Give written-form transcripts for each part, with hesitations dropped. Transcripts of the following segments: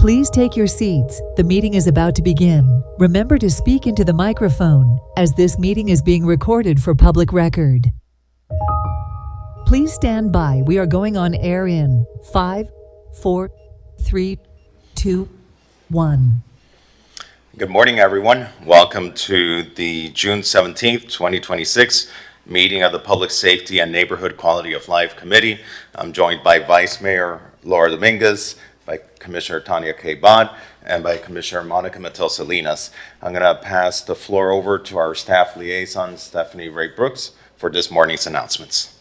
Please take your seats. The meeting is about to begin. Remember to speak into the microphone, as this meeting is being recorded for public record. Please stand by. We are going on air in 5, 4, 3, 2, 1. Good morning, everyone. Welcome to the June 17th, 2026 meeting of the Public Safety and Neighborhood Quality of Life Committee. I'm joined by Vice Mayor Laura Dominguez, by Commissioner Tanya K. Bond, and by Commissioner Monica Mattel Salinas. I'm going to pass the floor over to our staff liaison, Stephanie Ray Brooks, for this morning's announcements.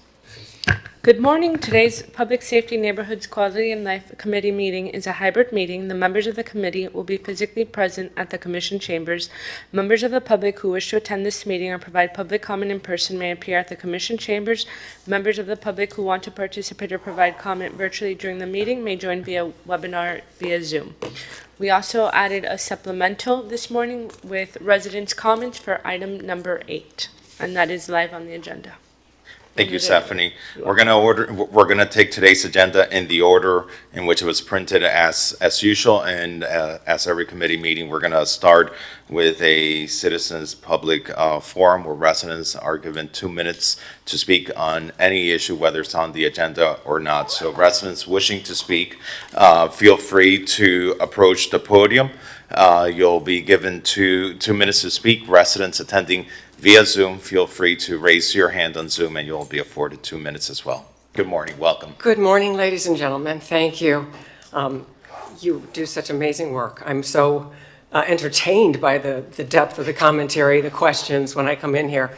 Good morning. Today's Public Safety Neighborhoods Quality of Life Committee meeting is a hybrid meeting. The members of the committee will be physically present at the commission chambers. Members of the public who wish to attend this meeting or provide public comment in person may appear at the commission chambers. Members of the public who want to participate or provide comment virtually during the meeting may join via webinar via Zoom. We also added a supplemental this morning with residents' comments for item number 8, and that is live on the agenda. Thank you, Stephanie. We're going to take today's agenda in the order in which it was printed as usual, and as every committee meeting, we're going to start with a citizens public forum where residents are given 2 minutes to speak on any issue, whether it's on the agenda or not. So residents wishing to speak, feel free to approach the podium. You'll be given two minutes to speak. Residents attending via Zoom, feel free to raise your hand on Zoom and you'll be afforded 2 minutes as well. Good morning, welcome. Good morning, ladies and gentlemen. Thank you. You do such amazing work. I'm so entertained by the depth of the commentary, the questions when I come in here.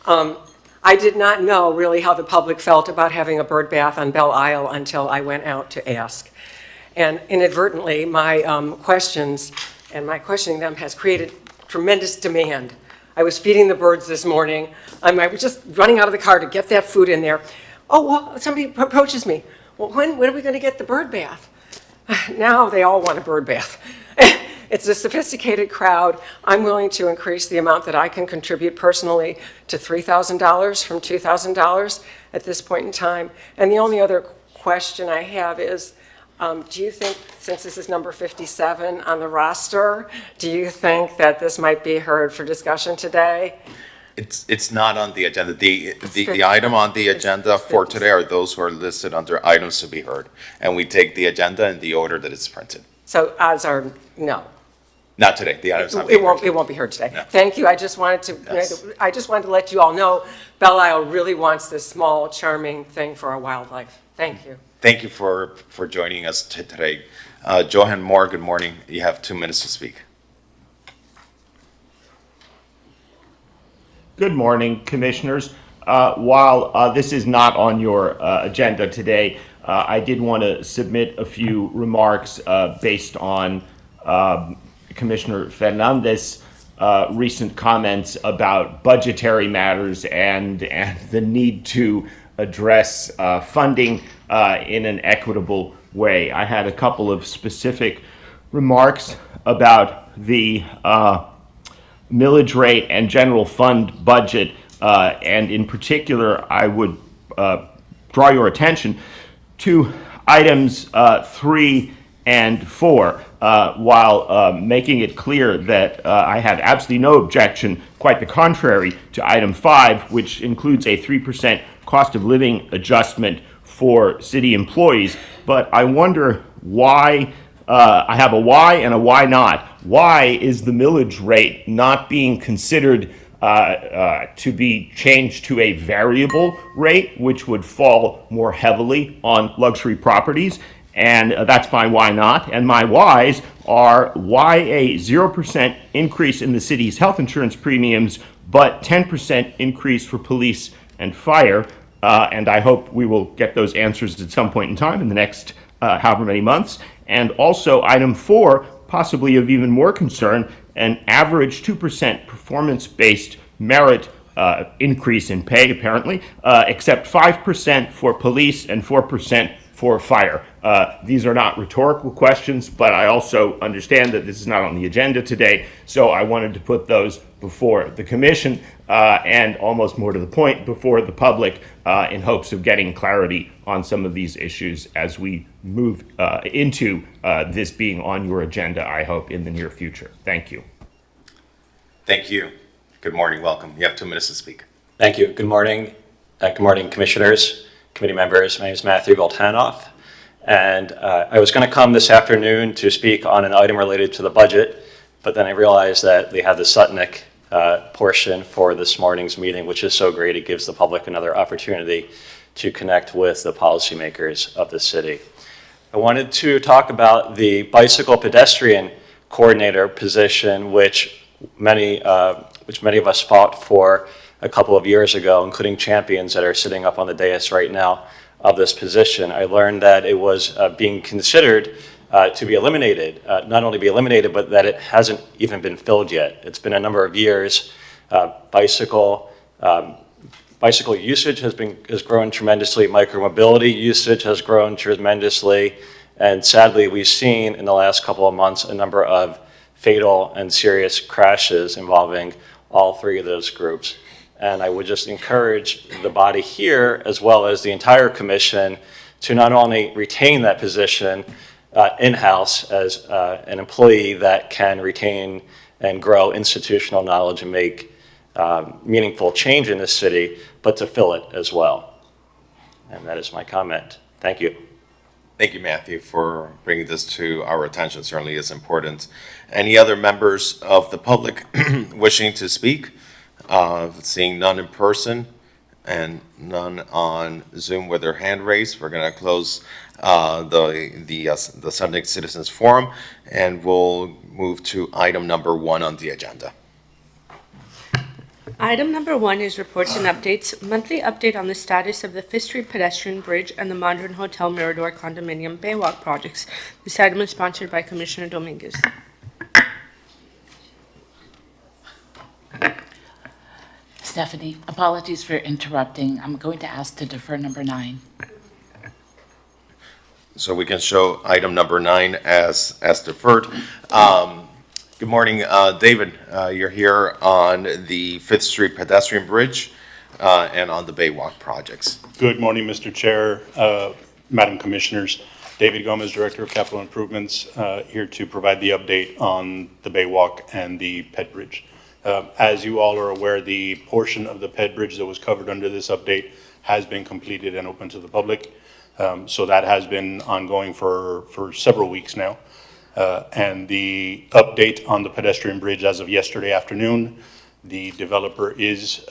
I did not know really how the public felt about having a bird bath on Belle Isle until I went out to ask. And inadvertently, my questions and my questioning them has created tremendous demand. I was feeding the birds this morning. I was just running out of the car to get that food in there. Oh, well, somebody approaches me. Well, when are we going to get the bird bath? Now they all want a bird bath. It's a sophisticated crowd. I'm willing to increase the amount that I can contribute personally to $3,000 from $2,000 at this point in time. And the only other question I have is, do you think, since this is number 57 on the roster, do you think that this might be heard for discussion today? It's not on the agenda. The item on the agenda for today are those who are listed under items to be heard. And we take the agenda in the order that it's printed. So odds are no. Not today. The items not being heard. It won't be heard today. No. Thank you. I just wanted to let you all know Belle Isle really wants this small, charming thing for our wildlife. Thank you. Thank you for joining us today. Johan Moore, good morning. You have 2 minutes to speak. Good morning, commissioners. While this is not on your agenda today, I did want to submit a few remarks based on Commissioner Fernandez's recent comments about budgetary matters and the need to address funding in an equitable way. I had a couple of specific remarks about the millage rate and general fund budget, and in particular, I would draw your attention to items 3 and 4, while making it clear that I had absolutely no objection, quite the contrary, to item 5, which includes a 3% cost of living adjustment for city employees. But I wonder why, I have a why and a why not. Why is the millage rate not being considered to be changed to a variable rate, which would fall more heavily on luxury properties? And that's my why not. And my whys are why a 0% increase in the city's health insurance premiums, but 10% increase for police and fire. And I hope we will get those answers at some point in time in the next however many months. And also item 4, possibly of even more concern, an average 2% performance-based merit increase in pay, apparently, except 5% for police and 4% for fire. These are not rhetorical questions, but I also understand that this is not on the agenda today, so I wanted to put those before the commission and, almost more to the point, before the public in hopes of getting clarity on some of these issues as we move into this being on your agenda, I hope, in the near future. Thank you. Thank you. Good morning. Welcome. You have 2 minutes to speak. Thank you. Good morning. Good morning, commissioners. committee members. My name is Matthew Goldhanoff, and I was going to come this afternoon to speak on an item related to the budget, but then I realized that they have the Sutnick portion for this morning's meeting, which is so great. It gives the public another opportunity to connect with the policymakers of the city. I wanted to talk about the bicycle pedestrian coordinator position, which many of us fought for a couple of years ago, including champions that are sitting up on the dais right now of this position. I learned that it was being considered to be eliminated, not only be eliminated, but that it hasn't even been filled yet. It's been a number of years. Bicycle usage has grown tremendously. Micromobility usage has grown tremendously. And sadly, we've seen in the last couple of months a number of fatal and serious crashes involving all three of those groups. And I would just encourage the body here, as well as the entire commission, to not only retain that position in-house as an employee that can retain and grow institutional knowledge and make meaningful change in this city, but to fill it as well. And that is my comment. Thank you. Thank you, Matthew, for bringing this to our attention. Certainly is important. Any other members of the public wishing to speak? Seeing none in person and none on Zoom with their hand raised, we're going to close the Sutnick Citizens Forum, and we'll move to item number 1 on the agenda. Item number 1 is reports and updates. Monthly update on the status of the Fifth Street pedestrian bridge and the Modern Hotel Mirador condominium Baywalk projects. This item is sponsored by Commissioner Dominguez. Stephanie, apologies for interrupting. I'm going to ask to defer number 9. So we can show item number 9 as deferred. Good morning, David. You're here on the Fifth Street pedestrian bridge and on the Baywalk projects. Good morning, Mr. Chair, Madam Commissioners. David Gomez, Director of Capital Improvements, here to provide the update on the Baywalk and the Ped Bridge. As you all are aware, the portion of the Ped Bridge that was covered under this update has been completed and open to the public. So that has been ongoing for several weeks now. And the update on the pedestrian bridge as of yesterday afternoon, the developer is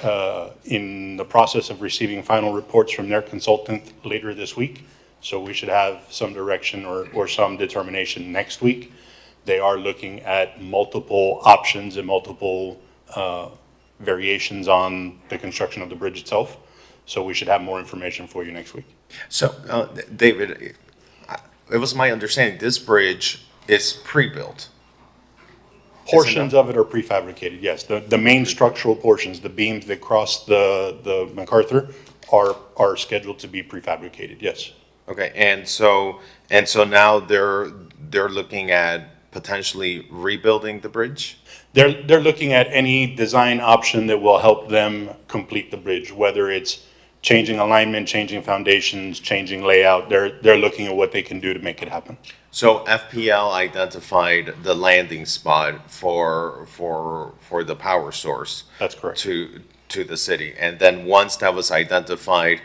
in the process of receiving final reports from their consultant later this week. So we should have some direction or some determination next week. They are looking at multiple options and multiple variations on the construction of the bridge itself. So we should have more information for you next week. So, David, it was my understanding this bridge is pre-built. Portions of it are prefabricated, yes. The main structural portions, the beams that cross the MacArthur are scheduled to be prefabricated, yes. Okay, and so now they're looking at potentially rebuilding the bridge? They're looking at any design option that will help them complete the bridge, whether it's changing alignment, changing foundations, changing layout. They're looking at what they can do to make it happen. So FPL identified the landing spot for the power source. That's correct. To the city, and then once that was identified,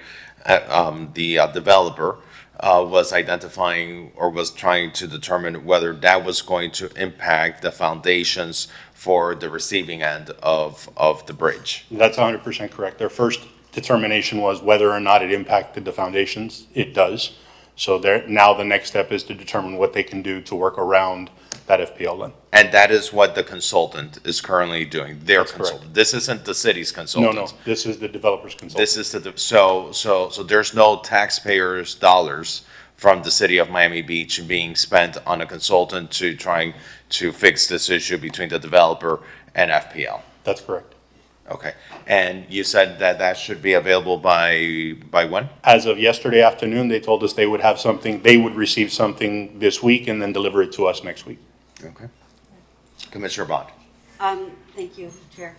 the developer was identifying or was trying to determine whether that was going to impact the foundations for the receiving end of the bridge. That's 100% correct. Their first determination was whether or not it impacted the foundations. It does. So now the next step is to determine what they can do to work around that FPL then. And that is what the consultant is currently doing, their That's consultant. correct. This isn't the city's consultant. No, this is the developer's consultant. This is so there's no taxpayers' dollars from the city of Miami Beach being spent on a consultant to trying to fix this issue between the developer and FPL. That's correct. Okay, and you said that should be available by when? As of yesterday afternoon, they told us they would have something, they would receive something this week and then deliver it to us next week. Okay. Commissioner Bond. Thank you, Chair.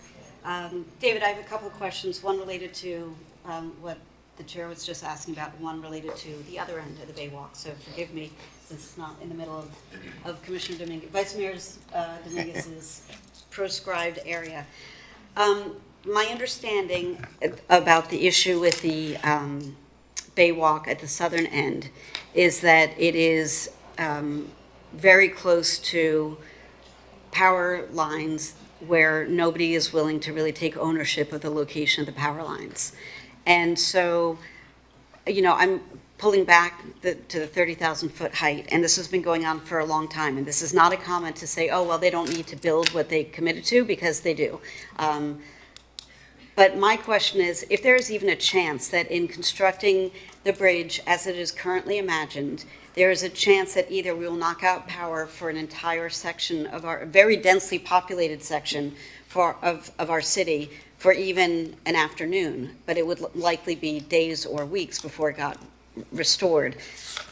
David, I have a couple of questions, one related to what the Chair was just asking about, one related to the other end of the Baywalk. So forgive me, since it's not in the middle of Commissioner Dominguez, Vice Mayor Dominguez's proscribed area. My understanding about the issue with the Bay Walk at the southern end is that it is very close to power lines where nobody is willing to really take ownership of the location of the power lines. And so, you know, I'm pulling back to the 30,000-foot height, and this has been going on for a long time. And this is not a comment to say, oh, well, they don't need to build what they committed to, because they do. But my question is, if there is even a chance that in constructing the bridge as it is currently imagined, there is a chance that either we will knock out power for an entire section of our very densely populated section of our city for even an afternoon, but it would likely be days or weeks before it got restored.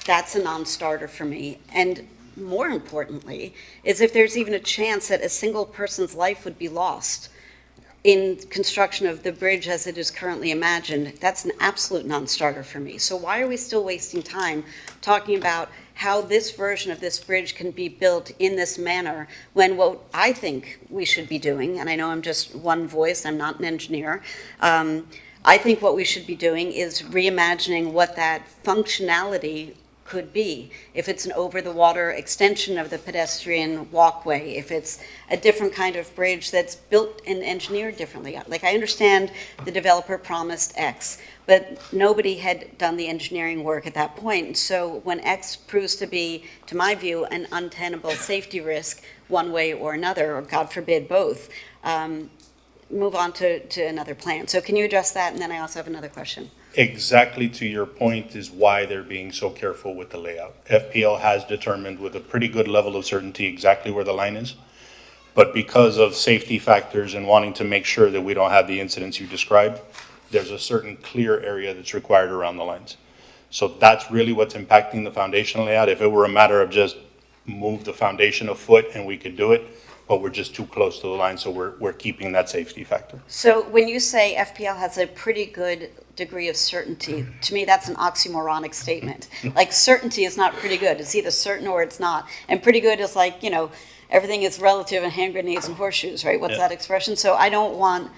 That's a non-starter for me. And more importantly, is if there's even a chance that a single person's life would be lost in construction of the bridge as it is currently imagined, that's an absolute non-starter for me. So why are we still wasting time talking about how this version of this bridge can be built in this manner, when what I think we should be doing, and I know I'm just one voice, I'm not an engineer, I think what we should be doing is reimagining what that functionality could be. If it's an over-the-water extension of the pedestrian walkway, if it's a different kind of bridge that's built and engineered differently. Like, I understand the developer promised X, but nobody had done the engineering work at that point. So when X proves to be, to my view, an untenable safety risk one way or another, or God forbid both, move on to another plan. So can you address that? And then I also have another question. Exactly to your point is why they're being so careful with the layout. FPL has determined with a pretty good level of certainty exactly where the line is. But because of safety factors and wanting to make sure that we don't have the incidents you described, there's a certain clear area that's required around the lines. So that's really what's impacting the foundation layout. If it were a matter of just move the foundation a foot and we could do it, but we're just too close to the line, so we're keeping that safety factor. So when you say FPL has a pretty good degree of certainty, to me that's an oxymoronic statement. Like, certainty is not pretty good. It's either certain or it's not. And pretty good is like, you know, everything is relative and hand grenades and horseshoes, right? What's that expression? So I don't want,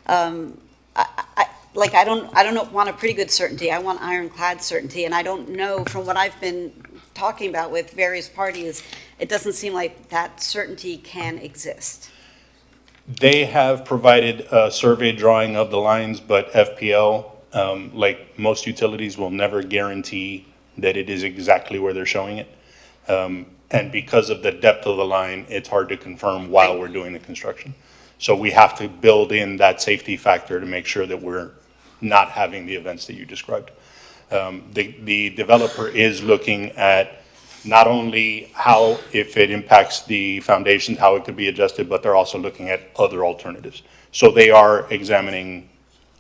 I don't want a pretty good certainty. I want ironclad certainty. And I don't know, from what I've been talking about with various parties, it doesn't seem like that certainty can exist. They have provided a survey drawing of the lines, but FPL, like most utilities, will never guarantee that it is exactly where they're showing it. And because of the depth of the line, it's hard to confirm while we're doing the construction. So we have to build in that safety factor to make sure that we're not having the events that you described. The developer is looking at not only how, if it impacts the foundations, how it could be adjusted, but they're also looking at other alternatives. So they are examining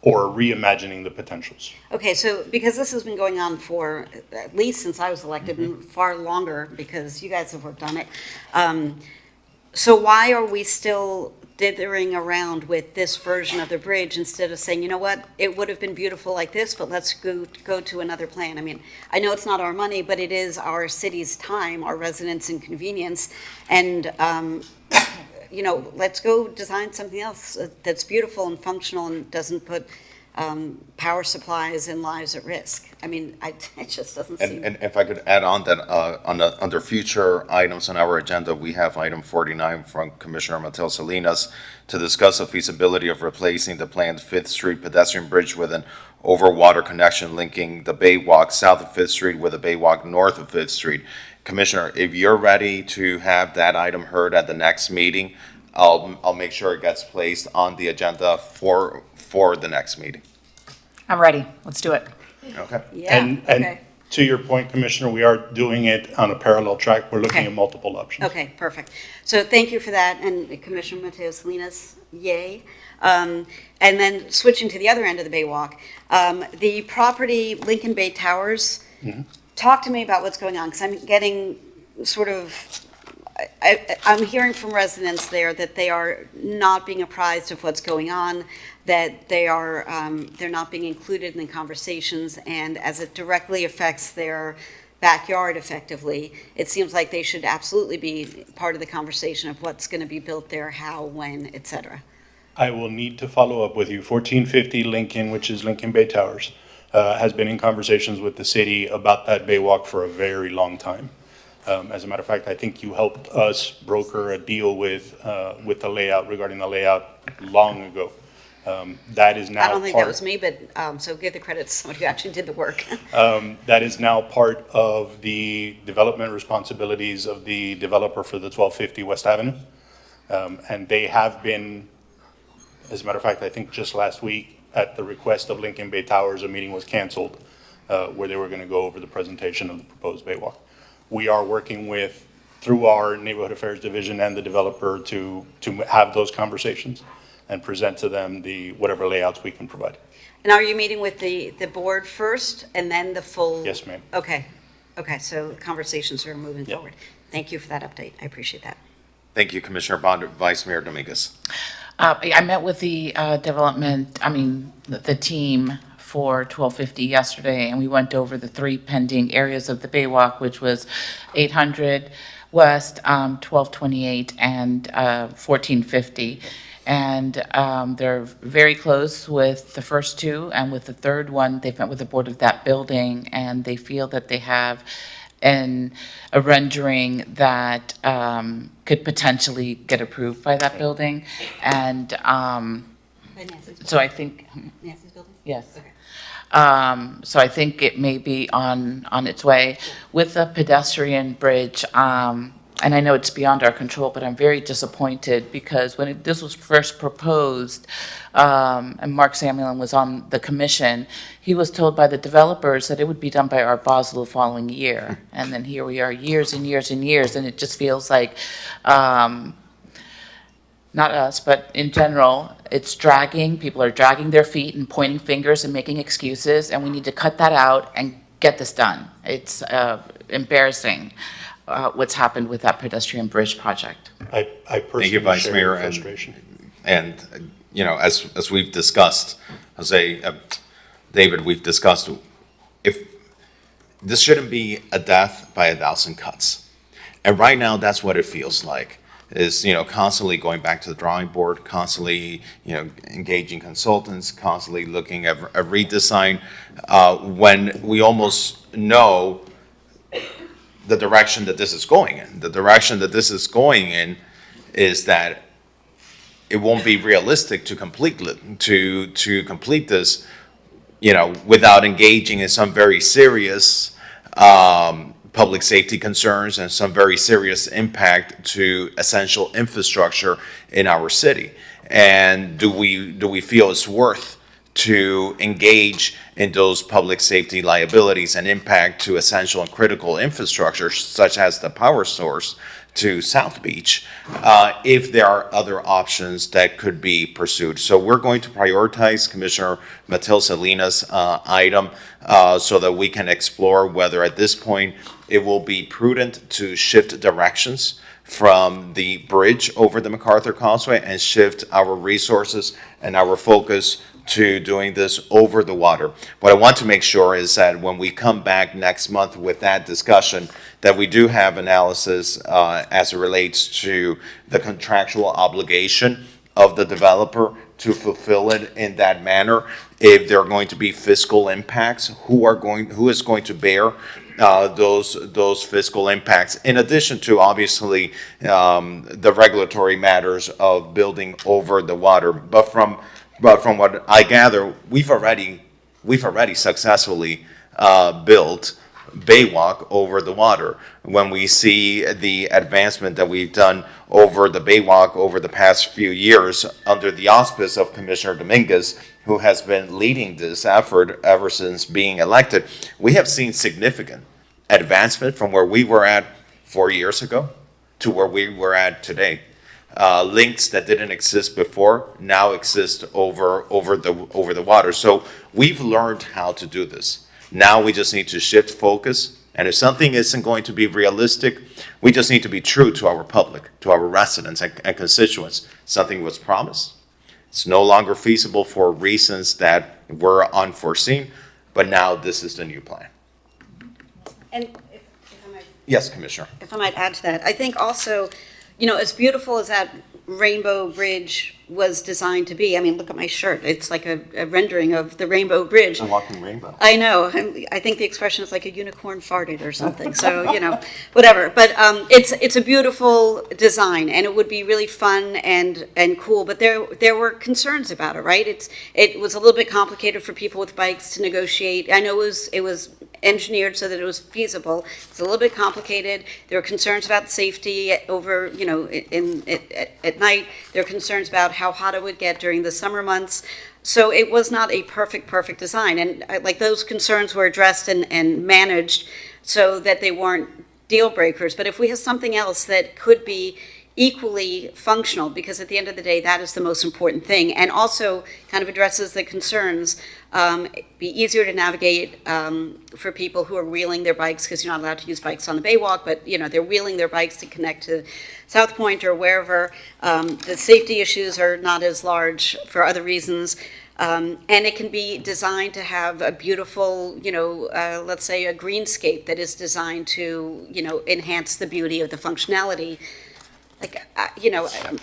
or reimagining the potentials. Okay, so because this has been going on for at least since I was elected, and far longer because you guys have worked on it. So why are we still dithering around with this version of the bridge instead of saying, you know what, it would have been beautiful like this, but let's go to another plan? I mean, I know it's not our money, but it is our city's time, our residents' inconvenience, and you know, let's go design something else that's beautiful and functional and doesn't put power supplies and lives at risk. I mean, it just doesn't seem. And if I could add on that, under future items on our agenda, we have item 49 from Commissioner Mateo Salinas to discuss the feasibility of replacing the planned 5th Street pedestrian bridge with an overwater connection linking the Bay Walk south of 5th Street with the Bay Walk north of 5th Street. Commissioner, if you're ready to have that item heard at the next meeting, I'll make sure it gets placed on the agenda for the next meeting. I'm ready. Let's do it. Okay? Yeah, And okay. to your point, Commissioner, we are doing it on a parallel track. We're looking Okay. at multiple options. Okay, perfect. So thank you for that, and Commissioner Mateo Salinas, yay. And then switching to the other end of the Bay Walk, the property Lincoln Bay Towers, talk to me about what's going on, because I'm getting sort of, I'm hearing from residents there that they are not being apprised of what's going on, that they are, they're not being included in the conversations, and as it directly affects their backyard effectively, it seems like they should absolutely be part of the conversation of what's going to be built there, how, when, et cetera. I will need to follow up with you. 1450 Lincoln, which is Lincoln Bay Towers. has been in conversations with the city about that bay walk for a very long time. As a matter of fact, I think you helped us broker a deal with the layout, regarding the layout long ago. That is now I don't think that was me, but, so give the credit to somebody who actually did the work. That is now part of the development responsibilities of the developer for the 1250 West Avenue. And they have been, as a matter of fact, I think just last week, at the request of Lincoln Bay Towers, a meeting was canceled where they were going to go over the presentation of the proposed bay walk. We are working through our Neighborhood Affairs Division and the developer to have those conversations and present to them whatever layouts we can provide. And are you meeting with the board first and then the full? Yes, ma'am. Okay, so conversations are moving Yep. forward. Thank you for that update. I appreciate that. Thank you, Commissioner Bond. Vice Mayor Dominguez. I met with the the team for 1250 yesterday, and we went over the 3 pending areas of the Baywalk, which was 800 West, 1228, and 1450. And they're very close with the first 2, and with the third one, they've met with the board of that building, and they feel that they have a rendering that could potentially get approved by that building. And so I think, Nancy's building? yes. Okay. So I think it may be on its way. With the pedestrian bridge, and I know it's beyond our control, but I'm very disappointed because when this was first proposed, and Mark Samuelin was on the commission, he was told by the developers that it would be done by Art Basel the following year. And then here we are, years and years and years, and it just feels like, not us, but in general, it's dragging. People are dragging their feet and pointing fingers and making excuses, and we need to cut that out and get this done. It's embarrassing what's happened with that pedestrian bridge project. I Thank you, personally Vice share Mayor. your frustration. And, as we've discussed, David, we've discussed, if this shouldn't be a death by 1,000 cuts. And right now, that's what it feels like, is, constantly going back to the drawing board, constantly, engaging consultants, constantly looking at a redesign, when we almost know the direction that this is going in. The direction that this is going in is that it won't be realistic to complete this, without engaging in some very serious public safety concerns and some very serious impact to essential infrastructure in our city. And do we feel it's worth to engage in those public safety liabilities and impact to essential and critical infrastructure, such as the power source to South Beach, if there are other options that could be pursued? So we're going to prioritize Commissioner Matilde Salinas' item so that we can explore whether at this point it will be prudent to shift directions from the bridge over the MacArthur Causeway and shift our resources and our focus to doing this over the water. What I want to make sure is that when we come back next month with that discussion, that we do have analysis as it relates to the contractual obligation of the developer to fulfill it in that manner. If there are going to be fiscal impacts, who is going to bear those fiscal impacts, in addition to obviously the regulatory matters of building over the water. But from what I gather, we've already successfully built Baywalk over the water. When we see the advancement that we've done over the Baywalk over the past few years under the auspice of Commissioner Dominguez, who has been leading this effort ever since being elected, we have seen significant advancement from where we were at 4 years ago to where we were at today. Links that didn't exist before now exist over the water. So we've learned how to do this. Now we just need to shift focus, and if something isn't going to be realistic, we just need to be true to our public, to our residents and constituents. Something was promised. It's no longer feasible for reasons that were unforeseen, but now this is the new plan. And if I might. Yes, Commissioner. If I might add to that, I think also, as beautiful as that Rainbow Bridge was designed to be. I mean, look at my shirt. It's like a rendering of the Rainbow Bridge. A walking rainbow. I know. I think the expression is like a unicorn farted or something. So, whatever. But it's a beautiful design, and it would be really fun and cool. But there were concerns about it, right? It was a little bit complicated for people with bikes to negotiate. I know it was engineered so that it was feasible. It's a little bit complicated. There were concerns about safety over, at night. There were concerns about how hot it would get during the summer months. So it was not a perfect design. And like those concerns were addressed and managed so that they weren't deal breakers. But if we have something else that could be equally functional, because at the end of the day, that is the most important thing, and also kind of addresses the concerns, be easier to navigate for people who are wheeling their bikes, because you're not allowed to use bikes on the Baywalk, but they're wheeling their bikes to connect to South Point or wherever. The safety issues are not as large for other reasons. And it can be designed to have a beautiful, let's say a greenscape that is designed to, enhance the beauty of the functionality. Like,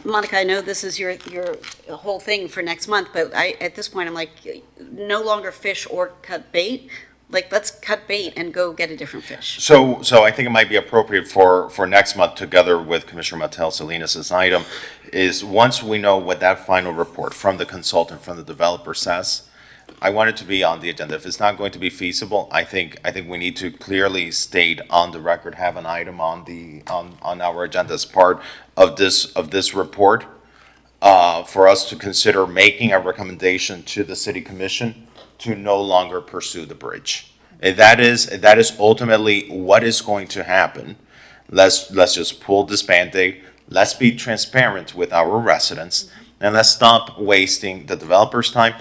Monica, I know this is your whole thing for next month, but at this point, I'm like, no longer fish or cut bait. Like, let's cut bait and go get a different fish. So I think it might be appropriate for next month, together with Commissioner Mattel Salinas' item, is once we know what that final report from the consultant, from the developer says, I want it to be on the agenda. If it's not going to be feasible, I think we need to clearly state on the record, have an item on our agenda as part of this report, for us to consider making a recommendation to the city commission to no longer pursue the bridge. And that is ultimately what is going to happen. Let's just pull this Band-Aid. Let's be transparent with our residents, and let's stop wasting the developer's time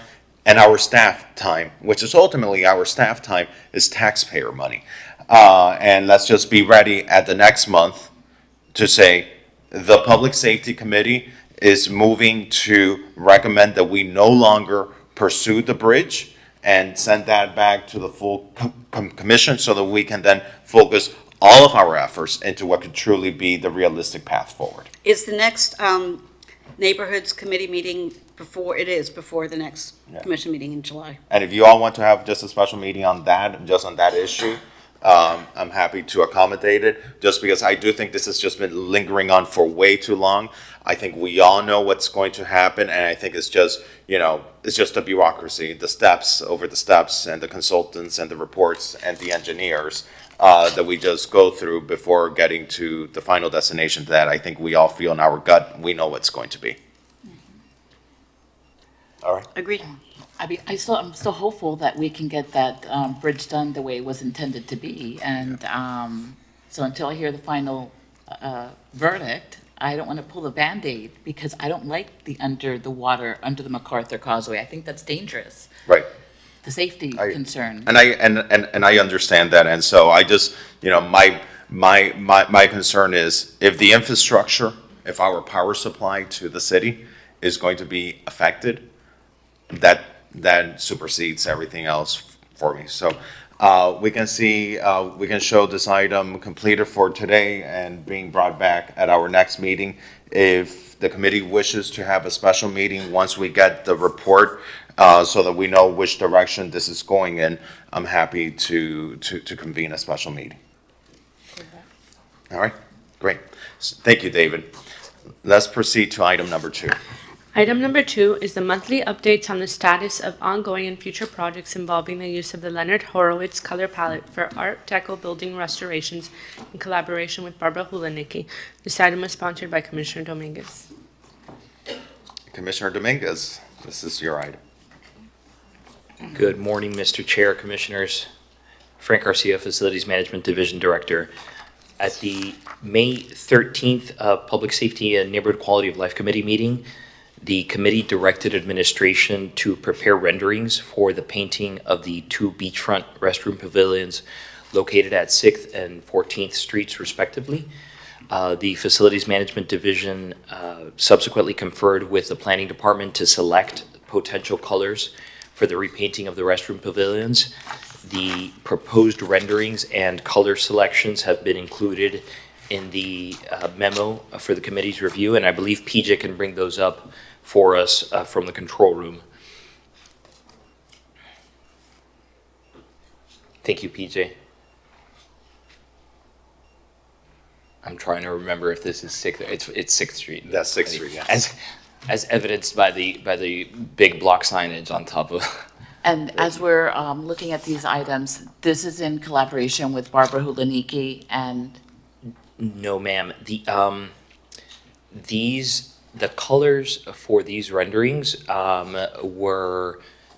and our staff time, which is ultimately our staff time, is taxpayer money. And let's just be ready at the next month to say, the Public Safety Committee is moving to recommend that we no longer pursue the bridge, and send that back to the full commission so that we can then focus all of our efforts into what could truly be the realistic path forward. Is the next neighborhoods committee meeting before the next commission meeting in July? And if you all want to have just a special meeting on that, just on that issue, I'm happy to accommodate it, just because I do think this has just been lingering on for way too long. I think we all know what's going to happen, and I think it's just, it's just a bureaucracy, the steps over the steps, and the consultants and the reports and the engineers that we just go through before getting to the final destination that I think we all feel in our gut, we know what's going to be. All right. Agreed. I mean, I'm still hopeful that we can get that bridge done the way it was intended to be. And so until I hear the final verdict, I don't want to pull the Band-Aid, because I don't like the under the MacArthur Causeway. I think that's dangerous. Right. The safety concern. And I understand that, and so I just, my concern is if the infrastructure, if our power supply to the city is going to be affected, that supersedes everything else for me. So we can show this item completed for today and being brought back at our next meeting. If the committee wishes to have a special meeting once we get the report, so that we know which direction this is going in, I'm happy to convene a special meeting. All right, great. Thank you, David. Let's proceed to item number 2. Item number 2 is the monthly updates on the status of ongoing and future projects involving the use of the Leonard Horowitz color palette for Art Deco building restorations in collaboration with Barbara Hulenicki. This item was sponsored by Commissioner Dominguez. Commissioner Dominguez, this is your item. Good morning, Mr. Chair, Commissioners. Frank Garcia, Facilities Management Division Director. At the May 13th Public Safety and Neighborhood Quality of Life Committee meeting, the committee directed administration to prepare renderings for the painting of the 2 beachfront restroom pavilions located at 6th and 14th Streets respectively. The Facilities Management Division subsequently conferred with the Planning Department to select potential colors for the repainting of the restroom pavilions. The proposed renderings and color selections have been included in the memo for the committee's review, and I believe PJ can bring those up for us from the control room. Thank you, PJ. I'm trying to remember if this is Sixth. It's Sixth Street. That's Sixth Street, yeah. As evidenced by the big block signage on top of. And as we're looking at these items, this is in collaboration with Barbara Hulaniki and, No, ma'am. The colors for these renderings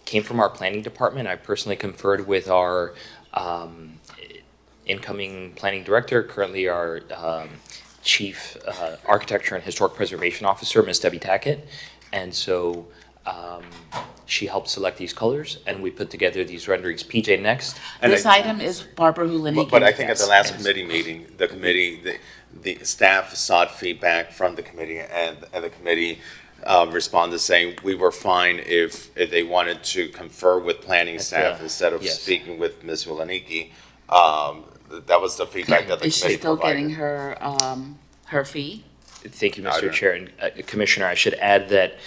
came from our planning department. I personally conferred with our incoming planning director, currently our chief architecture and historic preservation officer, Ms. Debbie Tackett. And so she helped select these colors, and we put together these renderings. PJ, next. And this item is Barbara Hulaniki. But I think at the last committee meeting, the staff sought feedback from the committee, and the committee responded saying we were fine if they wanted to confer with planning staff instead of yes. speaking with Ms. Hulaniki. That was the feedback that the Is committee she still provided. getting her fee? Thank you, I Mr. don't- Chair. And Commissioner, I should add that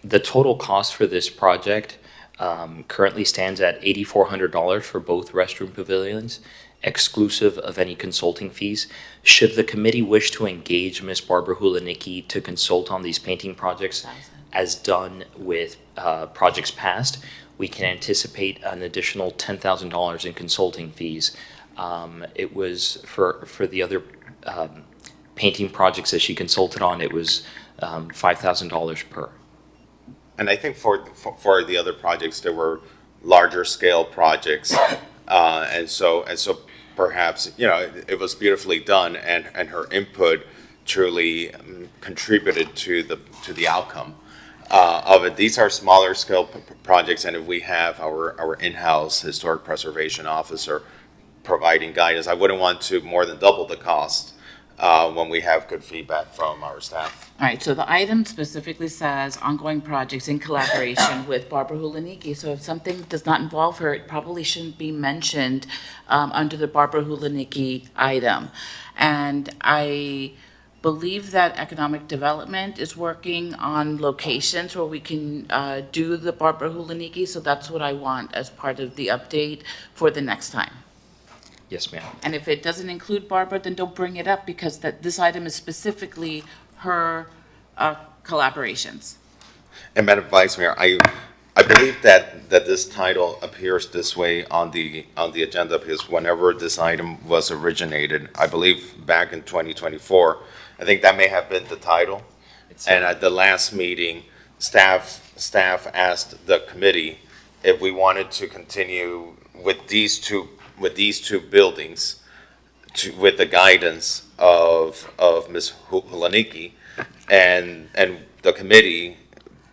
the total cost for this project currently stands at $8,400 for both restroom pavilions, exclusive of any consulting fees. Should the committee wish to engage Ms. Barbara Hulaniki to consult on these painting projects, as done with projects past, we can anticipate an additional $10,000 in consulting fees. It was for the other painting projects that she consulted on, it was $5,000 per. And I think for the other projects, there were larger scale projects. And so perhaps, it was beautifully done, and her input truly contributed to the outcome of it. These are smaller scale projects, and if we have our in-house historic preservation officer providing guidance, I wouldn't want to more than double the cost when we have good feedback from our staff. All right, so the item specifically says ongoing projects in collaboration with Barbara Hulaniki. So if something does not involve her, it probably shouldn't be mentioned under the Barbara Hulaniki item. And I believe that economic development is working on locations where we can do the Barbara Hulaniki. So that's what I want as part of the update for the next time. Yes, ma'am. And if it doesn't include Barbara, then don't bring it up, because this item is specifically her collaborations. And Madam Vice Mayor, I believe that this title appears this way on the agenda because whenever this item was originated, I believe back in 2024, I think that may have been the title. And at the last meeting, staff asked the committee if we wanted to continue with these two buildings with the guidance of Ms. Hulaniki, and the committee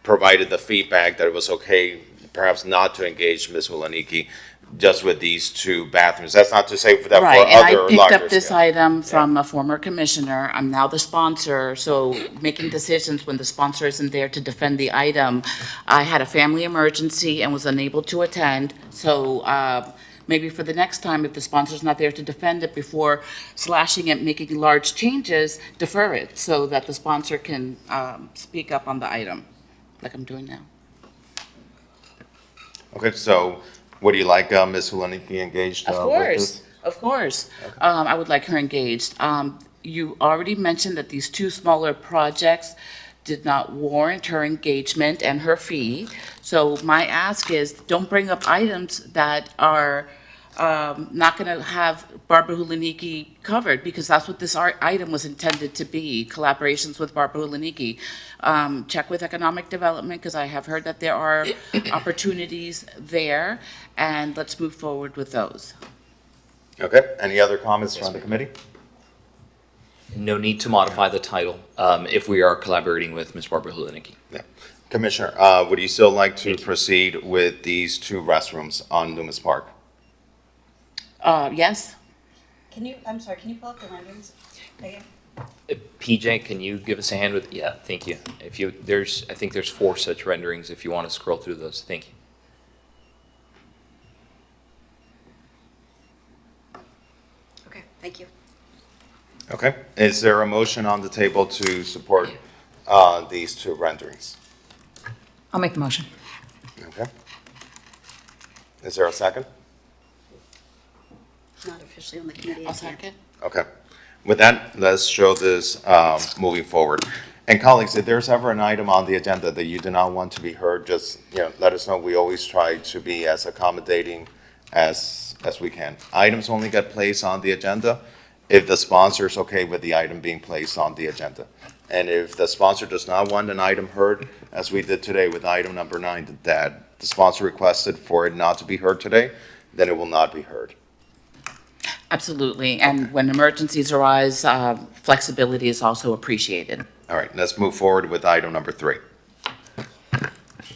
provided the feedback that it was okay perhaps not to engage Ms. Hulaniki just with these two bathrooms. That's not to say that Right, for and other I picked larger up this scale. item from a former commissioner. I'm now the sponsor, so making decisions when the sponsor isn't there to defend the item. I had a family emergency and was unable to attend, so maybe for the next time, if the sponsor's not there to defend it before slashing it, making large changes, defer it so that the sponsor can speak up on the item, like I'm doing now. Okay, so would you like Ms. Hulaniki engaged Of with this? course. I would like her engaged. You already mentioned that these two smaller projects did not warrant her engagement and her fee. So my ask is, don't bring up items that are not going to have Barbara Hulaniki covered, because that's what this item was intended to be, collaborations with Barbara Hulaniki. Check with economic development, because I have heard that there are opportunities there, and let's move forward with those. Okay, any other comments from the committee? No need to modify the title if we are collaborating with Ms. Barbara Hulaniki. Yeah. Commissioner, would you still like to proceed with these two restrooms on Loomis Park? Yes? I'm sorry, can you pull up the renderings again? PJ, can you give us a hand with, yeah, thank you. I think there's 4 such renderings if you want to scroll through those. Thank you. Okay, thank you. Okay, is there a motion on the table to support these two renderings. I'll make the motion. Okay? Is there a second? Not officially on the committee. as yet. Okay. With that, let's show this moving forward. And colleagues, if there's ever an item on the agenda that you do not want to be heard, just, let us know. We always try to be as accommodating as we can. Items only get placed on the agenda if the sponsor is okay with the item being placed on the agenda. And if the sponsor does not want an item heard, as we did today with item number 9, that the sponsor requested for it not to be heard today, then it will not be heard. Absolutely. And when emergencies arise, flexibility is also appreciated. All right, let's move forward with item number 3.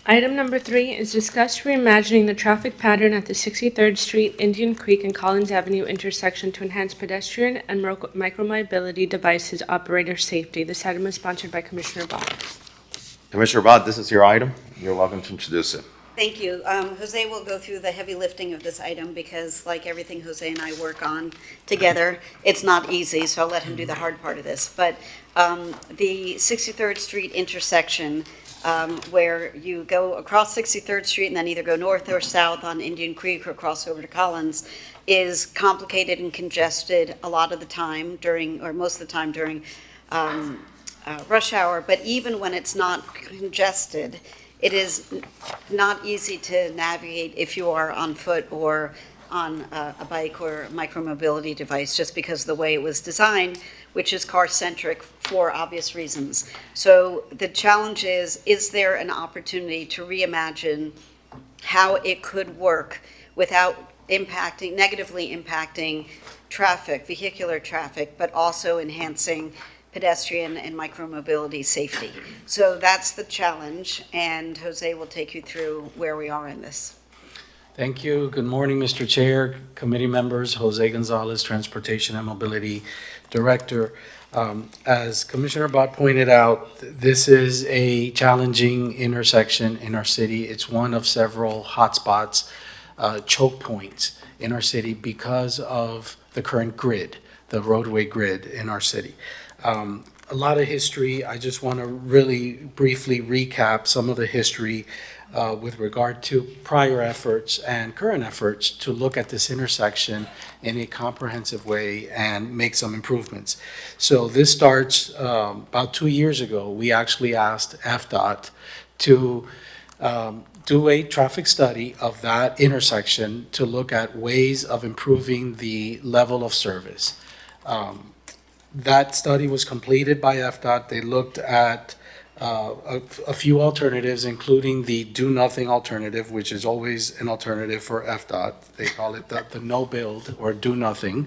Item number 3 is discuss reimagining the traffic pattern at the 63rd Street, Indian Creek, and Collins Avenue intersection to enhance pedestrian and micromobility devices operator safety. This item is sponsored by Commissioner Bott. Commissioner Bott, this is your item. You're welcome to introduce it. Thank you. Jose will go through the heavy lifting of this item because like everything Jose and I work on together, it's not easy, so I'll let him do the hard part of this. But the 63rd Street intersection, where you go across 63rd Street and then either go north or south on Indian Creek or cross over to Collins, is complicated and congested a lot of the time during, or most of the time during rush hour. But even when it's not congested, it is not easy to navigate if you are on foot or on a bike or a micromobility device, just because of the way it was designed, which is car-centric for obvious reasons. So the challenge is there an opportunity to reimagine how it could work without negatively impacting traffic, vehicular traffic, but also enhancing pedestrian and micromobility safety. So that's the challenge, and Jose will take you through where we are in this. Thank you. Good morning, Mr. Chair, committee members. Jose Gonzalez, Transportation and Mobility Director. As Commissioner Bott pointed out, this is a challenging intersection in our city. It's one of several hotspots, choke points in our city because of the current grid, the roadway grid in our city. A lot of history. I just want to really briefly recap some of the history with regard to prior efforts and current efforts to look at this intersection in a comprehensive way and make some improvements. So this starts about 2 years ago. We actually asked FDOT to do a traffic study of that intersection to look at ways of improving the level of service. That study was completed by FDOT. They looked at a few alternatives, including the do-nothing alternative, which is always an alternative for FDOT. They call it the no-build or do-nothing.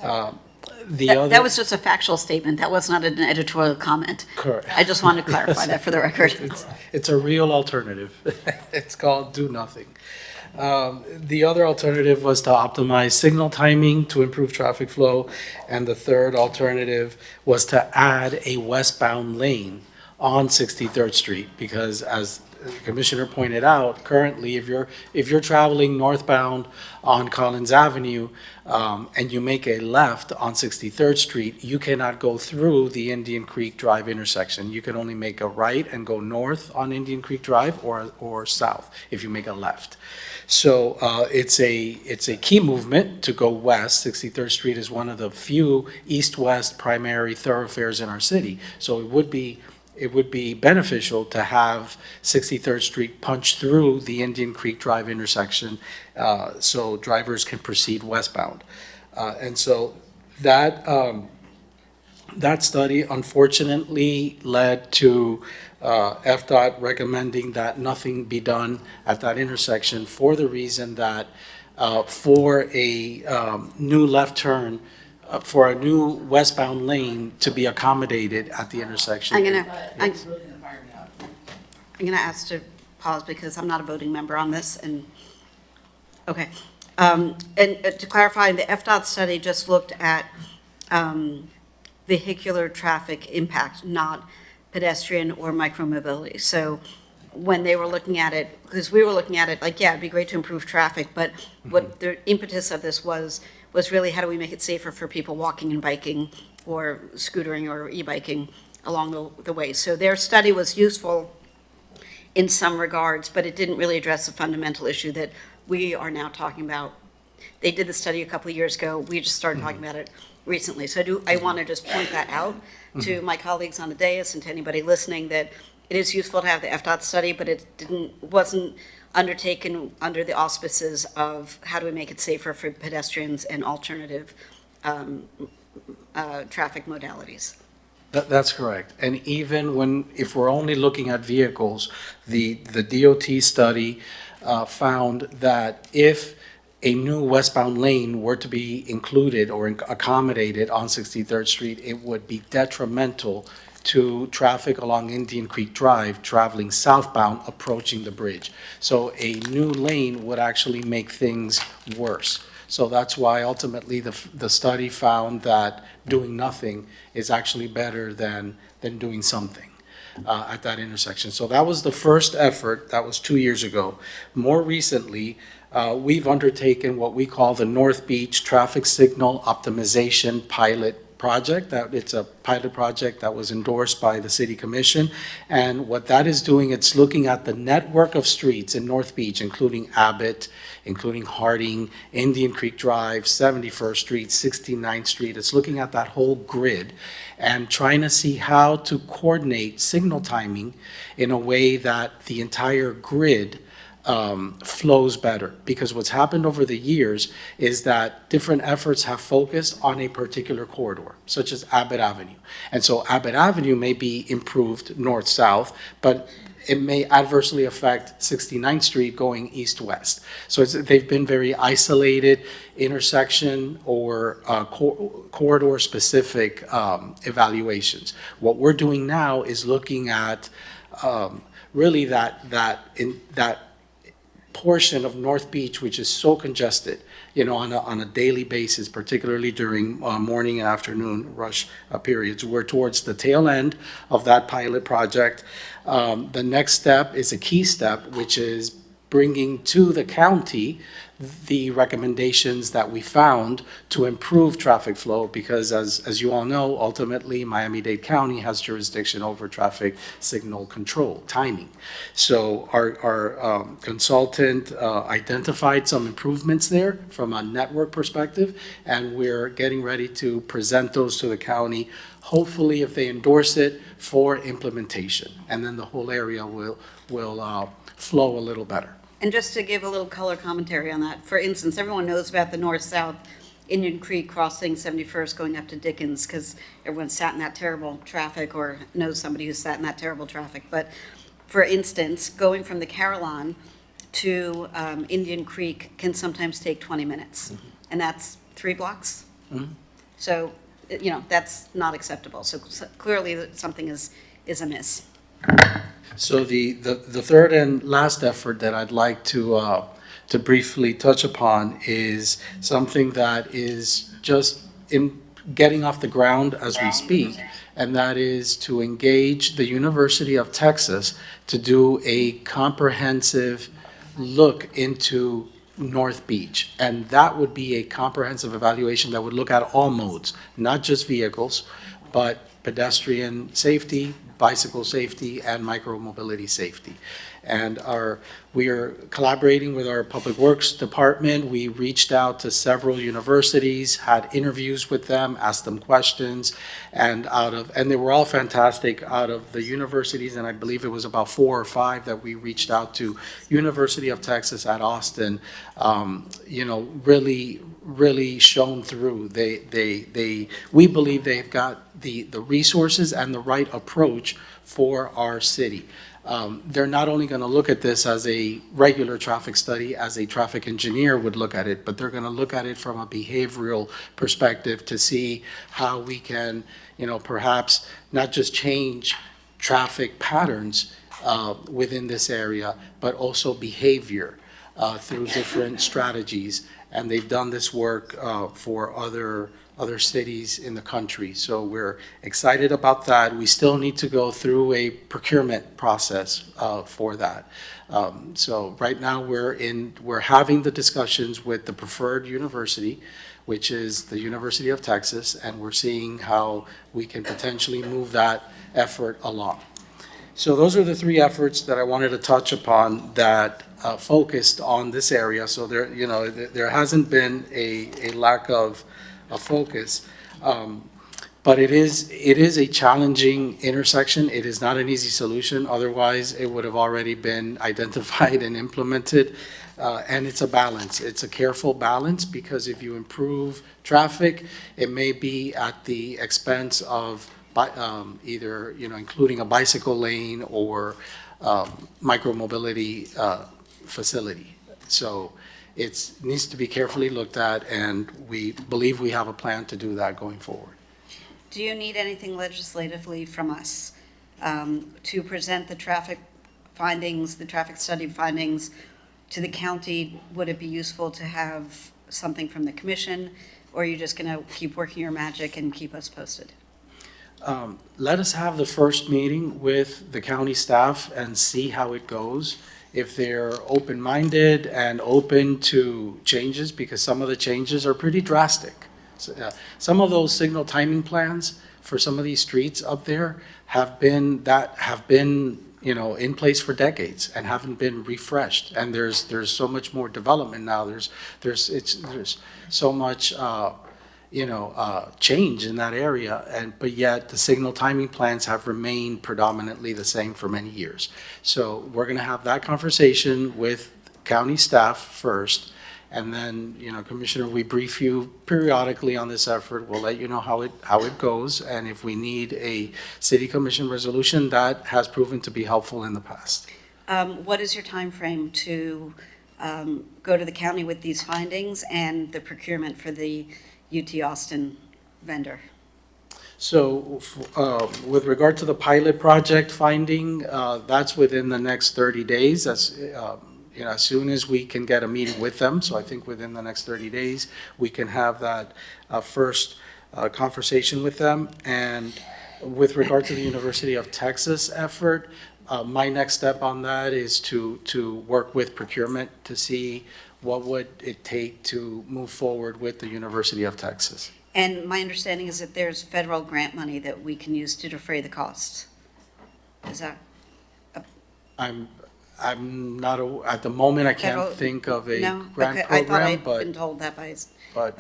That was just a factual statement. That was not an editorial comment. Correct. I just wanted to clarify that for the record. It's a real alternative. It's called do-nothing. The other alternative was to optimize signal timing to improve traffic flow. And the third alternative was to add a westbound lane on 63rd Street, because as the Commissioner pointed out, currently, if you're traveling northbound on Collins Avenue and you make a left on 63rd Street, you cannot go through the Indian Creek Drive intersection. You can only make a right and go north on Indian Creek Drive or south if you make a left. So it's a key movement to go west. 63rd Street is one of the few east-west primary thoroughfares in our city. So it would be beneficial to have 63rd Street punch through the Indian Creek Drive intersection so drivers can proceed westbound. And so that study unfortunately led to FDOT recommending that nothing be done at that intersection for the reason that for a new left turn, for a new westbound lane to be accommodated at the intersection. I'm gonna ask to pause because I'm not a voting member on this, and, okay. And to clarify, the FDOT study just looked at vehicular traffic impact, not pedestrian or micromobility. So when they were looking at it, because we were looking at it like, yeah, it'd be great to improve traffic, but what the impetus of this was really how do we make it safer for people walking and biking or scootering or e-biking along the way. So their study was useful in some regards, but it didn't really address the fundamental issue that we are now talking about. They did the study a couple of years ago. We just started talking about it recently. So I want to just point that out to my colleagues on the dais and to anybody listening, that it is useful to have the FDOT study, but it wasn't undertaken under the auspices of how do we make it safer for pedestrians and alternative traffic modalities. That's correct. And even if we're only looking at vehicles, the DOT study found that if a new westbound lane were to be included or accommodated on 63rd Street, it would be detrimental to traffic along Indian Creek Drive traveling southbound approaching the bridge. So a new lane would actually make things worse. So that's why ultimately the study found that doing nothing is actually better than doing something at that intersection. So that was the first effort. That was 2 years ago. More recently, we've undertaken what we call the North Beach Traffic Signal Optimization Pilot Project. It's a pilot project that was endorsed by the City Commission. And what that is doing, it's looking at the network of streets in North Beach, including Abbott, including Harding, Indian Creek Drive, 71st Street, 69th Street. It's looking at that whole grid and trying to see how to coordinate signal timing in a way that the entire grid flows better. Because what's happened over the years is that different efforts have focused on a particular corridor, such as Abbott Avenue. And so Abbott Avenue may be improved north-south, but it may adversely affect 69th Street going east-west. So they've been very isolated intersection or corridor-specific evaluations. What we're doing now is looking at really that portion of North Beach, which is so congested, on a daily basis, particularly during morning and afternoon rush periods. We're towards the tail end of that pilot project. The next step is a key step, which is bringing to the county the recommendations that we found to improve traffic flow, because as you all know, ultimately Miami-Dade County has jurisdiction over traffic signal control, timing. So our consultant identified some improvements there from a network perspective, and we're getting ready to present those to the county, hopefully if they endorse it, for implementation. And then the whole area will flow a little better. And just to give a little color commentary on that, for instance, everyone knows about the north-south Indian Creek crossing 71st going up to Dickens, because everyone sat in that terrible traffic or knows somebody who sat in that terrible traffic. But for instance, going from the Carillon to Indian Creek can sometimes take 20 minutes, and that's 3 blocks. So, that's not acceptable. So clearly something is amiss. So the third and last effort that I'd like to briefly touch upon is something that is just getting off the ground as we speak, and that is to engage the University of Texas to do a comprehensive look into North Beach. And that would be a comprehensive evaluation that would look at all modes, not just vehicles, but pedestrian safety, bicycle safety, and micromobility safety. And we are collaborating with our Public Works Department. We reached out to several universities, had interviews with them, asked them questions, and they were all fantastic. Out of the universities, and I believe it was about 4 or 5 that we reached out to, University of Texas at Austin, really shone through. We believe they've got the resources and the right approach for our city. They're not only going to look at this as a regular traffic study, as a traffic engineer would look at it, but they're going to look at it from a behavioral perspective to see how we can, perhaps not just change traffic patterns within this area, but also behavior through different strategies, and they've done this work for other cities in the country. So we're excited about that. We still need to go through a procurement process for that. So right now, we're having the discussions with the preferred university, which is the University of Texas, and we're seeing how we can potentially move that effort along. So those are the three efforts that I wanted to touch upon that focused on this area. So there hasn't been a lack of focus. But it is a challenging intersection. It is not an easy solution. Otherwise, it would have already been identified and implemented. And it's a balance. It's a careful balance, because if you improve traffic, it may be at the expense of either, including a bicycle lane or micromobility facility. So it needs to be carefully looked at, and we believe we have a plan to do that going forward. Do you need anything legislatively from us to present the traffic findings, the traffic study findings to the county? Would it be useful to have something from the commission, or are you just going to keep working your magic and keep us posted? Let us have the first meeting with the county staff and see how it goes. If they're open-minded and open to changes, because some of the changes are pretty drastic. Some of those signal timing plans for some of these streets up there have been in place for decades and haven't been refreshed. And there's so much more development now. There's so much change in that area, but yet the signal timing plans have remained predominantly the same for many years. So we're going to have that conversation with county staff first, and then, Commissioner, we brief you periodically on this effort. We'll let you know how it goes, and if we need a city commission resolution, that has proven to be helpful in the past. What is your time frame to go to the county with these findings and the procurement for the UT Austin vendor? So with regard to the pilot project finding, that's within the next 30 days. That's, as soon as we can get a meeting with them. So I think within the next 30 days, we can have that first conversation with them. And with regard to the University of Texas effort, my next step on that is to work with procurement to see what would it take to move forward with the University of Texas. And my understanding is that there's federal grant money that we can use to defray the costs. Is that? I'm not, at the moment, I can't Federal- think of a No? grant Okay, I thought program, I'd but. been told that by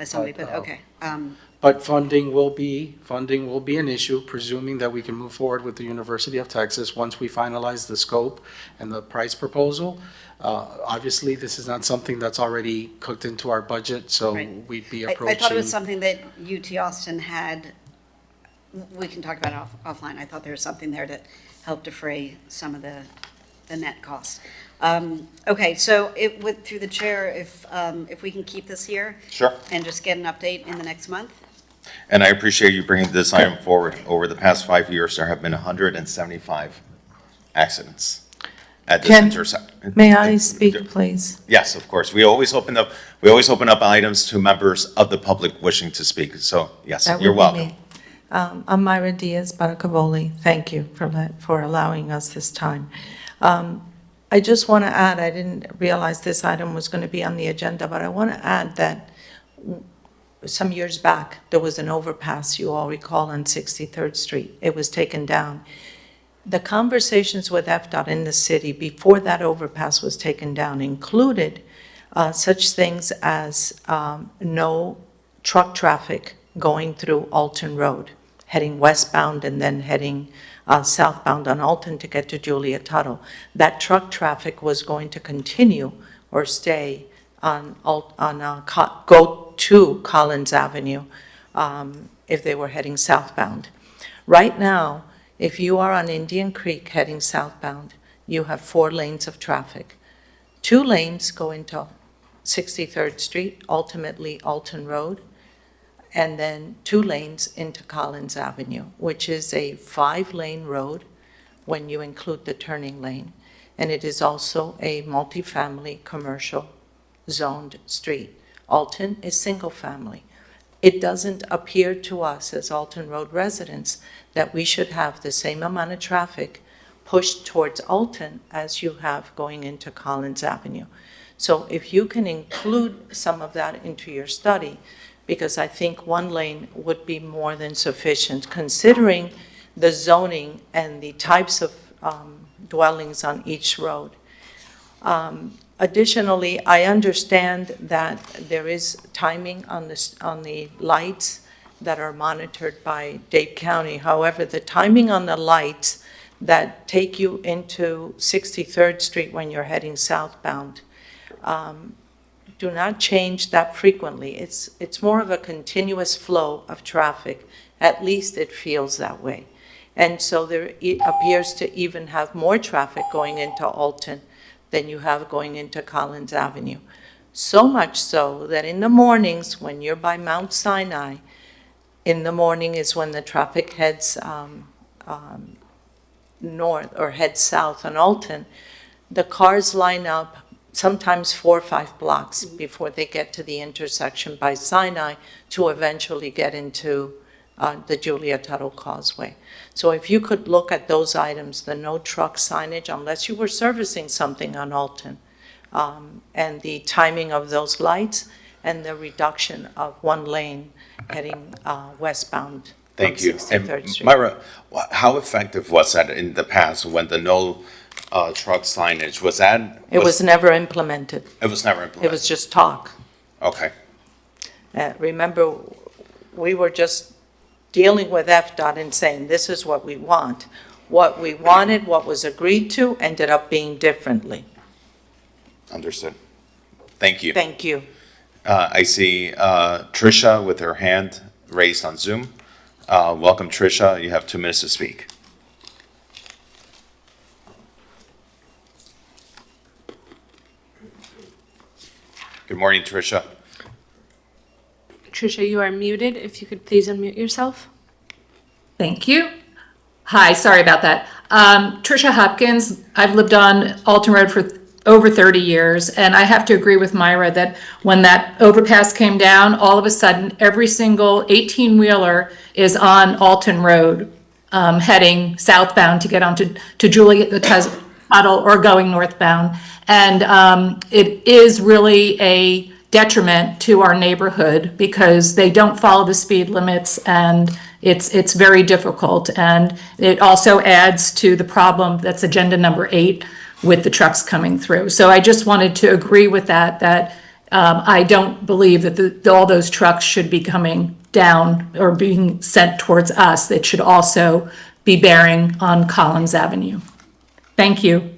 somebody, but okay. But funding will be an issue, presuming that we can move forward with the University of Texas once we finalize the scope and the price proposal. Obviously, this is not something that's already cooked into our budget, so Right. we'd be I approaching. thought it was something that UT Austin had, we can talk about it offline. I thought there was something there to help defray some of the net costs. Okay, so through the chair, if we can keep this here. Sure. And just get an update in the next month? And I appreciate you bringing this item forward. Over the past 5 years, there have been 175 accidents at this intersection. May I speak, please? Yes, of course. We always open up items to members of the public wishing to speak. So, yes, That you're would be welcome. me. I'm Myra Diaz Baracavoli. Thank you for allowing us this time. I just want to add, I didn't realize this item was going to be on the agenda, but I want to add that some years back, there was an overpass, you all recall, on 63rd Street. It was taken down. The conversations with FDOT in the city before that overpass was taken down included such things as no truck traffic going through Alton Road, heading westbound and then heading southbound on Alton to get to Julia Tuttle. That truck traffic was going to continue or stay go to Collins Avenue if they were heading southbound. Right now, if you are on Indian Creek heading southbound, you have 4 lanes of traffic. 2 lanes go into 63rd Street, ultimately Alton Road, and then 2 lanes into Collins Avenue, which is a 5-lane road when you include the turning lane. and it is also a multifamily commercial zoned street. Alton is single-family. It doesn't appear to us as Alton Road residents that we should have the same amount of traffic pushed towards Alton as you have going into Collins Avenue. So if you can include some of that into your study, because I think one lane would be more than sufficient, considering the zoning and the types of dwellings on each road. Additionally, I understand that there is timing on the lights that are monitored by Dade County. However, the timing on the lights that take you into 63rd Street when you're heading southbound do not change that frequently. It's more of a continuous flow of traffic. At least it feels that way. And so it appears to even have more traffic going into Alton than you have going into Collins Avenue. So much so that in the mornings, when you're by Mount Sinai, in the morning is when the traffic heads north or heads south on Alton. The cars line up sometimes 4 or 5 blocks before they get to the intersection by Sinai to eventually get into the Julia Tuttle Causeway. So if you could look at those items, the no truck signage, unless you were servicing something on Alton, and the timing of those lights, and the reduction of one lane heading westbound. Thank you. And 63rd Street. Myra, how effective was that in the past when the no truck signage, was that? It was never implemented. It was never It implemented? was just talk. Okay, Remember, we were just dealing with FDOT and saying, this is what we want. What we wanted, what was agreed to, ended up being differently. understood. Thank you. Thank you. I see Tricia with her hand raised on Zoom. Welcome, Tricia. You have 2 minutes to speak. Good morning, Tricia. Tricia, you are muted. If you could please unmute yourself. Thank you. Hi, sorry about that. Tricia Hopkins, I've lived on Alton Road for over 30 years, and I have to agree with Myra that when that overpass came down, all of a sudden, every single 18-wheeler is on Alton Road, heading southbound to get onto Julia Tuttle or going northbound. And it is really a detriment to our neighborhood because they don't follow the speed limits, and it's very difficult. And it also adds to the problem that's agenda number 8 with the trucks coming through. So I just wanted to agree with that I don't believe that all those trucks should be coming down or being sent towards us. It should also be bearing on Collins Avenue. Thank you.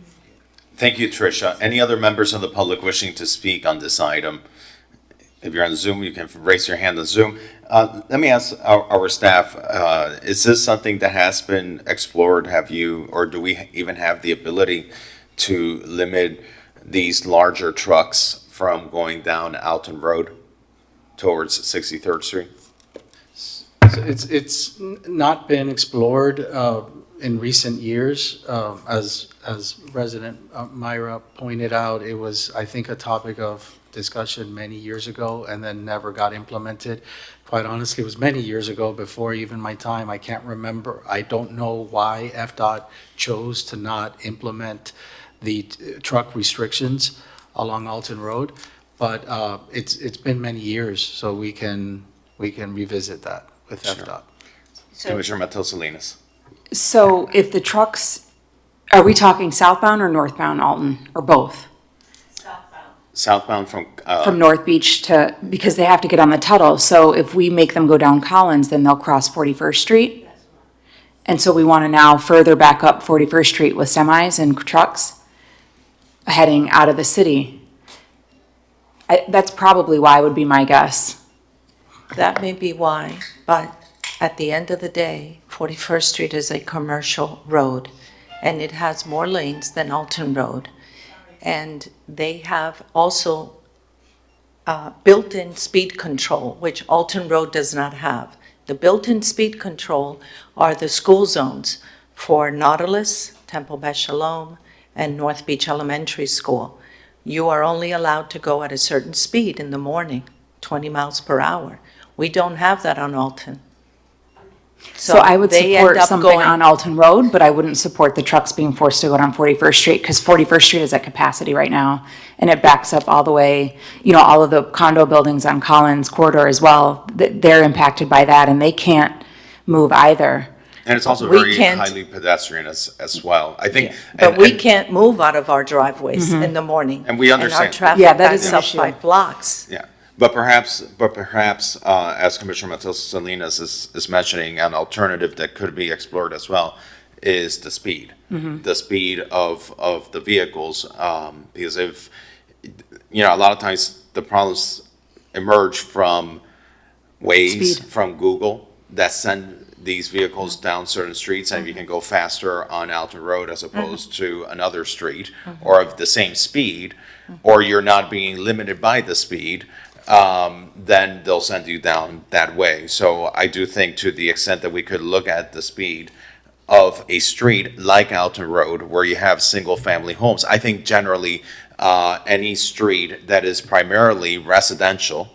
Thank you, Tricia. Any other members of the public wishing to speak on this item? If you're on Zoom, you can raise your hand on Zoom. Let me ask our staff, is this something that has been explored? Have you, or do we even have the ability to limit these larger trucks from going down Alton Road towards 63rd Street? It's not been explored in recent years. As Resident Myra pointed out, it was, I think, a topic of discussion many years ago and then never got implemented. Quite honestly, it was many years ago, before even my time. I can't remember. I don't know why FDOT chose to not implement the truck restrictions along Alton Road, but it's been many years, so we can revisit that with FDOT. Commissioner Matos Salinas. So if the trucks, are we talking southbound or northbound Alton, or both? Southbound From North Beach to, because they have to get on the Tuttle, so if we make them go down Collins, then they'll cross 41st Street? And so we want to now further back up 41st Street with semis and trucks heading out of the city. That's probably why, would be my guess. That may be why, but at the end of the day, 41st Street is a commercial road, and it has more lanes than Alton Road. And they have also built-in speed control, which Alton Road does not have. The built-in speed control are the school zones for Nautilus, Temple Beth Shalom, and North Beach Elementary School. You are only allowed to go at a certain speed in the morning, 20 miles per hour. We don't have that on Alton. So I would they support end up something going- on Alton Road, but I wouldn't support the trucks being forced to go down 41st Street, because 41st Street is at capacity right now, and it backs up all the way, all of the condo buildings on Collins Corridor as well, they're impacted by that, and they can't move either. And it's also We very can't- highly pedestrian as well. I think. But and- we and- can't move out of our driveways in the morning. And we understand. And our traffic Yeah, that is backs an up issue. 5 blocks. Yeah, but perhaps, as Commissioner Matos Salinas is mentioning, an alternative that could be explored as well is the speed. The speed of the vehicles, because if, a lot of times the problems emerge from Waze, Speed. from Google, that send these vehicles down certain streets, and if you can go faster on Alton Road as opposed to another street, or of the same speed, or you're not being limited by the speed, then they'll send you down that way. So I do think, to the extent that we could look at the speed of a street like Alton Road, where you have single-family homes, I think generally, any street that is primarily residential,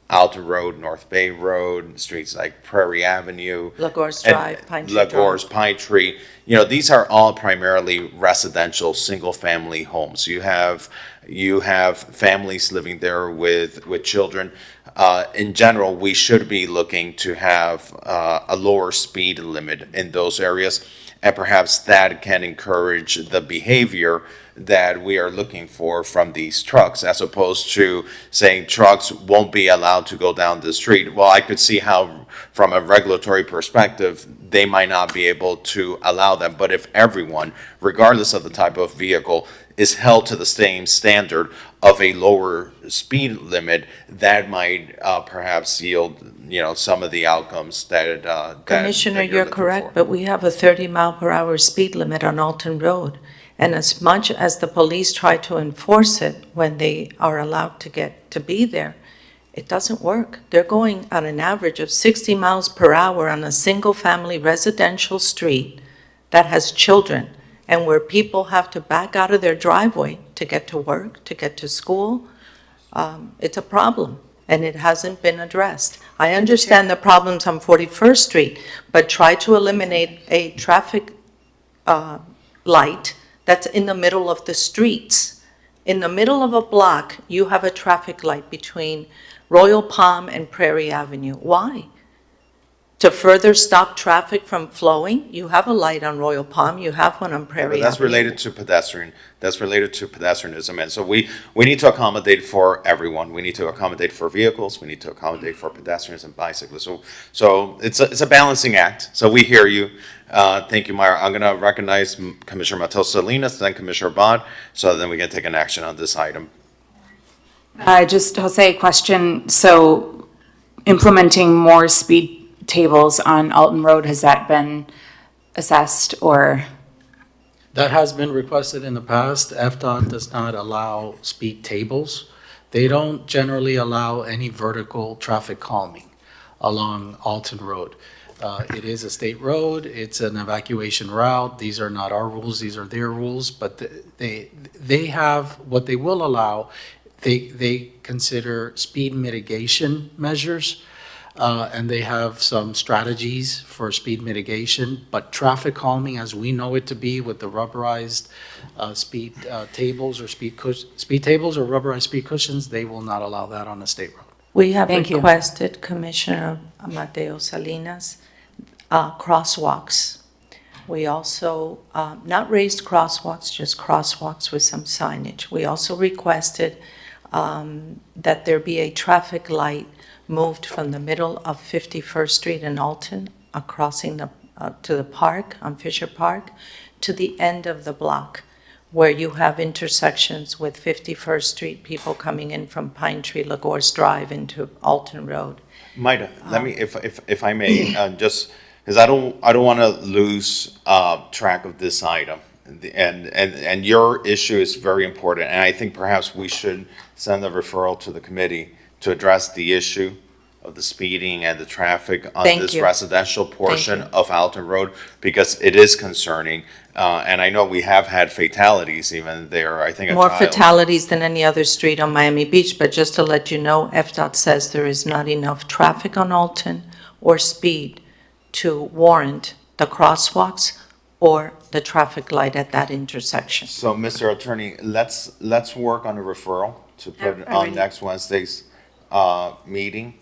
Alton Road, North Bay Road, streets like Prairie Avenue. Lagor's and Drive, Pine Tree Lagor's Drive. Pine Tree, these are all primarily residential, single-family homes. You have families living there with children. In general, we should be looking to have a lower speed limit in those areas, and perhaps that can encourage the behavior that we are looking for from these trucks, as opposed to saying trucks won't be allowed to go down the street. Well, I could see how, from a regulatory perspective, they might not be able to allow them. But if everyone, regardless of the type of vehicle, is held to the same standard of a lower speed limit, that might perhaps yield, some of the outcomes that Commissioner, that you're looking correct, for. but we have a 30-mile-per-hour speed limit on Alton Road. And as much as the police try to enforce it when they are allowed to get to be there, it doesn't work. They're going at an average of 60 miles per hour on a single-family residential street that has children, and where people have to back out of their driveway to get to work, to get to school. It's a problem, and it hasn't been addressed. I understand the problems on 41st Street, but try to eliminate a traffic light that's in the middle of the streets. In the middle of a block, you have a traffic light between Royal Palm and Prairie Avenue. Why? To further stop traffic from flowing? You have a light on Royal Palm, you have one on Prairie But that's Avenue. related to pedestrianism, and so we need to accommodate for everyone. We need to accommodate for vehicles, we need to accommodate for pedestrians and bicyclists. So it's a balancing act, so we hear you. Thank you, Myra. I'm gonna recognize Commissioner Matos Salinas, then Commissioner Bond, so then we can take an action on this item. Just, Jose, question, so implementing more speed tables on Alton Road, has that been assessed, or? That has been requested in the past. FDOT does not allow speed tables. They don't generally allow any vertical traffic calming along Alton Road. It is a state road, it's an evacuation route, these are not our rules, these are their rules, but they have, what they will allow, they consider speed mitigation measures, and they have some strategies for speed mitigation, but traffic calming, as we know it to be with the rubberized speed tables or speed tables or rubberized speed cushions, they will not allow that on a state road. We have Thank you. requested, Commissioner Mateo Salinas, crosswalks. We also, not raised crosswalks, just crosswalks with some signage. We also requested that there be a traffic light moved from the middle of 51st Street in Alton, crossing to the park, on Fisher Park, to the end of the block, where you have intersections with 51st Street, people coming in from Pine Tree, Lagor's Drive into Alton Road. Maida, let me, if I may, just, because I don't want to lose track of this item. And your issue is very important, and I think perhaps we should send a referral to the committee to address the issue of the speeding and the traffic on Thank this you. residential portion you. of Alton Road, because it is concerning. And I know we have had fatalities even there, I think a More child. fatalities than any other street on Miami Beach, but just to let you know, FDOT says there is not enough traffic on Alton or speed to warrant the crosswalks or the traffic light at that intersection. So, Mr. Attorney, let's work on a referral to put on Alright. next Wednesday's meeting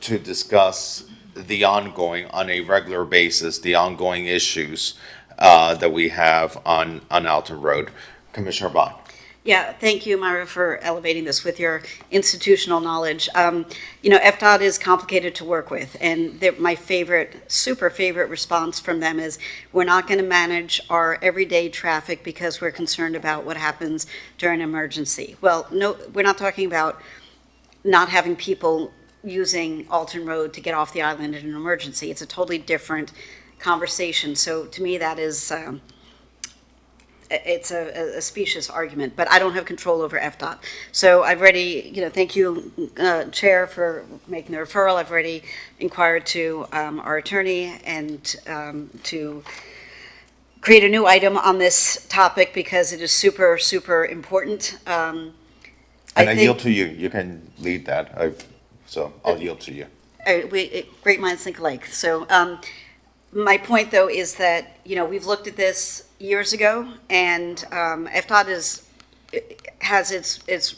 to discuss the ongoing, on a regular basis, the ongoing issues that we have on Alton Road. Commissioner Bott. Yeah, thank you, Myra, for elevating this with your institutional knowledge. FDOT is complicated to work with, and my super favorite response from them is, we're not going to manage our everyday traffic because we're concerned about what happens during an emergency. Well, no, we're not talking about not having people using Alton Road to get off the island in an emergency. It's a totally different conversation. So to me, that is... it's a specious argument, but I don't have control over FDOT. So I've already, thank you, Chair, for making the referral. I've already inquired to our attorney and to create a new item on this topic because it is super, super important. And I yield to you. You can lead that. So I'll yield to you. Great minds think alike. So my point, though, is that, we've looked at this years ago, and FDOT has its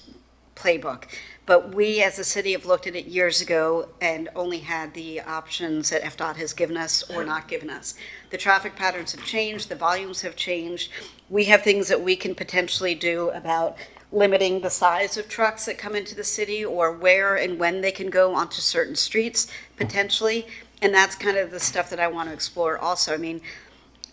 playbook. But we, as a city, have looked at it years ago and only had the options that FDOT has given us or not given us. The traffic patterns have changed, the volumes have changed. We have things that we can potentially do about limiting the size of trucks that come into the city or where and when they can go onto certain streets, potentially. And that's kind of the stuff that I want to explore also. I mean,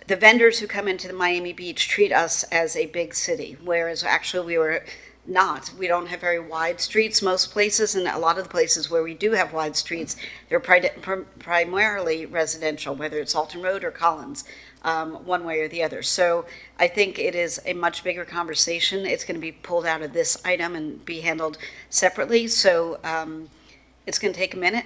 the vendors who come into the Miami Beach treat us as a big city, whereas actually we were not. We don't have very wide streets most places, and a lot of the places where we do have wide streets, they're primarily residential, whether it's Alton Road or Collins, one way or the other. So I think it is a much bigger conversation. It's going to be pulled out of this item and be handled separately. So it's going to take a minute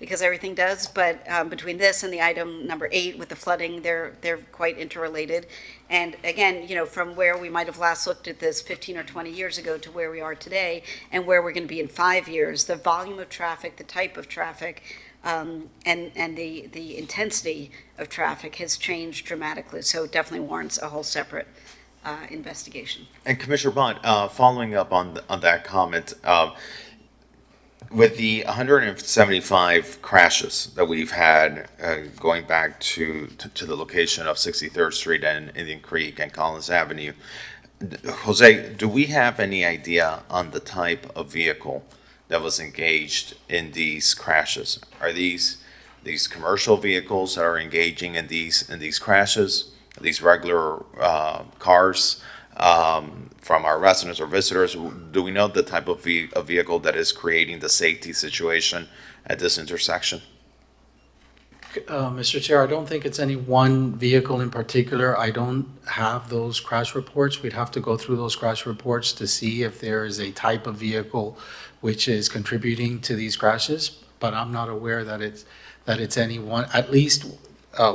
because everything does, but between this and the item number 8 with the flooding, they're quite interrelated. And again, from where we might have last looked at this 15 or 20 years ago to where we are today and where we're going to be in 5 years, the volume of traffic, the type of traffic, and the intensity of traffic has changed dramatically. So it definitely warrants a whole separate investigation. And Commissioner Bott, following up on that comment, with the 175 crashes that we've had going back to the location of 63rd Street and Indian Creek and Collins Avenue, Jose, do we have any idea on the type of vehicle that was engaged in these crashes? Are these commercial vehicles that are engaging in these crashes? Are these regular cars? From our residents or visitors, do we know the type of vehicle that is creating the safety situation at this intersection? Mr. Chair, I don't think it's any one vehicle in particular. I don't have those crash reports. We'd have to go through those crash reports to see if there is a type of vehicle which is contributing to these crashes, but I'm not aware that it's any one. At least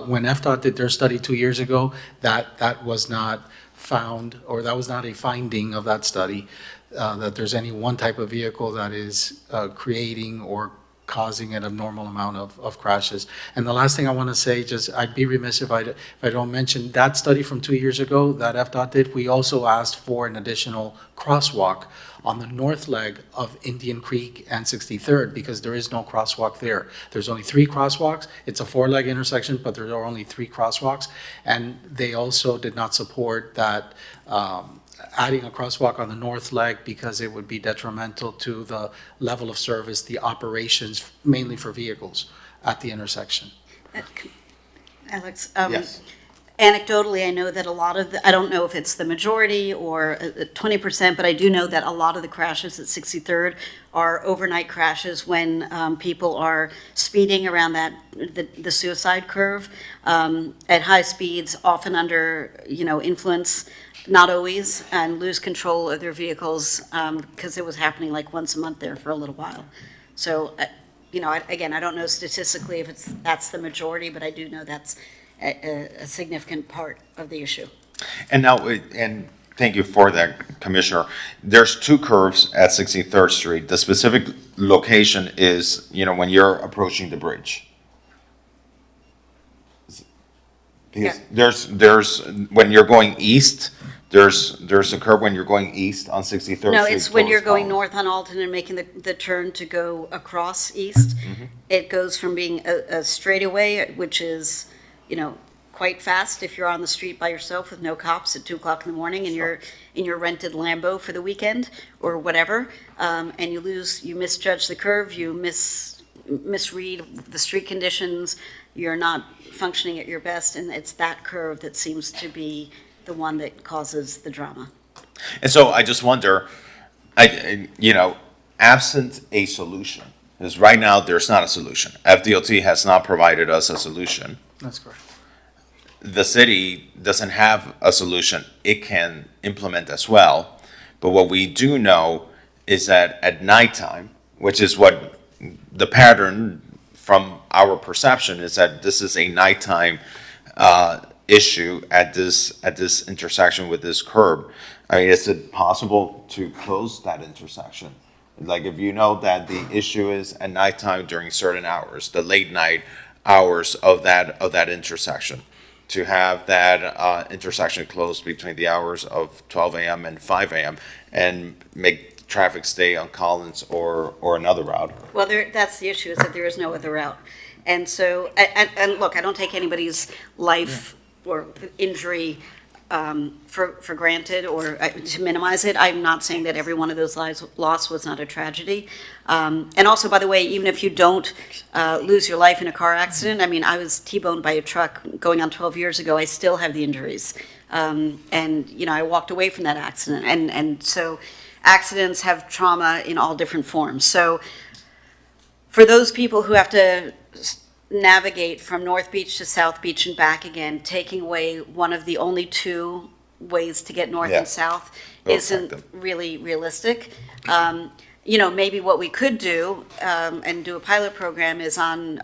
when FDOT did their study 2 years ago, that was not found, or that was not a finding of that study, that there's any one type of vehicle that is creating or causing an abnormal amount of crashes. And the last thing I want to say, I'd be remiss if I don't mention that study from 2 years ago that FDOT did. We also asked for an additional crosswalk on the north leg of Indian Creek and 63rd because there is no crosswalk there. There's only 3 crosswalks. It's a 4-leg intersection, but there are only 3 crosswalks. And they also did not support that adding a crosswalk on the north leg because it would be detrimental to the level of service, the operations, mainly for vehicles at the intersection. Alex, Yes. Anecdotally, I know that a lot of I don't know if it's the majority or 20%, but I do know that a lot of the crashes at 63rd are overnight crashes when people are speeding around the suicide curve at high speeds, often under influence, not always, and lose control of their vehicles because it was happening like once a month there for a little while. So again, I don't know statistically if that's the majority, but I do know that's a significant part of the issue. And now, and thank you for that, Commissioner. There's two curves at 63rd Street. The specific location is, when you're approaching the bridge. Because there's, when you're going east, there's a curve when you're going east on 63rd Street. No, it's when you're towards going Collins. north on Alton and making the turn to go across east. It goes from being a straightaway, which is, quite fast if you're on the street by yourself with no cops at 2 o'clock in the morning and you're in your rented Lambo for the weekend or whatever, and you misjudge the curve, you misread the street conditions, you're not functioning at your best, and it's that curve that seems to be the one that causes the drama. And so I just wonder, absent a solution, because right now there's not a solution. FDOT has not provided us a solution. That's correct. The city doesn't have a solution it can implement as well. But what we do know is that at nighttime, which is what the pattern from our perception is, that this is a nighttime issue at this intersection with this curb. I mean, is it possible to close that intersection? Like, if you know that the issue is at nighttime during certain hours, the late night hours of that intersection, to have that intersection closed between the hours of 12 a.m. and 5 a.m. and make traffic stay on Collins or another route. Well, that's the issue, is that there is no other route. And so, and look, I don't take anybody's life or injury for granted or to minimize it. I'm not saying that every one of those lives lost was not a tragedy. And also, by the way, even if you don't lose your life in a car accident, I mean, I was T-boned by a truck going on 12 years ago. I still have the injuries. And, I walked away from that accident. And so accidents have trauma in all different forms. So for those people who have to navigate from North Beach to South Beach and back again, taking away one of the only two ways to get north and south isn't really realistic. Maybe what we could do and do a pilot program is on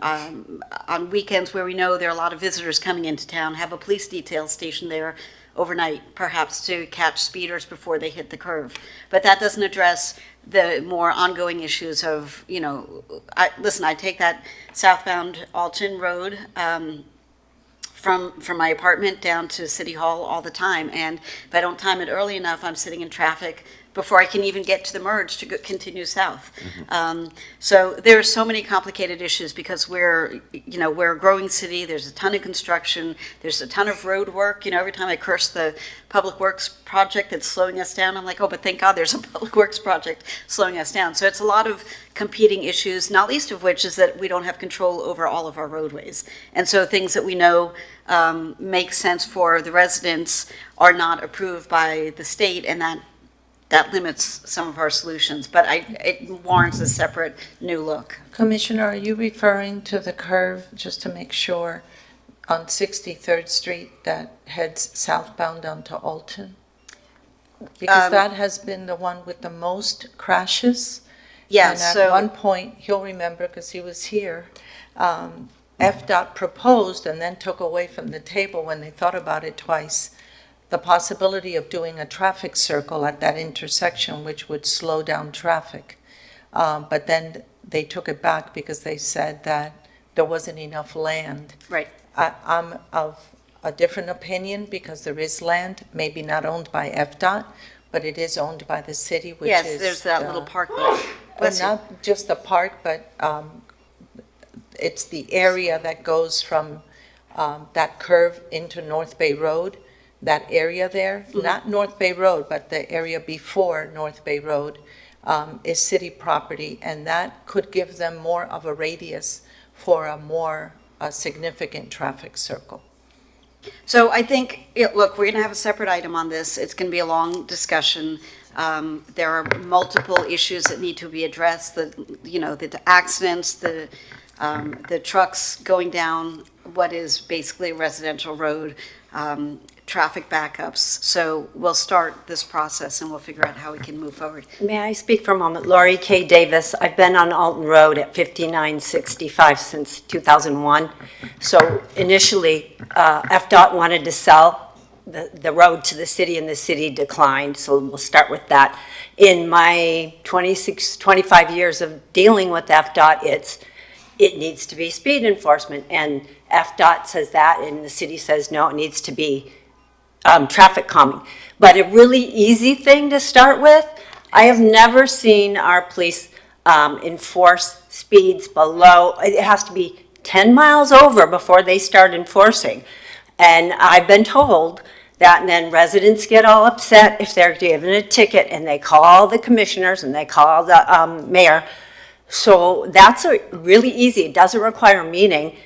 weekends where we know there are a lot of visitors coming into town, have a police detail stationed there overnight, perhaps to catch speeders before they hit the curve. But that doesn't address the more ongoing issues of, I take that southbound Alton Road from my apartment down to City Hall all the time. And if I don't time it early enough, I'm sitting in traffic before I can even get to the merge to continue south. So there are so many complicated issues because we're a growing city. There's a ton of construction. There's a ton of road work. Every time I curse the public works project that's slowing us down, I'm like, oh, but thank God there's a public works project slowing us down. So it's a lot of competing issues, not least of which is that we don't have control over all of our roadways. And so things that we know make sense for the residents are not approved by the state, and that limits some of our solutions, but it warrants a separate new look. Commissioner, are you referring to the curve, just to make sure, on 63rd Street that heads southbound onto Alton? Because that has been the one with the most crashes. Yes. And at one point, he'll remember because he was here, FDOT proposed and then took away from the table when they thought about it twice, the possibility of doing a traffic circle at that intersection, which would slow down traffic. But then they took it back because they said that there wasn't enough land. Right. I'm of a different opinion because there is land, maybe not owned by FDOT, but it is owned by the city, which is. Yes, there's that little park there. But not just the park, but it's the area that goes from that curve into North Bay Road. That area there, not North Bay Road, but the area before North Bay Road is city property, and that could give them more of a radius for a more significant traffic circle. So I think, look, we're going to have a separate item on this. It's going to be a long discussion. There are multiple issues that need to be addressed. The accidents, the trucks going down what is basically a residential road, traffic backups. So we'll start this process and we'll figure out how we can move forward. May I speak for a moment? Laurie K. Davis. I've been on Alton Road at 5965 since 2001. So initially, FDOT wanted to sell the road to the city, and the city declined, so we'll start with that. In my 25 years of dealing with FDOT, it needs to be speed enforcement, and FDOT says that, and the city says, no, it needs to be traffic calming. But a really easy thing to start with, I have never seen our police enforce speeds below, it has to be 10 miles over before they start enforcing. And I've been told that then residents get all upset if they're given a ticket, and they call the commissioners and they call the mayor. So that's really easy. It doesn't require a meeting.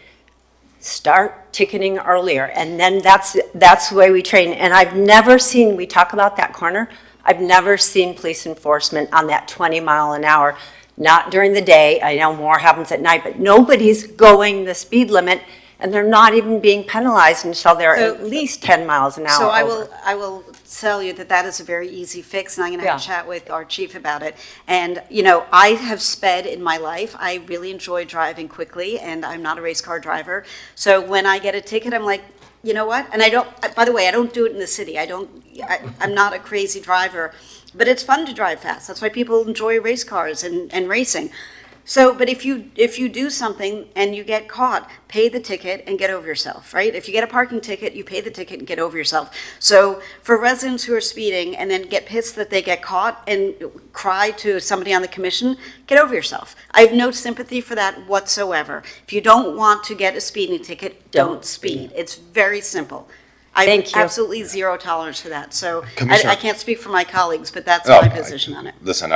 Start ticketing earlier, and then that's the way we train. And I've never seen, we talk about that corner, I've never seen police enforcement on that 20 mile an hour, not during the day. I know more happens at night, but nobody's going the speed limit, and they're not even being penalized until they're at least 10 miles an hour. So over. I will tell you that is a very easy fix, and I'm going to have a chat with our chief about it. And, you know, I have sped in my life. I really enjoy driving quickly, and I'm not a race car driver. So when I get a ticket, I'm like, you know what? And I don't, by the way, I don't do it in the city. I'm not a crazy driver, but it's fun to drive fast. That's why people enjoy race cars and racing. So, but if you do something and you get caught, pay the ticket and get over yourself, right? If you get a parking ticket, you pay the ticket and get over yourself. So for residents who are speeding and then get pissed that they get caught and cry to somebody on the commission, get over yourself. I have no sympathy for that whatsoever. If you don't want to get a speeding ticket, don't speed. It's very simple. I have absolutely zero tolerance for that. So I can't speak for my colleagues, but that's my position on it. Listen,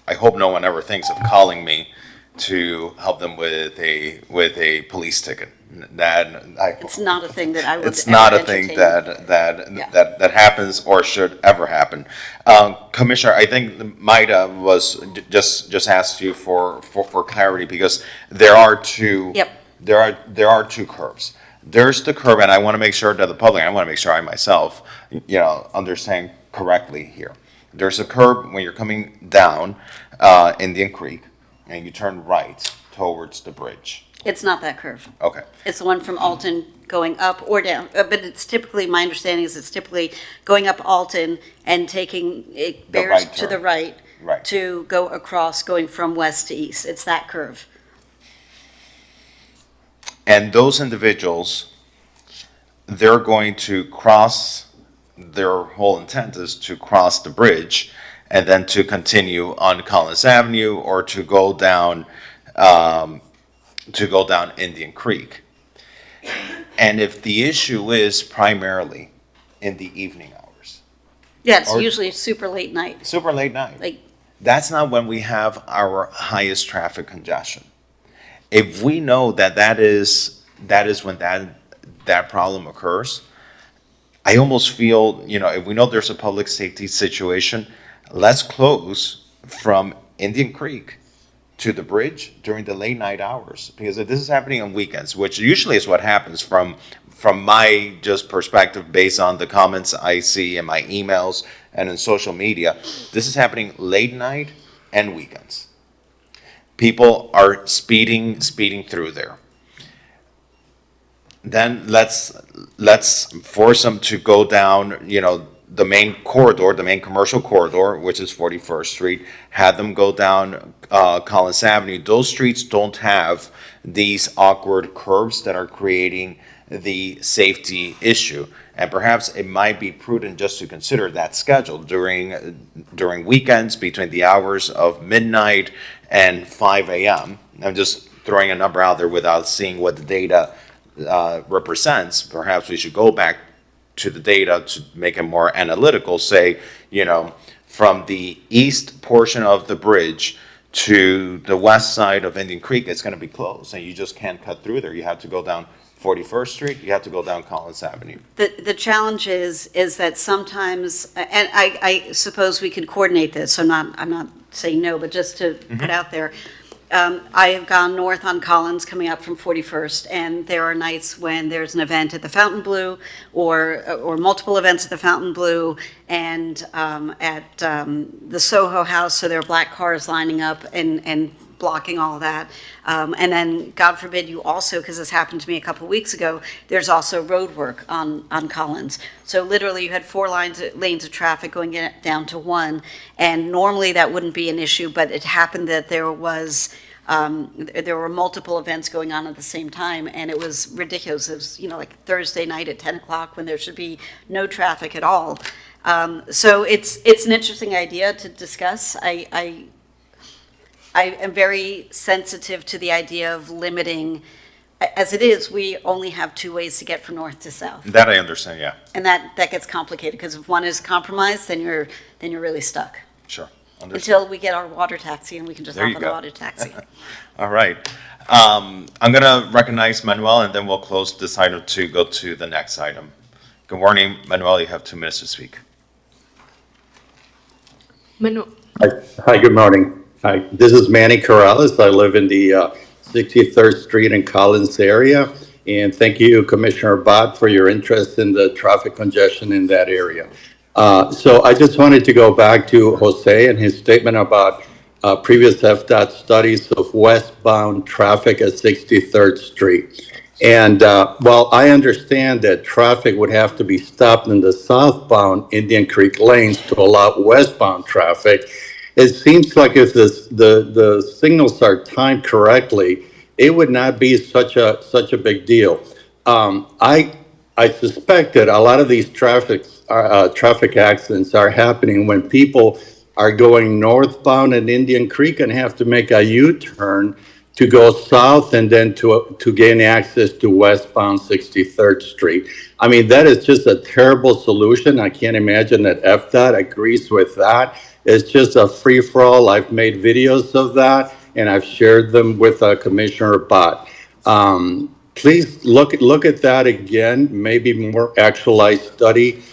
I hope no one ever thinks of calling me to help them with a police ticket. It's not a thing that I would. It's not a thing that happens or should ever happen. Commissioner, I think Maida was just asked you for clarity, because there are two. Yep. There are two curves. There's the curve, and I want to make sure that the public, I want to make sure I myself, understand correctly here. There's a curve when you're coming down Indian Creek, and you turn right towards the bridge. It's not that curve. Okay. It's the one from Alton going up or down. But it's typically, my understanding is it's typically going up Alton and taking, it bears to the right to go across, going from west to east. It's that curve. And those individuals, they're going to cross, their whole intent is to cross the bridge and then to continue on Collins Avenue or to go down Indian Creek. And if the issue is primarily in the evening hours. Yeah, it's usually super late night. Super late night. Like, that's not when we have our highest traffic congestion. If we know that is when that problem occurs, I almost feel, if we know there's a public safety situation, let's close from Indian Creek to the bridge during the late night hours. Because if this is happening on weekends, which usually is what happens from my just perspective based on the comments I see in my emails and in social media, this is happening late night and weekends. People are speeding through there. Then let's force them to go down, the main corridor, the main commercial corridor, which is 41st Street, have them go down Collins Avenue. Those streets don't have these awkward curves that are creating the safety issue. And perhaps it might be prudent just to consider that schedule during weekends between the hours of midnight and 5 a.m. I'm just throwing a number out there without seeing what the data represents. Perhaps we should go back to the data to make it more analytical, say, from the east portion of the bridge to the west side of Indian Creek, it's going to be closed, and you just can't cut through there. You have to go down 41st Street, you have to go down Collins Avenue. the challenge is that sometimes, and I suppose we could coordinate this, so I'm not saying no, but just to put out there, I have gone north on Collins coming up from 41st, and there are nights when there's an event at the Fontainebleau or multiple events at the Fontainebleau and at the Soho House, so there are black cars lining up and blocking all of that. And then, God forbid, you also, because this happened to me a couple of weeks ago, there's also road work on Collins. So literally, you had 4 lanes of traffic going down to 1, and normally that wouldn't be an issue, but it happened that there were multiple events going on at the same time, and it was ridiculous. It was, like Thursday night at 10 o'clock when there should be no traffic at all. So it's an interesting idea to discuss. I am very sensitive to the idea of limiting, as it is, we only have 2 ways to get from north to south. That I understand, yeah. And that gets complicated, because if one is compromised, then you're really stuck. Sure. Understood. Until we get our water taxi and we can just There hop you on the go. water taxi. All right. I'm going to recognize Manuel, and then we'll close this item to go to the next item. Good morning, Manuel. You have 2 minutes to speak. Hi, good morning. Hi, this is Manny Corrales. I live in the 63rd Street and Collins area. And thank you, Commissioner Bott, for your interest in the traffic congestion in that area. So I just wanted to go back to Jose and his statement about previous FDOT studies of westbound traffic at 63rd Street. And while I understand that traffic would have to be stopped in the southbound Indian Creek lanes to allow westbound traffic, it seems like if the signals are timed correctly, it would not be such a big deal. I suspect that a lot of these traffic accidents are happening when people are going northbound in Indian Creek and have to make a U-turn to go south and then to gain access to westbound 63rd Street. I mean, that is just a terrible solution. I can't imagine that FDOT agrees with that. It's just a free-for-all. I've made videos of that, and I've shared them with Commissioner Bott. Please look at that again, maybe more actualized study.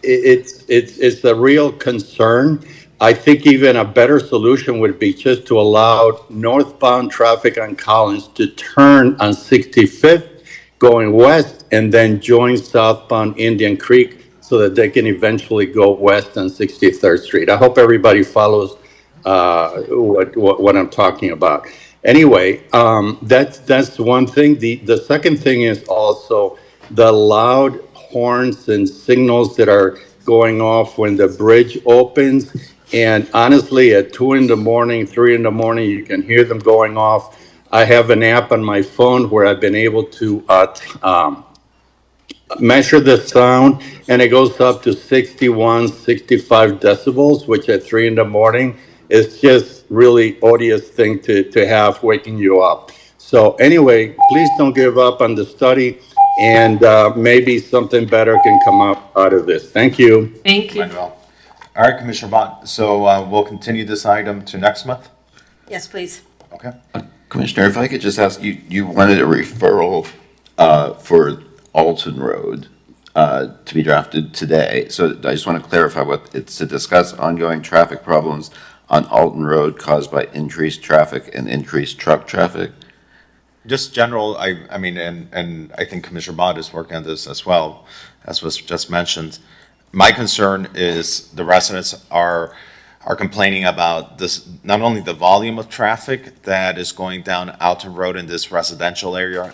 It's a real concern. I think even a better solution would be just to allow northbound traffic on Collins to turn on 65th going west and then join southbound Indian Creek so that they can eventually go west on 63rd Street. I hope everybody follows what I'm talking about. Anyway, that's one thing. The second thing is also the loud horns and signals that are going off when the bridge opens. And honestly, at 2 in the morning, 3 in the morning, you can hear them going off. I have an app on my phone where I've been able to measure the sound, and it goes up to 61, 65 decibels, which at 3 in the morning is just really odious thing to have waking you up. So anyway, please don't give up on the study, and maybe something better can come up out of this. Thank you. Thank you. Manuel. All right, Commissioner Bott. So we'll continue this item to next month? Yes, please. Okay. Commissioner, if I could just ask you, you wanted a referral for Alton Road to be drafted today. So I just want to clarify what it's to discuss ongoing traffic problems on Alton Road caused by increased traffic and increased truck traffic. Just general, I mean, and I think Commissioner Bott is working on this as well, as was just mentioned. My concern is the residents are complaining about this, not only the volume of traffic that is going down Alton Road in this residential area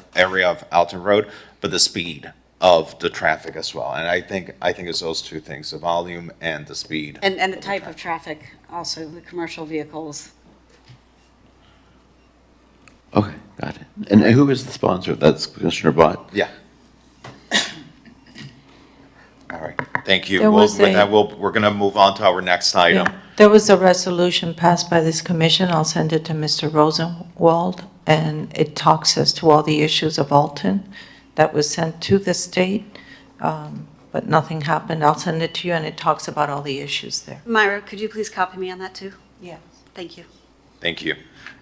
of Alton Road, but the speed of the traffic as well. And I think it's those two things, the volume and the speed. And the type of traffic, also the commercial vehicles. Okay, got it. And who is the sponsor? That's Commissioner Bott? Yeah. All right, thank you. There Well, was with a- that, we're going to move on to our next item. Yeah. There was a resolution passed by this commission. I'll send it to Mr. Rosenwald, and it talks as to all the issues of Alton that was sent to the state, but nothing happened. I'll send it to you, and it talks about all the issues there. Myra, could you please copy me on that too? Yes. Thank you. Thank you.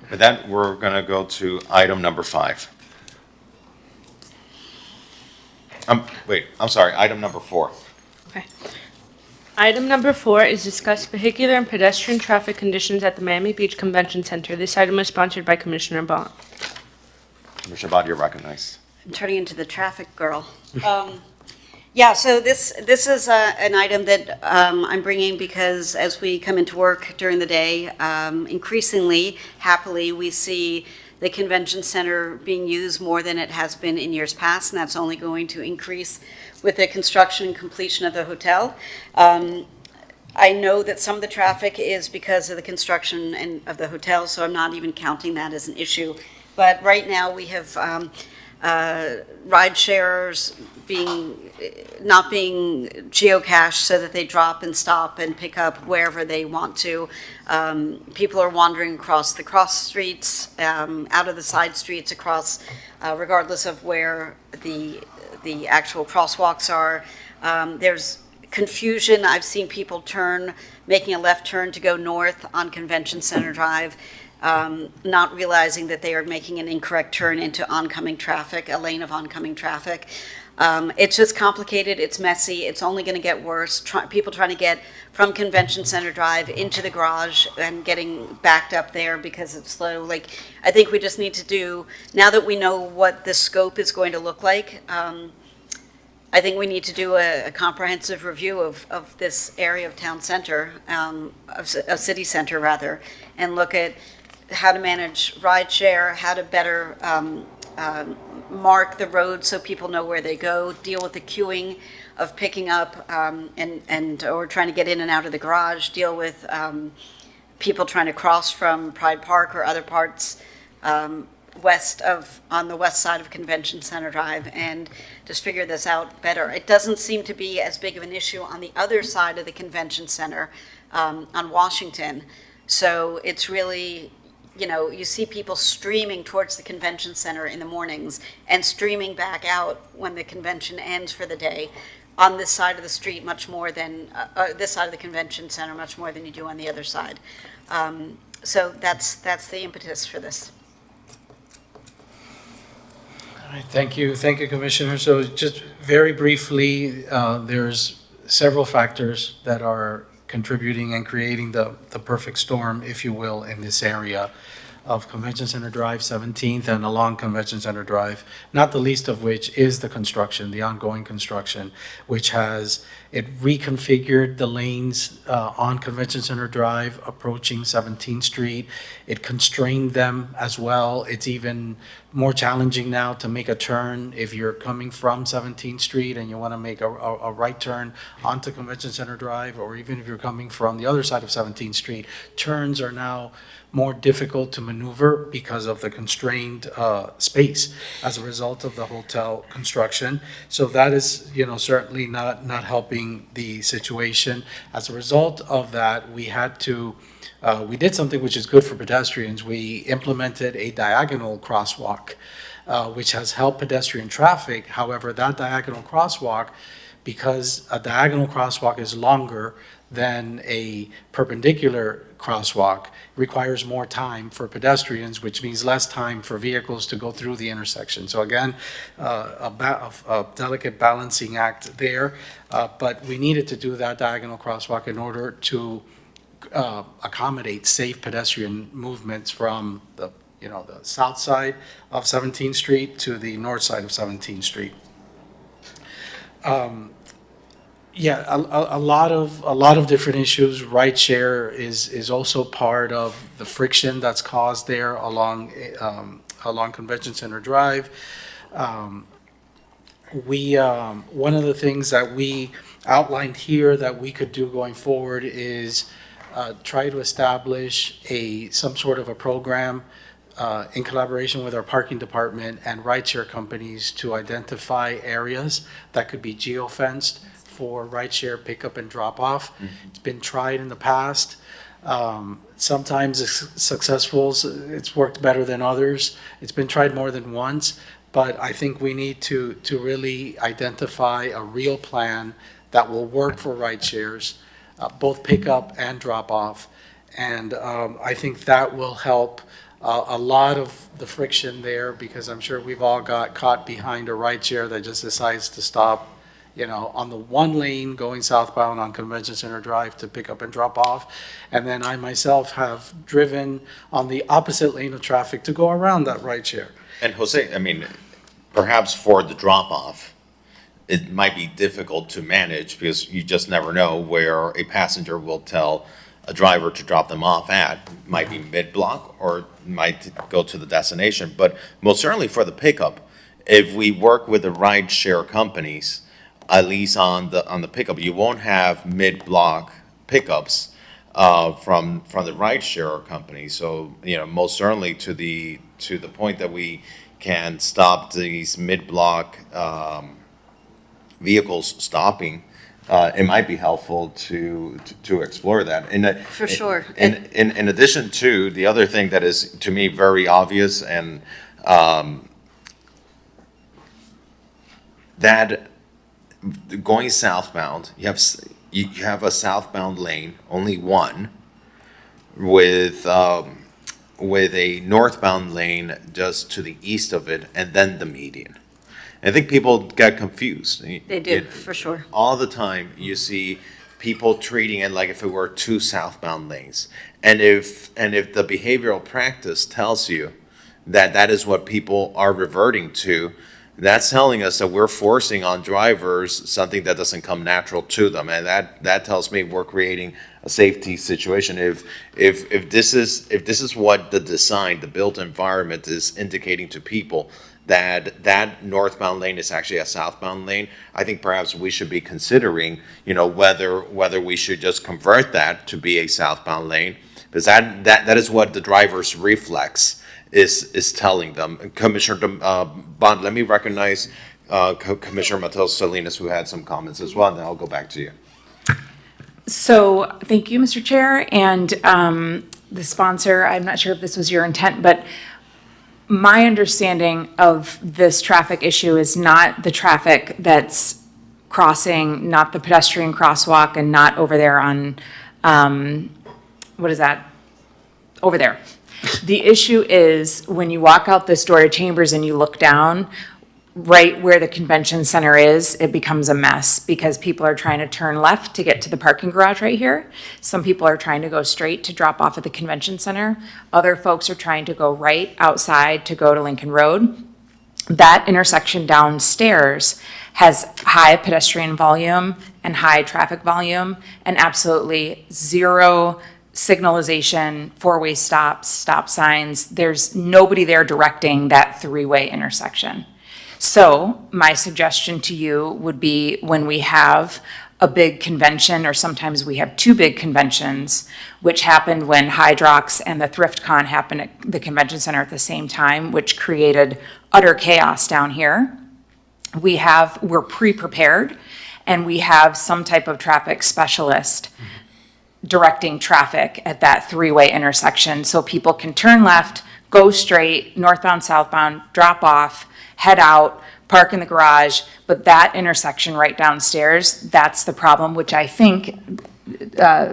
With that, we're going to go to item number 5. Wait, I'm sorry, item number 4. Okay. Item number 4 is discuss vehicular and pedestrian traffic conditions at the Miami Beach Convention Center. This item was sponsored by Commissioner Bott. Commissioner Bott, you're recognized. I'm turning into the traffic girl. Yeah, so this is an item that I'm bringing because as we come into work during the day, increasingly, happily, we see the convention center being used more than it has been in years past, and that's only going to increase with the construction and completion of the hotel. I know that some of the traffic is because of the construction and of the hotel, so I'm not even counting that as an issue. But right now, we have ride sharers not being geocached so that they drop and stop and pick up wherever they want to. People are wandering across the cross streets, out of the side streets across, regardless of where the actual crosswalks are. There's confusion. I've seen people making a left turn to go north on Convention Center Drive, not realizing that they are making an incorrect turn into oncoming traffic, a lane of oncoming traffic. It's just complicated, it's messy, it's only going to get worse. People trying to get from Convention Center Drive into the garage and getting backed up there because it's slow. I think we just need to do, now that we know what the scope is going to look like, I think we need to do a comprehensive review of this area of town center, of city center rather, and look at how to manage ride share, how to better mark the road so people know where they go, deal with the queuing of picking up or trying to get in and out of the garage, deal with people trying to cross from Pride Park or other parts on the west side of Convention Center Drive, and just figure this out better. It doesn't seem to be as big of an issue on the other side of the Convention Center on Washington. So it's really, you see people streaming towards the convention center in the mornings and streaming back out when the convention ends for the day on this side of the street much more than, this side of the convention center much more than you do on the other side. So that's the impetus for this. All right, thank you, Commissioner. So just very briefly, there's several factors that are contributing and creating the perfect storm, if you will, in this area of Convention Center Drive, 17th, and along Convention Center Drive, not the least of which is the construction, the ongoing construction, which has reconfigured the lanes on Convention Center Drive approaching 17th Street. It constrained them as well. It's even more challenging now to make a turn if you're coming from 17th Street and you want to make a right turn onto Convention Center Drive, or even if you're coming from the other side of 17th Street. Turns are now more difficult to maneuver because of the constrained space as a result of the hotel construction. So that is, certainly not helping the situation. As a result of that, we did something which is good for pedestrians. We implemented a diagonal crosswalk, which has helped pedestrian traffic. However, that diagonal crosswalk, because a diagonal crosswalk is longer than a perpendicular crosswalk, requires more time for pedestrians, which means less time for vehicles to go through the intersection. So again, a delicate balancing act there, but we needed to do that diagonal crosswalk in order to accommodate safe pedestrian movements from the south side of 17th Street to the north side of 17th Street. Yeah, a lot of different issues. Ride share is also part of the friction that's caused there along Convention Center Drive. One of the things that we outlined here that we could do going forward is try to establish some sort of a program in collaboration with our parking department and rideshare companies to identify areas that could be geofenced for rideshare pickup and drop off. It's been tried in the past. Sometimes it's successful. It's worked better than others. It's been tried more than once, but I think we need to really identify a real plan that will work for rideshares, both pickup and drop off. And I think that will help a lot of the friction there, because I'm sure we've all got caught behind a rideshare that just decides to stop on the one lane going southbound on Convention Center Drive to pick up and drop off. And then I myself have driven on the opposite lane of traffic to go around that right share. And Jose, I mean, perhaps for the drop-off, it might be difficult to manage because you just never know where a passenger will tell a driver to drop them off at. Might be mid-block or might go to the destination. But most certainly for the pickup, if we work with the ride-share companies, at least on the pickup, you won't have mid-block pickups from the ride-share company. So, most certainly to the point that we can stop these mid-block vehicles stopping, it might be helpful to explore that. For sure. In addition to, the other thing that is, to me, very obvious and that going southbound, you have a southbound lane, only one, with a northbound lane just to the east of it, and then the median. I think people get confused. They do, for sure. All the time, you see people treating it like if it were two southbound lanes. And if the behavioral practice tells you that that is what people are reverting to, that's telling us that we're forcing on drivers something that doesn't come natural to them. And that tells me we're creating a safety situation. If this is what the design, the built environment is indicating to people, that northbound lane is actually a southbound lane, I think perhaps we should be considering, whether we should just convert that to be a southbound lane, because that is what the driver's reflex is telling them. Commissioner Bond, let me recognize Commissioner Matos Salinas, who had some comments as well, and then I'll go back to you. So, thank you, Mr. Chair, and the sponsor. I'm not sure if this was your intent, but my understanding of this traffic issue is not the traffic that's crossing, not the pedestrian crosswalk, and not over there on, what is that? Over there. The issue is when you walk out this door to Chambers and you look down, right where the convention center is, it becomes a mess because people are trying to turn left to get to the parking garage right here. Some people are trying to go straight to drop off at the convention center. Other folks are trying to go right outside to go to Lincoln Road. That intersection downstairs has high pedestrian volume and high traffic volume and absolutely zero signalization, four-way stops, stop signs. There's nobody there directing that three-way intersection. So my suggestion to you would be when we have a big convention, or sometimes we have two big conventions, which happened when Hydrox and the ThriftCon happened at the convention center at the same time, which created utter chaos down here. We're pre-prepared, and we have some type of traffic specialist directing traffic at that three-way intersection so people can turn left, go straight, northbound, southbound, drop off, head out, park in the garage, but that intersection right downstairs, that's the problem, which I think,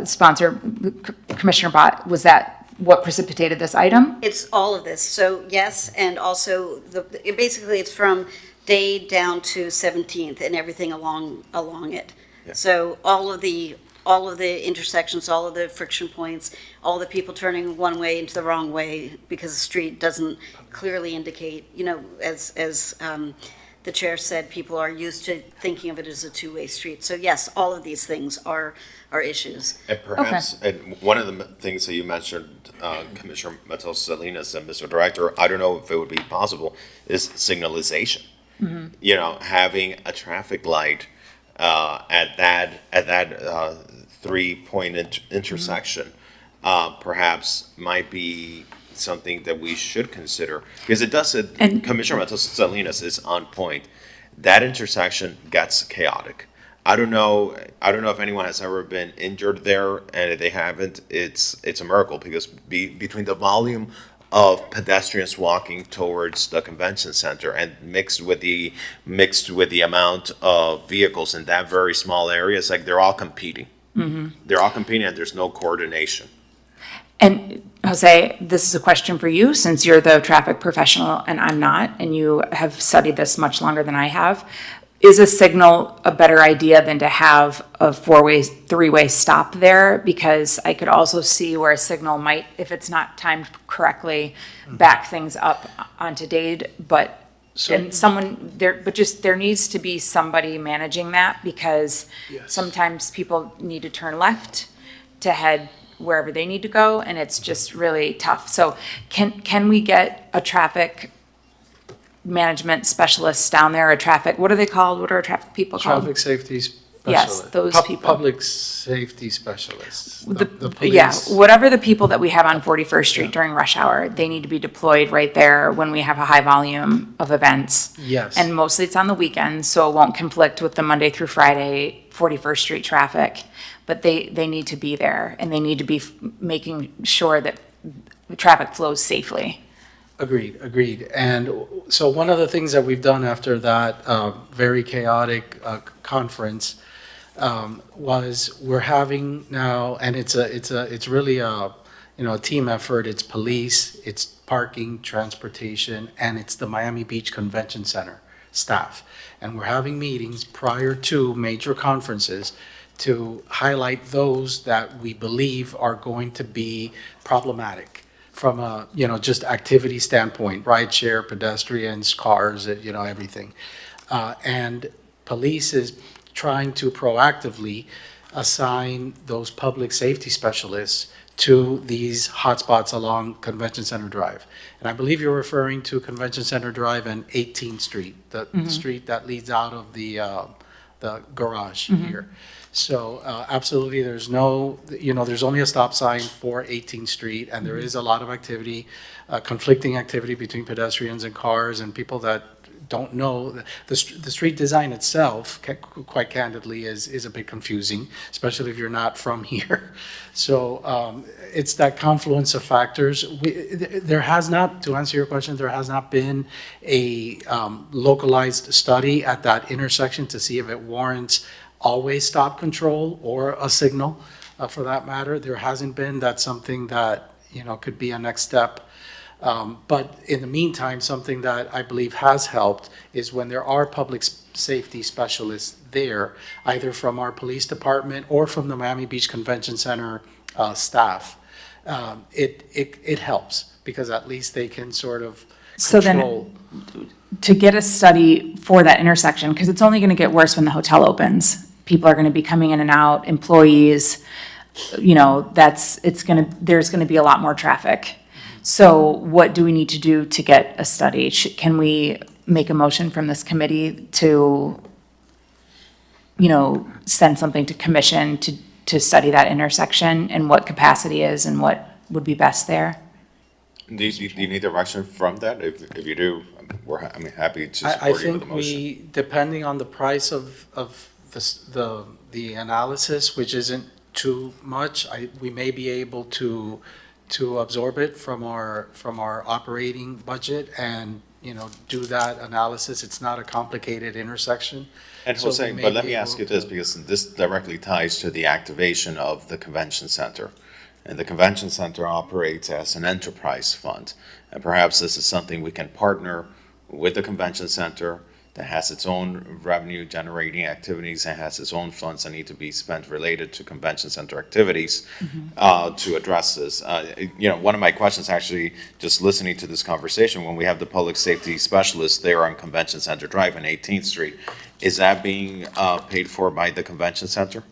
sponsor, Commissioner Bott, was that what precipitated this item? It's all of this. So yes, and also basically it's from Dade down to 17th and everything along it. Yeah. So all of the intersections, all of the friction points, all the people turning one way into the wrong way because the street doesn't clearly indicate, as the chair said, people are used to thinking of it as a two-way street. So yes, all of these things are issues. And perhaps, and one of the things that you mentioned, Commissioner Matos Salinas and Mr. Director, I don't know if it would be possible, is signalization. Mm-hmm. Having a traffic light at that 3-point intersection, perhaps might be something that we should consider, because it does. Commissioner Matos Salinas is on point. That intersection gets chaotic. I don't know if anyone has ever been injured there, and if they haven't, it's a miracle, because between the volume of pedestrians walking towards the convention center and mixed with the amount of vehicles in that very small area, it's like they're all competing. Mm-hmm. They're all competing, and there's no coordination. And Jose, this is a question for you, since you're the traffic professional and I'm not, and you have studied this much longer than I have. is a signal a better idea than to have a four-way, three-way stop there? Because I could also see where a signal might, if it's not timed correctly, back things up onto Dade, but and someone there, but just there needs to be somebody managing that, because sometimes people need to turn left to head wherever they need to go, and it's just really tough. So can we get a traffic management specialist down there, what are they called? What are traffic people called? Traffic safety specialists. Yes, those people. Public safety specialists. The Yeah, police. whatever the people that we have on 41st Street during rush hour, they need to be deployed right there when we have a high volume of events. Yes. And mostly it's on the weekends, so it won't conflict with the Monday through Friday 41st Street traffic. But they need to be there, and they need to be making sure that the traffic flows safely. Agreed. And so one of the things that we've done after that very chaotic conference was we're having now, and it's really a team effort. It's police, it's parking, transportation, and it's the Miami Beach Convention Center staff. And we're having meetings prior to major conferences to highlight those that we believe are going to be problematic from a, just activity standpoint, rideshare, pedestrians, cars, everything. And police is trying to proactively assign those public safety specialists to these hotspots along Convention Center Drive. And I believe you're referring to Convention Center Drive and 18th Street, the street that leads out of the garage here. So absolutely, there's only a stop sign for 18th Street, and there is a lot of activity, conflicting activity between pedestrians and cars and people that don't know. The street design itself, quite candidly, is a bit confusing, especially if you're not from here. So it's that confluence of factors. There has not, to answer your question, there has not been a localized study at that intersection to see if it warrants always stop control or a signal, for that matter. There hasn't been. That's something that, could be a next step. But in the meantime, something that I believe has helped is when there are public safety specialists there, either from our police department or from the Miami Beach Convention Center staff, it helps, because at least they can sort of control. So then, to get a study for that intersection, because it's only going to get worse when the hotel opens. People are going to be coming in and out, employees, there's going to be a lot more traffic. So what do we need to do to get a study? Can we make a motion from this committee to, send something to commission to study that intersection and what capacity is and what would be best there? Do you need direction from that? If you do, I'm happy to support I you with the think motion. depending on the price of the analysis, which isn't too much, we may be able to absorb it from our operating budget and, do that analysis. It's not a complicated intersection. And So Jose, we may but let be me ask able you this, to- because this directly ties to the activation of the convention center. And the convention center operates as an enterprise fund. And perhaps this is something we can partner with the convention center that has its own revenue generating activities and has its own funds that need to be spent related to convention center activities to address this. One of my questions, actually, just listening to this conversation, when we have the public safety specialists there on Convention Center Drive and 18th Street, is that being paid for by the convention center?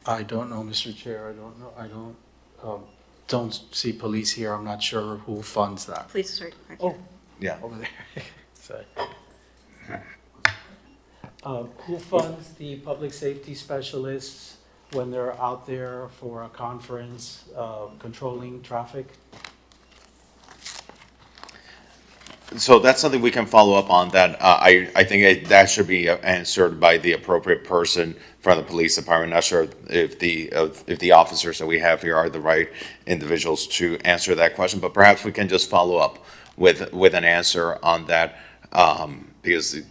I don't know, Mr. Chair. I don't know. Don't see police here. I'm not sure who funds that. Please, sir. Oh, Yeah. over there. Sorry. Who funds the public safety specialists when they're out there for a conference, controlling traffic? So that's something we can follow up on, that I think that should be answered by the appropriate person from the police department. Not sure if the officers that we have here are the right individuals to answer that question, but perhaps we can just follow up with an answer on that, because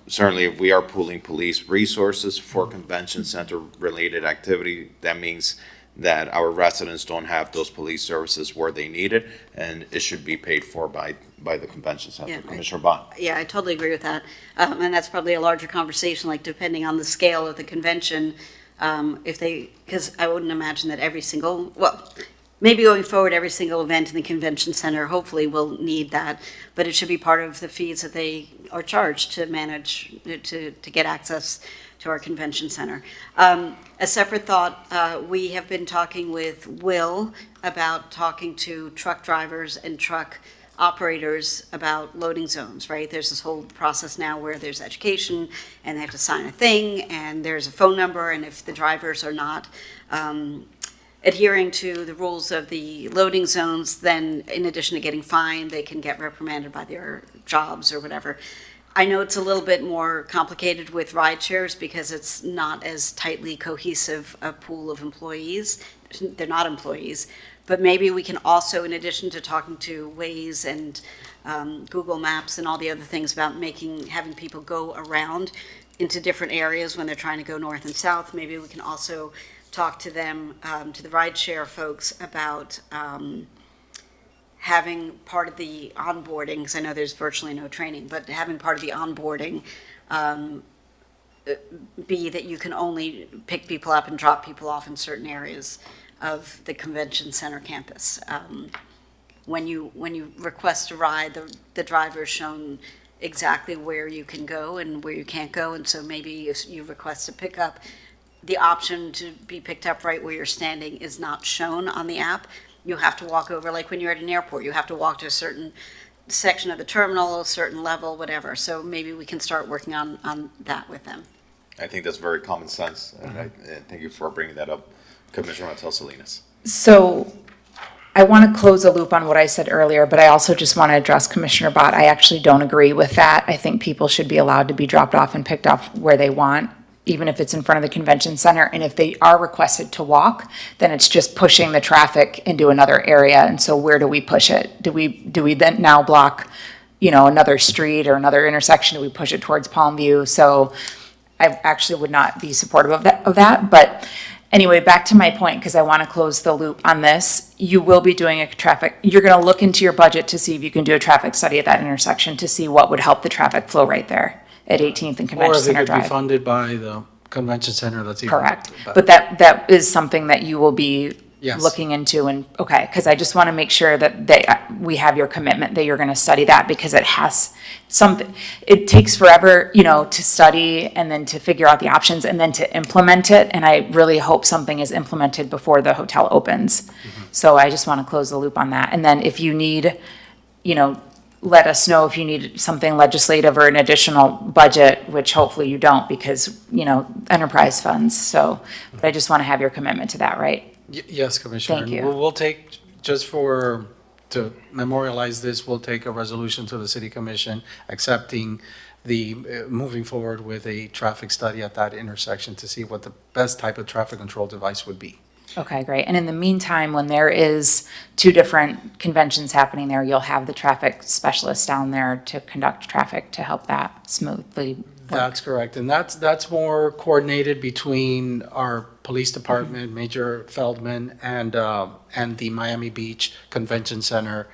certainly if we are pooling police resources for convention center related activity, that means that our residents don't have those police services where they need it, and it should be paid for by the convention center. Yeah, Commissioner Bond? Yeah, I totally agree with that. And that's probably a larger conversation, like depending on the scale of the convention, because I wouldn't imagine that every single, well, maybe going forward, every single event in the convention center hopefully will need that, but it should be part of the fees that they are charged to manage, to get access to our convention center. A separate thought, we have been talking with Will about talking to truck drivers and truck operators about loading zones, right? There's this whole process now where there's education and they have to sign a thing and there's a phone number, and if the drivers are not adhering to the rules of the loading zones, then in addition to getting fined, they can get reprimanded by their jobs or whatever. I know it's a little bit more complicated with ride shares because it's not as tightly cohesive a pool of employees. They're not employees, but maybe we can also, in addition to talking to Waze and Google Maps and all the other things about having people go around into different areas when they're trying to go north and south, maybe we can also talk to them, to the rideshare folks about having part of the onboarding, because I know there's virtually no training, but having part of the onboarding be that you can only pick people up and drop people off in certain areas of the convention center campus. When you request a ride, the driver is shown exactly where you can go and where you can't go, and so maybe if you request a pickup, the option to be picked up right where you're standing is not shown on the app. You have to walk over, like when you're at an airport, you have to walk to a certain section of the terminal, a certain level, whatever. So maybe we can start working on that with them. I think that's very common sense, and I thank you for bringing that up, Commissioner Matel Salinas. So I want to close a loop on what I said earlier, but I also just want to address Commissioner Bott. I actually don't agree with that. I think people should be allowed to be dropped off and picked up where they want, even if it's in front of the convention center. And if they are requested to walk, then it's just pushing the traffic into another area. And so where do we push it? Do we then now block, another street or another intersection? Do we push it towards Palmview? So I actually would not be supportive of that. But anyway, back to my point, because I want to close the loop on this. You will be doing you're going to look into your budget to see if you can do a traffic study at that intersection to see what would help the traffic flow right there at 18th and Convention Or if it Center could be Drive. funded by the convention center, that's even. Correct. better. But that is something that you will be Yes. looking into, and, okay, because I just want to make sure that we have your commitment that you're going to study that, because it takes forever, to study and then to figure out the options and then to implement it. And I really hope something is implemented before the hotel opens. So I just want to close the loop on that. And then if you need, let us know if you need something legislative or an additional budget, which hopefully you don't, because, enterprise funds. So, but I just want to have your commitment to that, right? Yes, Commissioner. Thank And you. We'll take, to memorialize this, we'll take a resolution to the city commission accepting moving forward with a traffic study at that intersection to see what the best type of traffic control device would be. Okay, great. And in the meantime, when there is 2 different conventions happening there, you'll have the traffic specialists down there to conduct traffic to help that smoothly work. That's correct. And that's more coordinated between our police department, Major Feldman, and the Miami Beach Convention Center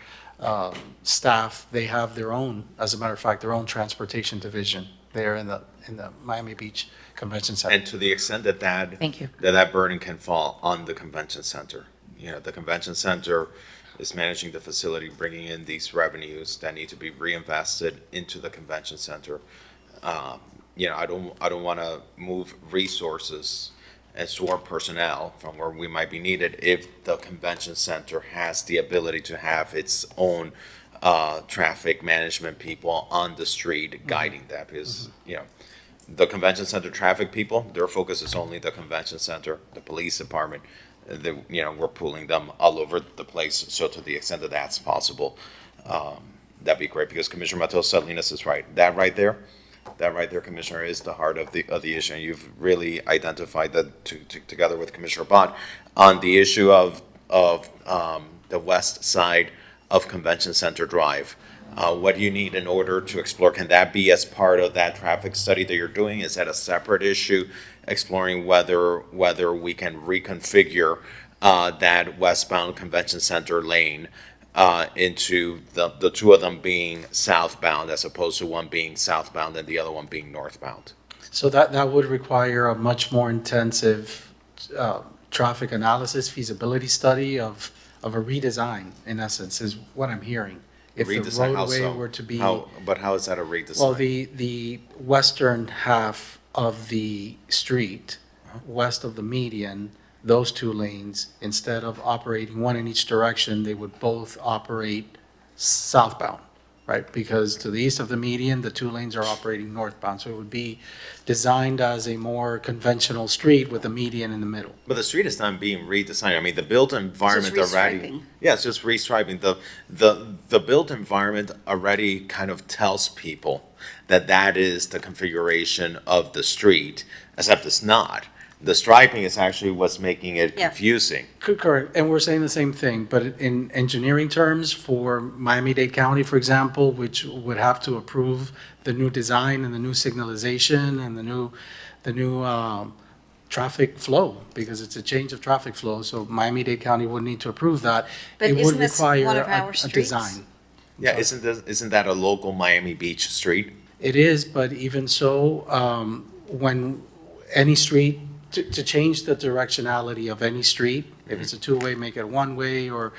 staff. They have their own, as a matter of fact, their own transportation division there in the Miami Beach Convention Center. And to the extent that Thank you. that burden can fall on the convention center. The convention center is managing the facility, bringing in these revenues that need to be reinvested into the convention center. I don't want to move resources and store personnel from where we might be needed if the convention center has the ability to have its own traffic management people on the street guiding that, because the convention center traffic people, their focus is only the convention center, the police department. We're pooling them all over the place. So to the extent that that's possible, that'd be great, because Commissioner Matos Salinas is right. That right there, Commissioner, is the heart of the issue. And you've really identified that together with Commissioner Bott on the issue of the west side of Convention Center Drive. What do you need in order to explore? Can that be as part of that traffic study that you're doing? Is that a separate issue, exploring whether we can reconfigure that westbound Convention Center lane into the two of them being southbound as opposed to one being southbound and the other one being northbound. So that would require a much more intensive traffic analysis, feasibility study of a redesign, in essence, is what I'm hearing. If the Redesign, how roadway so? were to be. But how is that a redesign? Well, the western half of the street, west of the median, those two lanes, instead of operating one in each direction, they would both operate southbound, right? Because to the east of the median, the two lanes are operating northbound. So it would be designed as a more conventional street with a median in the middle. But the street is not being redesigned. I mean, the built environment already. restriping. Yeah, it's just restriping. The built environment already kind of tells people that that is the configuration of the street, except it's not. The striping is actually what's making it Yeah. confusing. Correct, and we're saying the same thing, but in engineering terms, for Miami-Dade County, for example, which would have to approve the new design and the new signalization and the new traffic flow, because it's a change of traffic flow, so Miami-Dade County would need to approve that. But It would isn't this require one of our a streets? design. Yeah, isn't that a local Miami Beach street? It is, but even so, when any street, to change the directionality of any street, if it's a two-way, make it one-way, or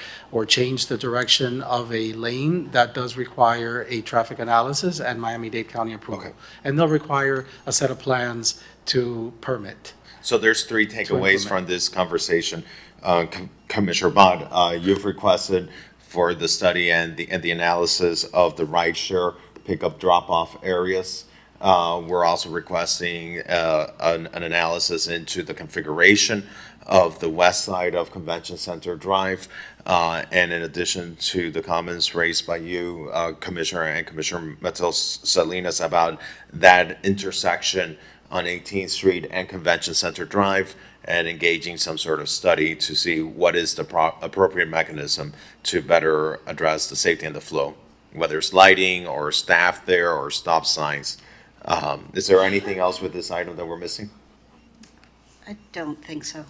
change the direction of a lane, that does require a traffic analysis and Miami-Dade County approval. Okay. And they'll require a set of plans to permit. So there's three takeaways implement. from this conversation. Commissioner Bott, you've requested for the study and the analysis of the rideshare pickup drop-off areas. We're also requesting an analysis into the configuration of the west side of Convention Center Drive. And in addition to the comments raised by you, Commissioner and Commissioner Matos Salinas, about that intersection on 18th Street and Convention Center Drive, and engaging some sort of study to see what is the appropriate mechanism to better address the safety and the flow, whether it's lighting or staff there or stop signs. Is there anything else with this item that we're missing? I don't think so.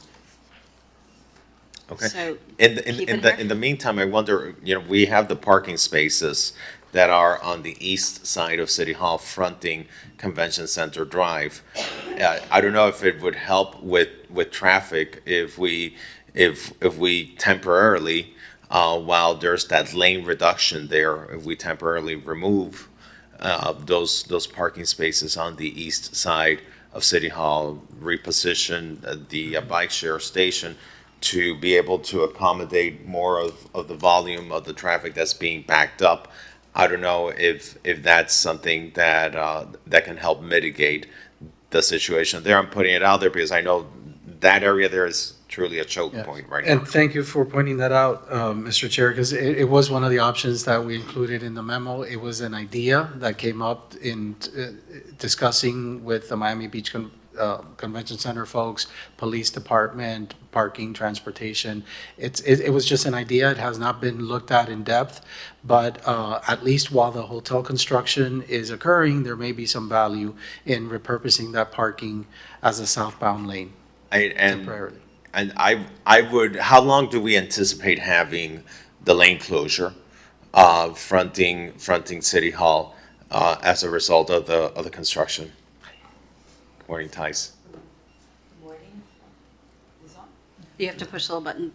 Okay. So In keep it here? the meantime, I wonder, we have the parking spaces that are on the east side of City Hall fronting Convention Center Drive. I don't know if it would help with traffic if we temporarily, while there's that lane reduction there, if we temporarily remove those parking spaces on the east side of City Hall, reposition the bike share station to be able to accommodate more of the volume of the traffic that's being backed up. I don't know if that's something that that can help mitigate the situation there. I'm putting it out there because I know that area there is truly a choke point right now. And thank you for pointing that out, Mr. Chair, because it was one of the options that we included in the memo. It was an idea that came up in discussing with the Miami Beach Convention Center folks, police department, parking, transportation. It was just an idea. It has not been looked at in depth, but at least while the hotel construction is occurring, there may be some value in repurposing that parking as a southbound lane temporarily. And I would, how long do we anticipate having the lane closure fronting City Hall as a result of the construction? Morning, Tice. You have to push the little button.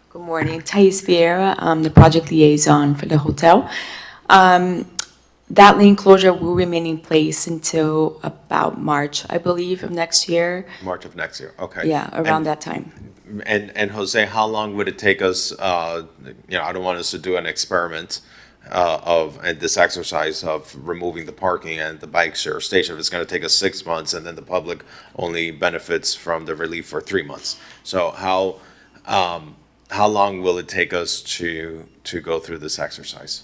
Good morning, Thais Vieira, I'm the project liaison for the hotel. That lane closure will remain in place until about March, I believe, of next year. March of next year, okay. Yeah, around that time. And Jose, how long would it take us, I don't want us to do an experiment and this exercise of removing the parking and the bike share station. If it's going to take us 6 months and then the public only benefits from the relief for 3 months. So how long will it take us to go through this exercise?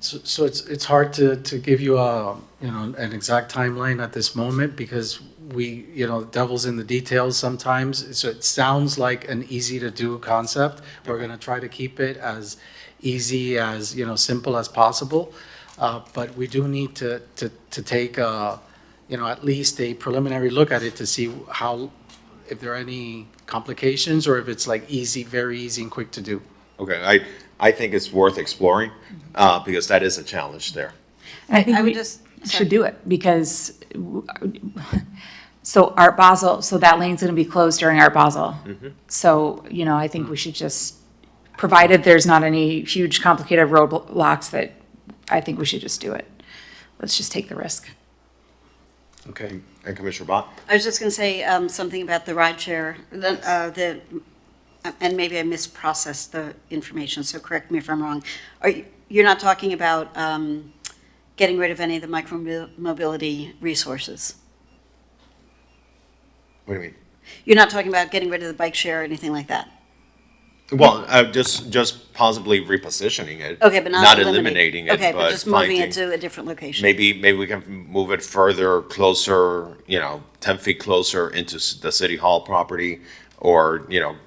So it's hard to give you an exact timeline at this moment because devil's in the details sometimes. So it sounds like an easy to do concept. We're going to try to keep it as easy as, simple as possible. But we do need to take at least a preliminary look at it to see how if there are any complications or if it's like easy, very easy and quick to do. Okay, I think it's worth exploring, because that is a challenge there. And I think I would we just- should do it because, so Art Basel, so that lane's gonna be closed during Art Basel. So, you know, I think we should just, provided there's not any huge complicated roadblocks, that I think we should just do it. Let's just take the risk. Okay. And Commissioner Bott? I was just going to say something about the ride share, and maybe I misprocessed the information, so correct me if I'm wrong. You're not talking about getting rid of any of the micromobility resources? What do you mean? You're not talking about getting rid of the bike share or anything like that? Well, just possibly repositioning it. Okay, but not eliminating it, Okay, but just moving finding- it to a different location? Maybe we can move it further, closer, 10 feet closer into the city hall property, or,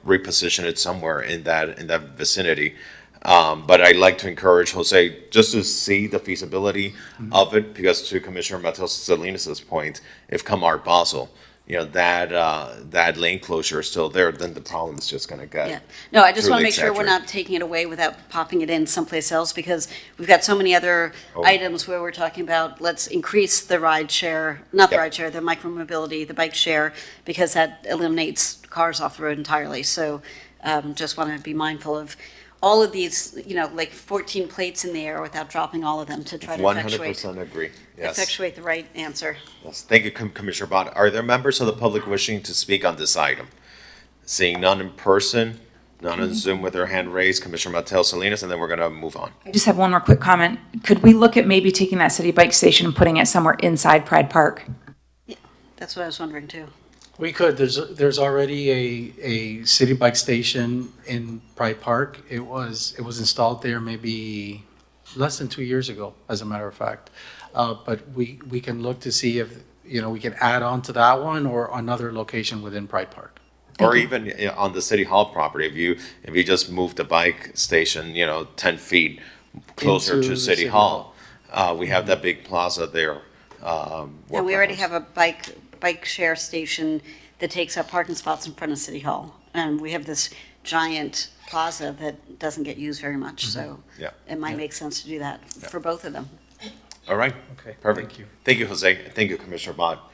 reposition it somewhere in that vicinity. But I'd like to encourage Jose just to see the feasibility of it, because to Commissioner Matheus Salinas' point, if come Art Basel, that lane closure is still there, then the problem is just gonna get. Yeah. No, I just want to truly make sure we're exaggerated. not taking it away without popping it in someplace else, because we've got so many other items where we're talking about, let's increase the ride share, not the Yep. ride share, the micromobility, the bike share, because that eliminates cars off the road entirely. So just want to be mindful of all of these, like 14 plates in the air without dropping all of them to try to 100% agree, yes. effectuate the right answer. Yes. Thank you, Commissioner Bott. Are there members of the public wishing to speak on this item? Seeing none in person, none on Zoom with their hand raised, Commissioner Matheus Salinas, and then we're gonna move on. I just have one more quick comment. Could we look at maybe taking that city bike station and putting it somewhere inside Pride Park? That's what I was wondering too. We could, there's already a city bike station in Pride Park. It was installed there maybe less than 2 years ago, as a matter of fact. But we can look to see if, we can add on to that one or another location within Pride Park. Or even on the city hall property, if you just move the bike station, 10 feet closer Into to the City Hall, we have that big plaza there. And we already have a bike share station that takes up parking spots in front of City Hall. And we have this giant plaza that doesn't get used very much, so Yeah. it might make sense to do that for both of them. All right. Okay, Perfect. thank you. Thank you, Jose. Thank you, Commissioner Bott.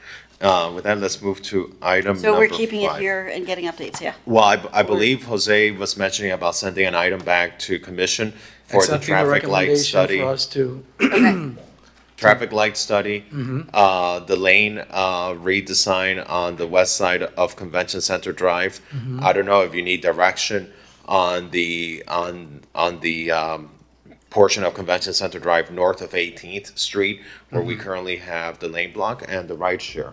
With that, let's move to item So we're number keeping it 5. here and getting updates, yeah? Well, I believe Jose was mentioning about sending an item back to commission for the Accepting traffic light recommendation study. For us to, Traffic light study, the lane redesign on the west side of Convention Center Drive. I don't know if you need direction on the portion of Convention Center Drive north of 18th Street, where we currently have the lane block and the ride share.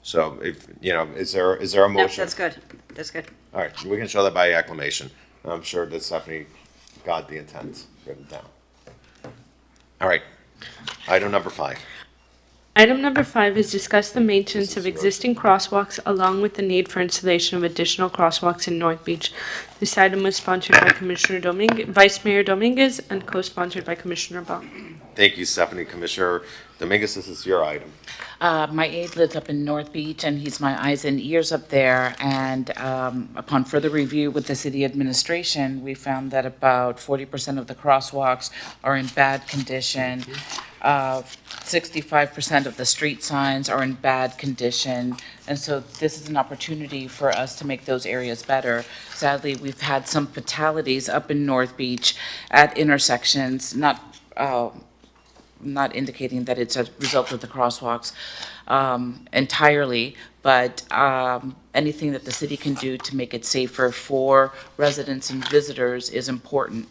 So if, is there a No, motion? that's good, that's good. All right, we can show that by acclamation. I'm sure that Stephanie got the intent written down. All right, item number 5. Item number 5 is discuss the maintenance of existing crosswalks along with the need for installation of additional crosswalks in North Beach. This item was sponsored by Commissioner Vice Mayor Dominguez and co-sponsored by Commissioner Bott. Thank you, Stephanie. Commissioner Dominguez, this is your item. My aide lives up in North Beach, and he's my eyes and ears up there. And upon further review with the city administration, we found that about 40% of the crosswalks are in bad condition. 65% of the street signs are in bad condition. And so this is an opportunity for us to make those areas better. Sadly, we've had some fatalities up in North Beach at intersections, not indicating that it's a result of the crosswalks entirely, but anything that the city can do to make it safer for residents and visitors is important.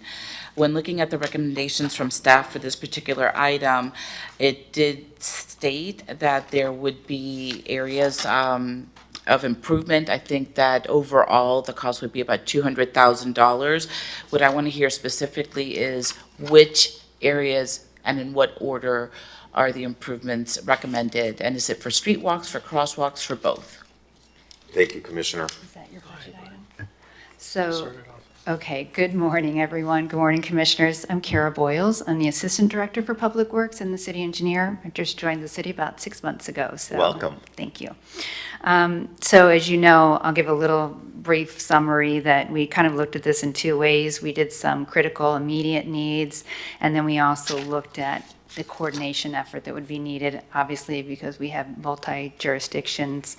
When looking at the recommendations from staff for this particular item, it did state that there would be areas of improvement. I think that overall, the cost would be about $200,000. What I want to hear specifically is which areas and in what order are the improvements recommended? And is it for street walks, for crosswalks, for both? Thank you, Commissioner. Is that your budget item? So, Okay, good morning, everyone. Good morning, Commissioners. I'm Kara Boyles. I'm the Assistant Director for Public Works and the City Engineer. I just joined the city about 6 months ago, so. Welcome. Thank you. So as you know, I'll give a little brief summary that we kind of looked at this in two ways. We did some critical immediate needs, and then we also looked at the coordination effort that would be needed, obviously, because we have multi-jurisdictions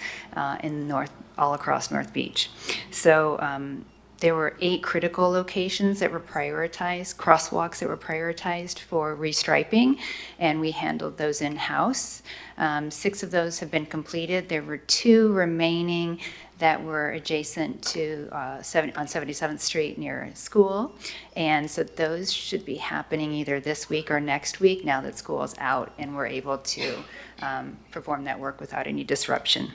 in all across North Beach. So there were 8 critical locations that were prioritized, crosswalks that were prioritized for restriping, and we handled those in-house. 6 of those have been completed. There were 2 remaining that were adjacent to on 77th Street near a school. And so those should be happening either this week or next week now that school is out and we're able to perform that work without any disruption.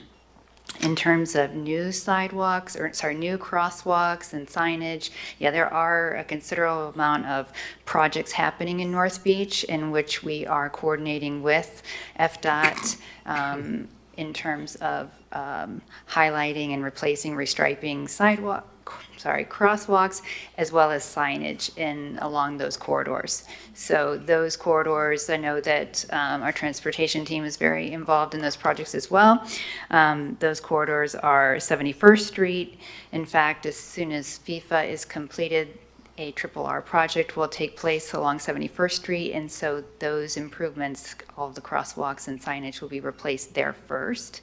In terms of new sidewalks, new crosswalks and signage, yeah, there are a considerable amount of projects happening in North Beach in which we are coordinating with FDOT in terms of highlighting and replacing restriping crosswalks, as well as signage along those corridors. So those corridors, I know that our transportation team is very involved in those projects as well. Those corridors are 71st Street. In fact, as soon as FIFA is completed, a RRR project will take place along 71st Street, and so those improvements, all of the crosswalks and signage will be replaced there first.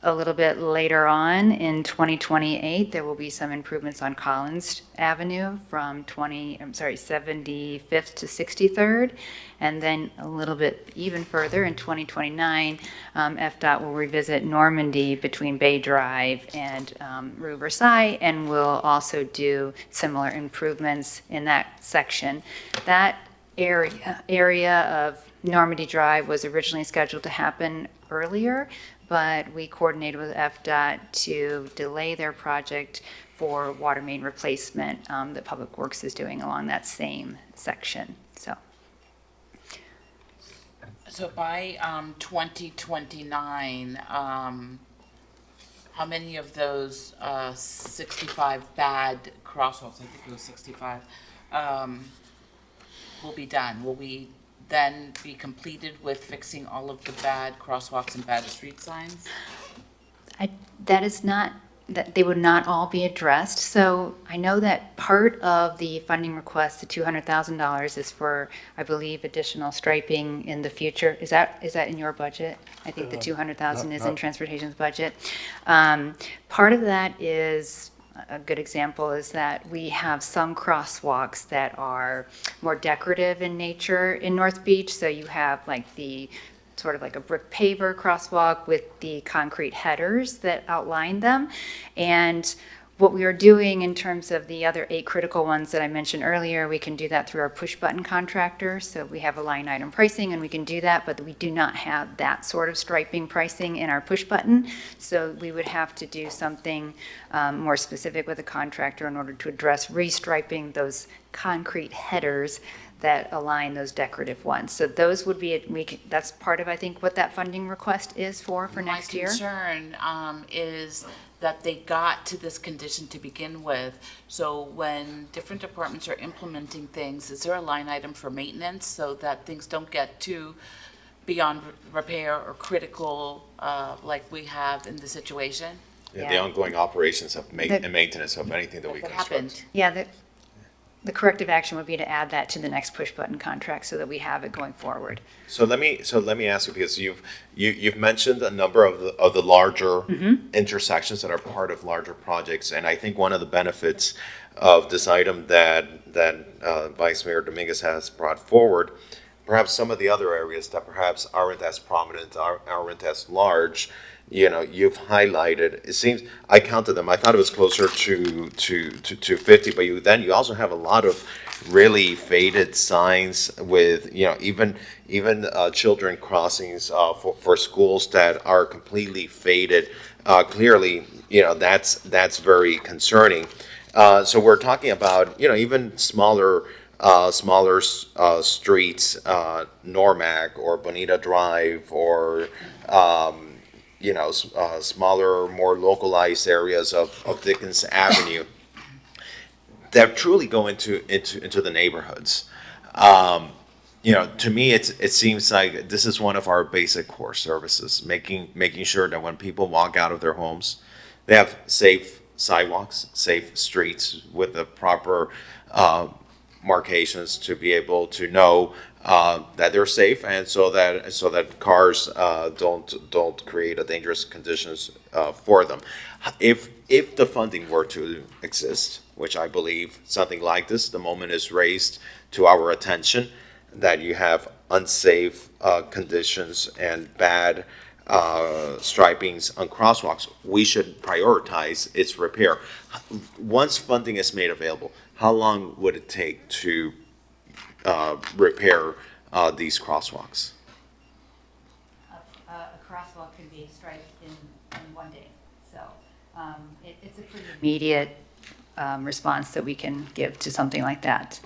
A little bit later on in 2028, there will be some improvements on Collins Avenue from 75th to 63rd. And then a little bit even further in 2029, FDOT will revisit Normandy between Bay Drive and Rue Versailles, and will also do similar improvements in that section. That area of Normandy Drive was originally scheduled to happen earlier, but we coordinated with FDOT to delay their project for water main replacement that Public Works is doing along that same section. So by 2029, how many of those 65 bad crosswalks, I think it was 65, will be done? Will we then be completed with fixing all of the bad crosswalks and bad street signs? That they would not all be addressed. So I know that part of the funding request, the $200,000, is for, I believe, additional striping in the future. Is that in your budget? I think the $200,000 is in transportation's budget. Part of that is, a good example is that we have some crosswalks that are more decorative in nature in North Beach. So you have like the sort of like a brick paver crosswalk with the concrete headers that outline them. And what we are doing in terms of the other 8 critical ones that I mentioned earlier, we can do that through our push button contractor. So we have a line item pricing and we can do that, but we do not have that sort of striping pricing in our push button. So we would have to do something more specific with a contractor in order to address restriping those concrete headers that align those decorative ones. So those would be, that's part of, I think, what that funding request is for next year. My concern is that they got to this condition to begin with. So when different departments are implementing things, is there a line item for maintenance so that things don't get too beyond repair or critical like we have in the situation? Yeah, the ongoing operations of and maintenance of anything that we construct. Yeah, the corrective action would be to add that to the next push button contract so that we have it going forward. So let me ask you, because you've mentioned a number of the larger intersections that are part of larger projects, and I think one of the benefits of this item that Vice Mayor Dominguez has brought forward, perhaps some of the other areas that perhaps aren't as prominent, aren't as large, you've highlighted. It seems, I counted them, I thought it was closer to 50, but you also have a lot of really faded signs with, even children crossings for schools that are completely faded. Clearly, that's very concerning. So we're talking about, even smaller streets, Normac or Bonita Drive, or smaller, more localized areas of Dickens Avenue. that truly go into the neighborhoods. You know, to me, it seems like this is one of our basic core services, making sure that when people walk out of their homes, they have safe sidewalks, safe streets with the proper markations to be able to know that they're safe, and so that cars don't create a dangerous conditions for them. If the funding were to exist, which I believe something like this, the moment is raised to our attention that you have unsafe conditions and bad stripings on crosswalks, we should prioritize its repair. Once funding is made available, how long would it take to repair these crosswalks? A crosswalk can be striped in 1 day. So it's a pretty immediate response that we can give to something like that.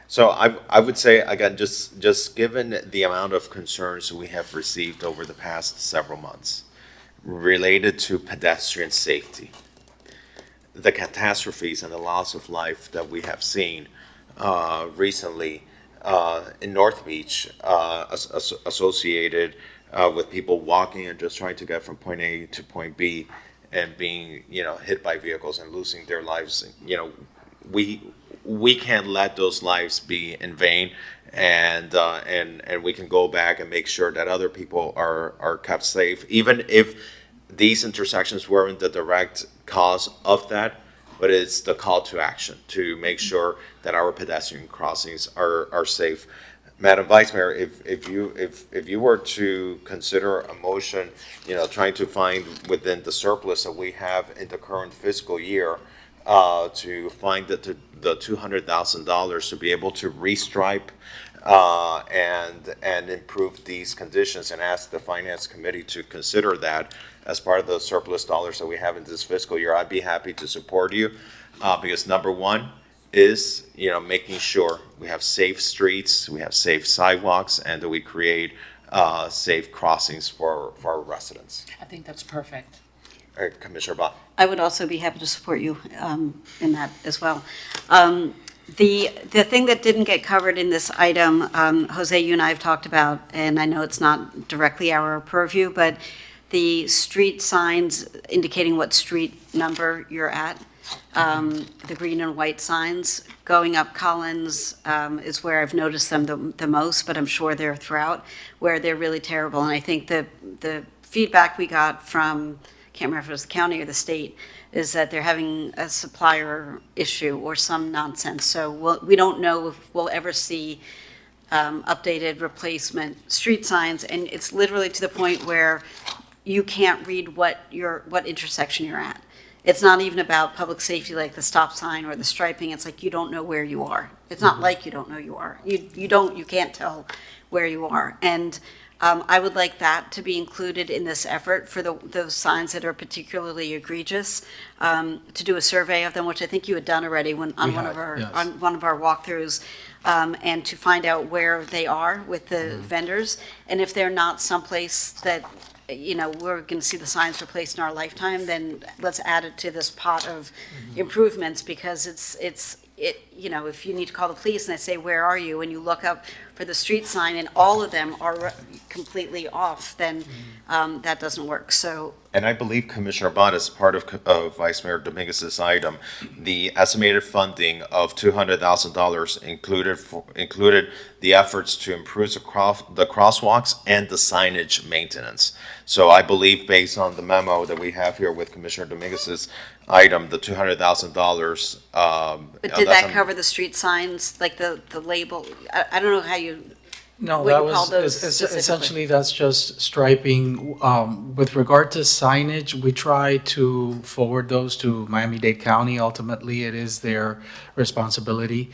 So I would say, again, just given the amount of concerns we have received over the past several months related to pedestrian safety, the catastrophes and the loss of life that we have seen recently in North Beach associated with people walking and just trying to get from point A to point B and being, you know, hit by vehicles and losing their lives, you know, we can't let those lives be in vain, and we can go back and make sure that other people are kept safe, even if these intersections weren't the direct cause of that, but it's the call to action to make sure that our pedestrian crossings are safe. Madam Vice Mayor, if you were to consider a motion, you know, trying to find within the surplus that we have in the current fiscal year, to find the $200,000 to be able to restripe and improve these conditions, and ask the Finance Committee to consider that as part of the surplus dollars that we have in this fiscal year, I'd be happy to support you, because number one is, you know, making sure we have safe streets, we have safe sidewalks, and that we create safe crossings for our residents. I think that's perfect. Commissioner Bott. I would also be happy to support you in that as well. The thing that didn't get covered in this item, Jose, you and I have talked about, and I know it's not directly our purview, but the street signs indicating what street number you're at, the green and white signs going up Collins is where I've noticed them the most, but I'm sure they're throughout, where they're really terrible. And I think the feedback we got from, can't remember if it was the county or the state, is that they're having a supplier issue or some nonsense. So we don't know if we'll ever see updated replacement street signs, and it's literally to the point where you can't read what intersection you're at. It's not even about public safety like the stop sign or the striping. It's like you don't know where you are. It's not like you don't know you are. You can't tell where you are. And I would like that to be included in this effort for those signs that are particularly egregious, to do a survey of them, which I think you had done already on one of our walkthroughs, and to find out where they are with the vendors, and if they're not someplace that, you know, we're going to see the signs replaced in our lifetime, then let's add it to this pot of improvements, because it's you know, if you need to call the police and they say, where are you? And you look up for the street sign and all of them are completely off, then that doesn't work. So. And I believe Commissioner Bott, as part of Vice Mayor Dominguez's item, the estimated funding of $200,000 included the efforts to improve the crosswalks and the signage maintenance. So I believe, based on the memo that we have here with Commissioner Dominguez's item, the $200,000. But did that cover the street signs, like the label? I don't know how you. No, what that you call was those essentially, that's just striping. With regard to signage, we try to forward those to Miami-Dade County. Ultimately, it is their responsibility.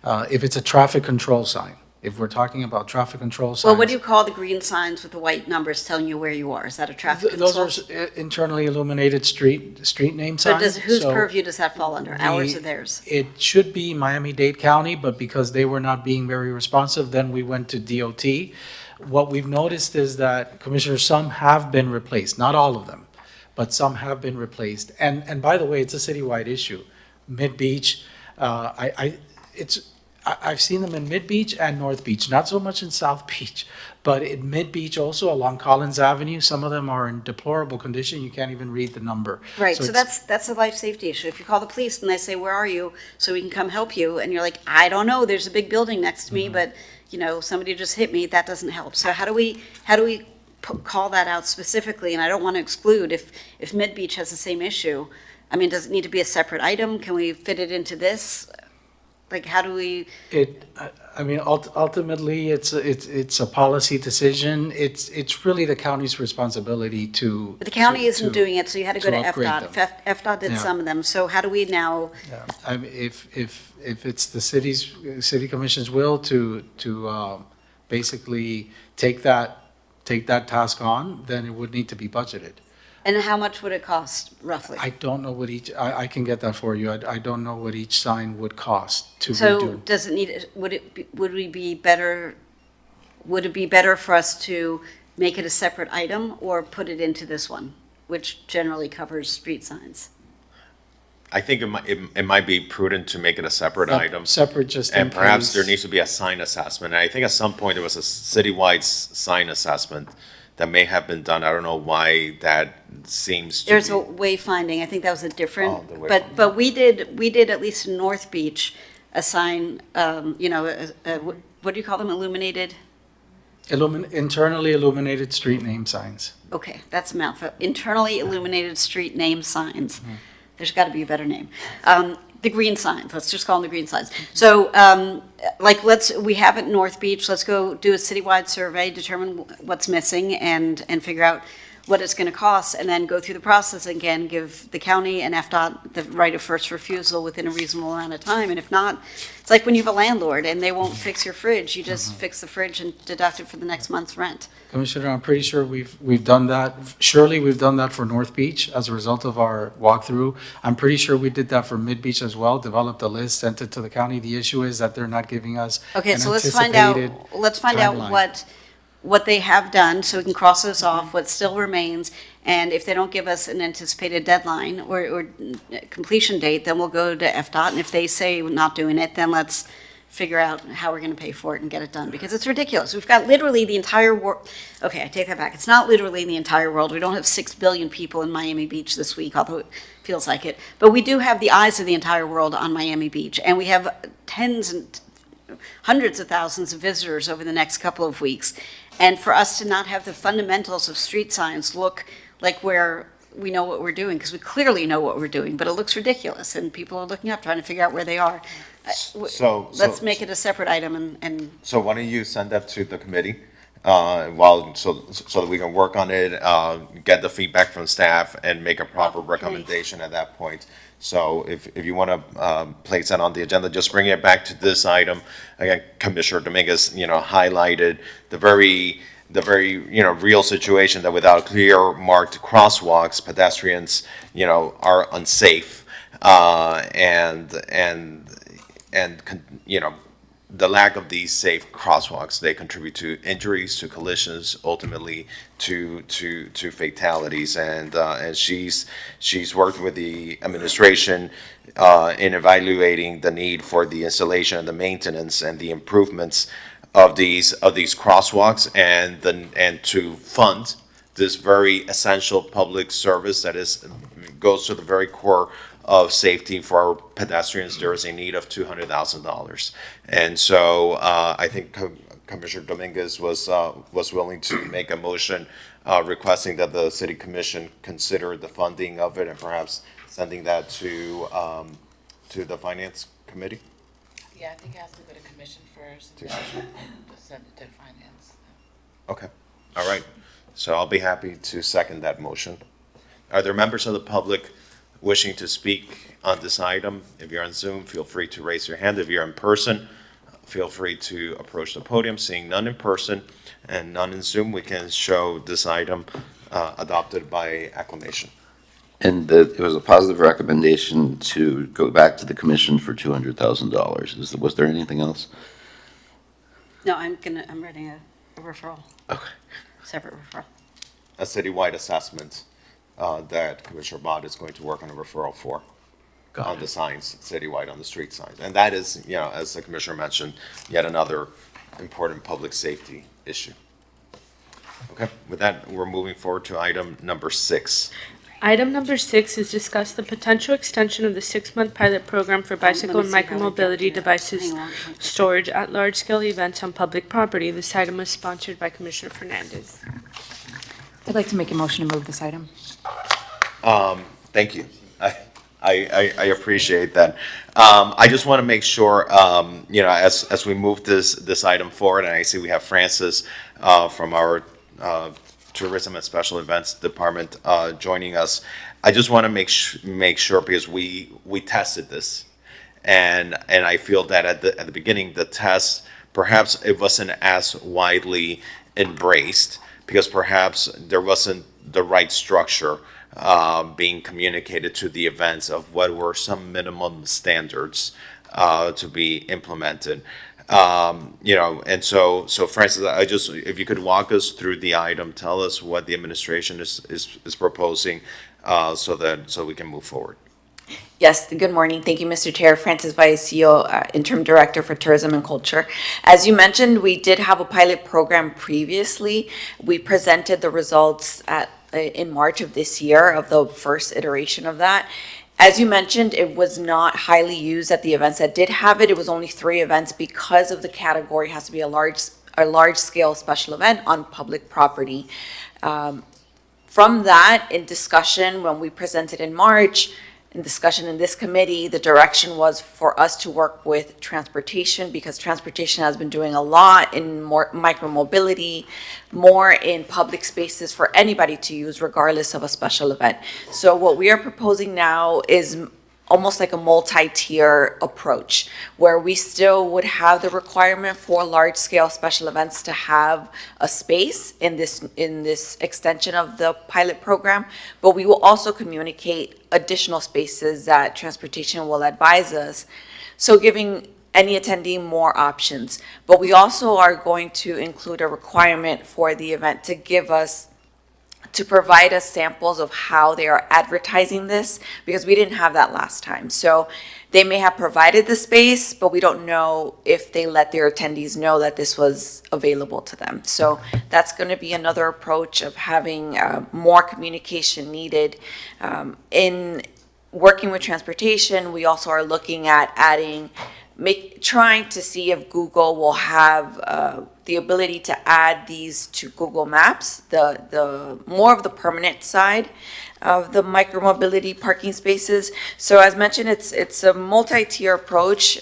If it's a traffic control sign, if we're talking about traffic control signs. Well, what do you call the green signs with the white numbers telling you where you are? Is that a traffic control? Those are internally illuminated street name signs. So whose purview does that fall under, ours or theirs? It should be Miami-Dade County, but because they were not being very responsive, then we went to DOT. What we've noticed is that, Commissioner, some have been replaced, not all of them, but some have been replaced. And by the way, it's a citywide issue. Mid-Beach, I've seen them in Mid Beach and North Beach, not so much in South Beach, but in Mid Beach also along Collins Avenue. Some of them are in deplorable condition. You can't even read the number. Right, so it's- that's a life safety issue. If you call the police and they say, where are you? So we can come help you, and you're like, I don't know, there's a big building next to me, but, you know, somebody just hit me, that doesn't help. So how do we call that out specifically? And I don't want to exclude if Mid Beach has the same issue. I mean, does it need to be a separate item? Can we fit it into this? Like, how do we? Ultimately, it's a policy decision. It's really the county's responsibility to. But the county to- isn't to- doing it, so you had to go to upgrade FDOT. them. FDOT did Yeah. some of them, so how do we now? Yeah, I mean, if it's the city commission's will to basically take that task on, then it would need to be budgeted. And how much would it cost roughly? I don't know what I can get that for you. I don't know what each sign would cost to So redo. does it need, would it be better for us to make it a separate item or put it into this one, which generally covers street signs? I think it might be prudent to make it a separate item. Separate just in And perhaps case. there needs to be a sign assessment. And I think at some point there was a citywide sign assessment that may have been done. I don't know why that seems to There's be. a wayfinding, I think that was a Oh, different, the but we did at least in North Beach, a sign, you know, what do you call them, illuminated? Internally illuminated street name signs. Okay, that's a mouthful. Internally illuminated street name signs. There's got to be a better name. The green signs, let's just call them the green signs. So, like, we have it in North Beach, let's go do a citywide survey, determine what's missing, and figure out what it's going to cost, and then go through the process again, give the county and FDOT the right of first refusal within a reasonable amount of time. And if not, it's like when you have a landlord and they won't fix your fridge, you just fix the fridge and deduct it for the next month's rent. Commissioner, I'm pretty sure we've done that. Surely we've done that for North Beach as a result of our walkthrough. I'm pretty sure we did that for Mid Beach as well, developed a list, sent it to the county. The issue is that they're not giving us Okay, an so let's find out timeline. what they have done, so we can cross this off, what still remains, and if they don't give us an anticipated deadline or completion date, then we'll go to FDOT, and if they say we're not doing it, then let's figure out how we're gonna pay for it and get it done, because it's ridiculous. We've got literally the entire world, okay, I take that back, it's not literally the entire world, we don't have 6 billion people in Miami Beach this week, although it feels like it, but we do have the eyes of the entire world on Miami Beach, and we have tens and hundreds of thousands of visitors over the next couple of weeks. And for us to not have the fundamentals of street signs look like we know what we're doing, because we clearly know what we're doing, but it looks ridiculous, and people are looking up, trying to figure out where they are. Let's make it a separate item and So why don't you send that to the committee, so that we can work on it, get the feedback from staff and make a proper recommendation at that point. So if you want to place that on the agenda, just bring it back to this item. Again, Commissioner Dominguez, highlighted the very, real situation that without clear marked crosswalks, pedestrians, are unsafe. The lack of these safe crosswalks, they contribute to injuries, to collisions, ultimately to fatalities. And she's worked with the administration in evaluating the need for the installation and the maintenance and the improvements of these crosswalks, and to fund this very essential public service that goes to the very core of safety for our pedestrians. There is a need of $200,000. And so I think Commissioner Dominguez was willing to make a motion requesting that the city commission consider the funding of it and perhaps sending that to the finance committee. Yeah, I think it has to go to commission first, and then send it to finance. Okay, all right. So I'll be happy to second that motion. Are there members of the public wishing to speak on this item? If you're on Zoom, feel free to raise your hand. If you're in person, feel free to approach the podium. Seeing none in person and none in Zoom, we can show this item adopted by acclamation. And it was a positive recommendation to go back to the commission for $200,000. Was there anything else? no, I'm writing a referral. Okay. Separate referral. A citywide assessment that Commissioner Bott is going to work on a referral for. on the signs, citywide on the street signs. And that is, you know, as the commissioner mentioned, yet another important public safety issue. Okay, with that, we're moving forward to item number 6. Item number 6 is discuss the potential extension of the 6-month pilot program for bicycle and micromobility devices storage at large-scale events on public property. This item was sponsored by Commissioner Fernandez. I'd like to make a motion to move this item. Thank you. I appreciate that. I just want to make sure, you know, as we move this item forward, and I see we have Francis from our Tourism and Special Events Department joining us. I just want to make sure, because we tested this, and I feel that at the beginning, the test, perhaps it wasn't as widely embraced, because perhaps there wasn't the right structure being communicated to the events of what were some minimum standards to be implemented. You know, and so Francis, if you could walk us through the item, tell us what the administration is proposing, so we can move forward. Yes, good morning. Thank you, Mr. Chair. Francis Vallecillo, Interim Director for Tourism and Culture. As you mentioned, we did have a pilot program previously. We presented the results in March of this year of the first iteration of that. As you mentioned, it was not highly used at the events that did have it. It was only 3 events because of the category has to be a large scale special event on public property. From that, in discussion, when we presented in March, in discussion in this committee, the direction was for us to work with transportation, because transportation has been doing a lot in more micromobility, more in public spaces for anybody to use regardless of a special event. So what we are proposing now is almost like a multi-tier approach, where we still would have the requirement for large-scale special events to have a space in this extension of the pilot program, but we will also communicate additional spaces that transportation will advise us, so giving any attendee more options. But we also are going to include a requirement for the event to provide us samples of how they are advertising this, because we didn't have that last time. So they may have provided the space, but we don't know if they let their attendees know that this was available to them. So that's going to be another approach of having more communication needed. In working with transportation, we also are looking at trying to see if Google will have the ability to add these to Google Maps, the more of the permanent side of the micromobility parking spaces. So as mentioned, it's a multi-tier approach.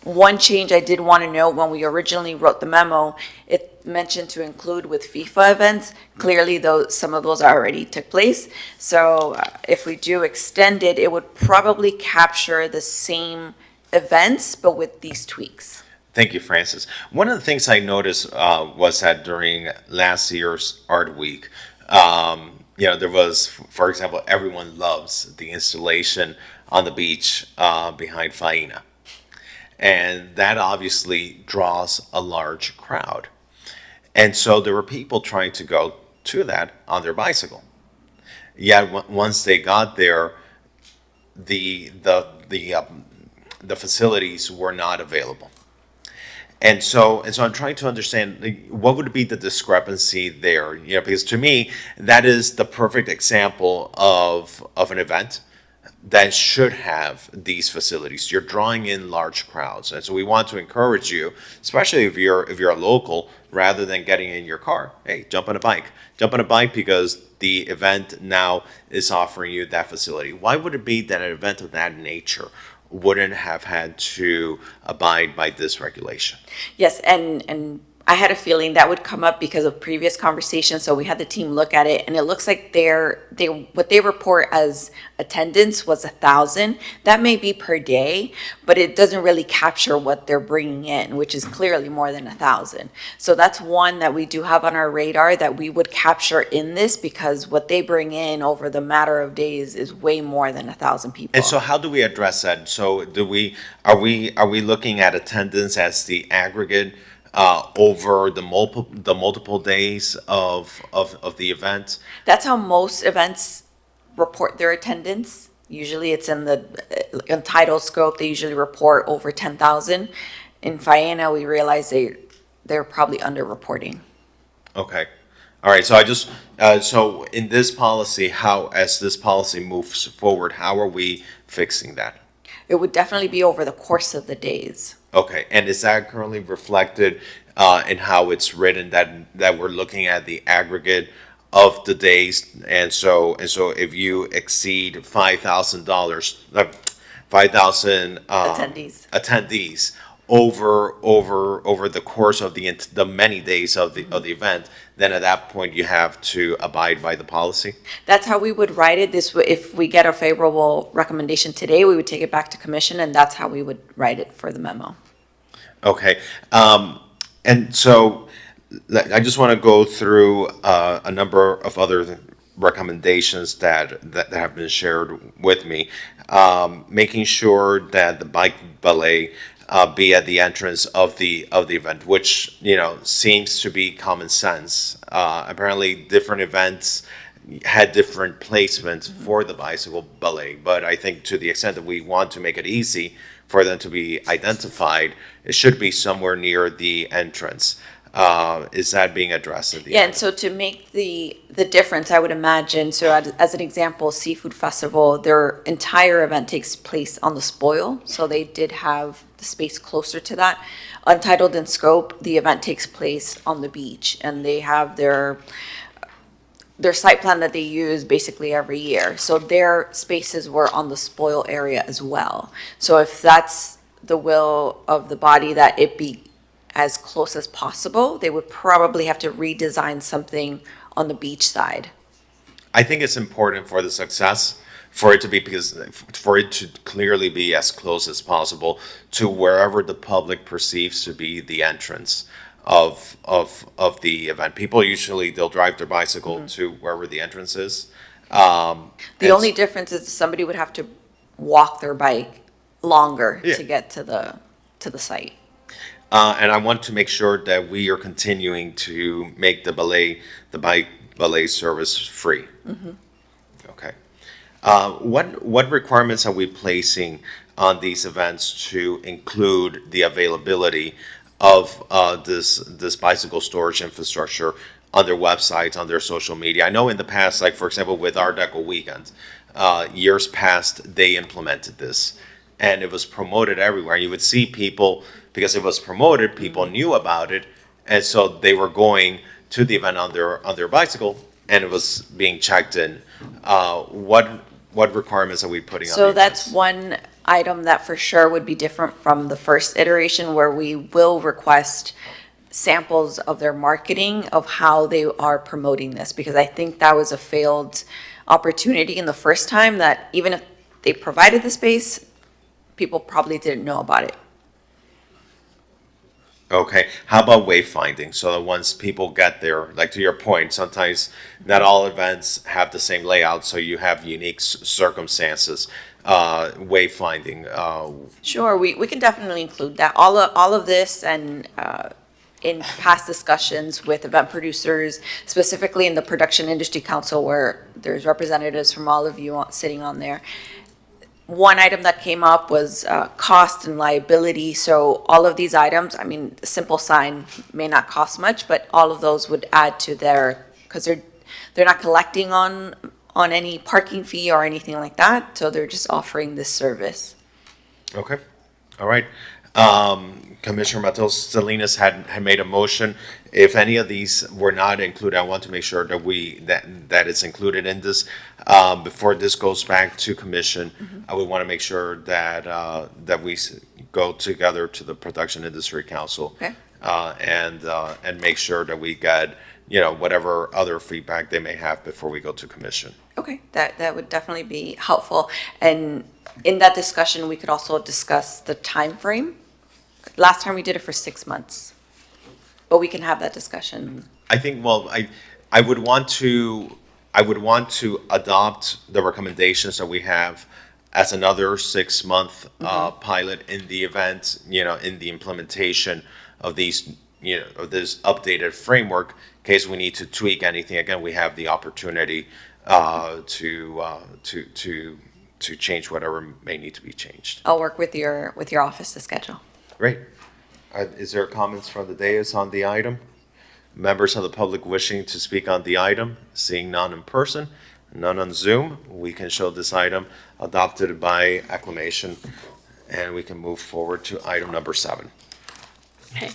One change I did want to note, when we originally wrote the memo, it mentioned to include with FIFA events. Clearly, some of those already took place. So if we do extend it, it would probably capture the same events, but with these tweaks. Thank you, Francis. One of the things I noticed was that during last year's Art Week, you know, there was, for example, everyone loves the installation on the beach behind Faina. And that obviously draws a large crowd. And so there were people trying to go to that on their bicycle. Yet once they got there, the facilities were not available. And so I'm trying to understand, what would be the discrepancy there? You know, because to me, that is the perfect example of an event that should have these facilities. You're drawing in large crowds, and so we want to encourage you, especially if you're a local, rather than getting in your car. Hey, jump on a bike because the event now is offering you that facility. Why would it be that an event of that nature wouldn't have had to abide by this regulation? Yes, and I had a feeling that would come up because of previous conversations, so we had the team look at it, and it looks like what they report as attendance was 1,000. That may be per day, but it doesn't really capture what they're bringing in, which is clearly more than 1,000. So that's one that we do have on our radar that we would capture in this, because what they bring in over the matter of days is way more than 1,000 people. And so how do we address that? So are we looking at attendance as the aggregate over the multiple days of the event? That's how most events report their attendance. Usually it's in the entitled scope, they usually report over 10,000. In Faena, we realize they're probably underreporting. Okay. All right, so I just, so in this policy, as this policy moves forward, how are we fixing that? It would definitely be over the course of the days. Okay, and is that currently reflected in how it's written, that we're looking at the aggregate of the days? And so if you exceed $5,000, 5,000 attendees over the course of the many days of the event, then at that point you have to abide by the policy? That's how we would write it. If we get a favorable recommendation today, we would take it back to commission, and that's how we would write it for the memo. Okay, and so I just want to go through a number of other recommendations that have been shared with me. Making sure that the bike ballet be at the entrance of the event, which seems to be common sense. Apparently, different events had different placements for the bicycle ballet, but I think to the extent that we want to make it easy for them to be identified, it should be somewhere near the entrance. Is that being addressed at the Yeah, end? and so to make the difference, I would imagine, so as an example, Seafood Festival, their entire event takes place on the spoil, so they did have the space closer to that. Untitled in scope, the event takes place on the beach, and they have their site plan that they use basically every year. So their spaces were on the spoil area as well. So if that's the will of the body that it be as close as possible, they would probably have to redesign something on the beach side. I think it's important for the success for it to clearly be as close as possible to wherever the public perceives to be the entrance of the event. People usually, they'll drive their bicycle to wherever the entrance is. The only difference is somebody would have to walk their bike longer Yeah. to get to the site. And I want to make sure that we are continuing to make the bike ballet service free. Okay. What requirements are we placing on these events to include the availability of this bicycle storage infrastructure on their websites, on their social media? I know in the past, like for example, with Art Deco Weekend, years past, they implemented this, and it was promoted everywhere. You would see people, because it was promoted, people knew about it, and so they were going to the event on their bicycle, and it was being checked in. What requirements are we putting on? So the that's one item that for sure would be different from the first iteration, where we will request samples of their marketing of how they are promoting this, because I think that was a failed opportunity in the first time, that even if they provided the space, people probably didn't know about it. Okay, how about wayfinding? So that once people get there, like to your point, sometimes not all events have the same layout, so you have unique circumstances. Wayfinding. Sure, we can definitely include that. All of this, and in past discussions with event producers, specifically in the Production Industry Council, where there's representatives from all of you sitting on there. One item that came up was cost and liability. So all of these items, I mean, a simple sign may not cost much, but all of those would add to because they're not collecting on any parking fee or anything like that. So they're just offering this service. Okay, all right. Commissioner Matos Salinas had made a motion. If any of these were not included, I want to make sure that it's included in this. Before this goes back to commission, I would want to make sure that we go together to the Production Industry Council. Okay. And make sure that we get, whatever other feedback they may have before we go to commission. Okay, that would definitely be helpful. And in that discussion, we could also discuss the time frame. Last time we did it for 6 months, but we can have that discussion. I think, I would want to adopt the recommendations that we have as another 6-month pilot in the event, in the implementation of these, of this updated framework. In case we need to tweak anything, again, we have the opportunity to to change whatever may need to be changed. I'll work with your office to schedule. Great. Is there comments from the dais on the item? Members of the public wishing to speak on the item, seeing none in person, none on Zoom, we can show this item adopted by acclamation, and we can move forward to item number 7. Okay.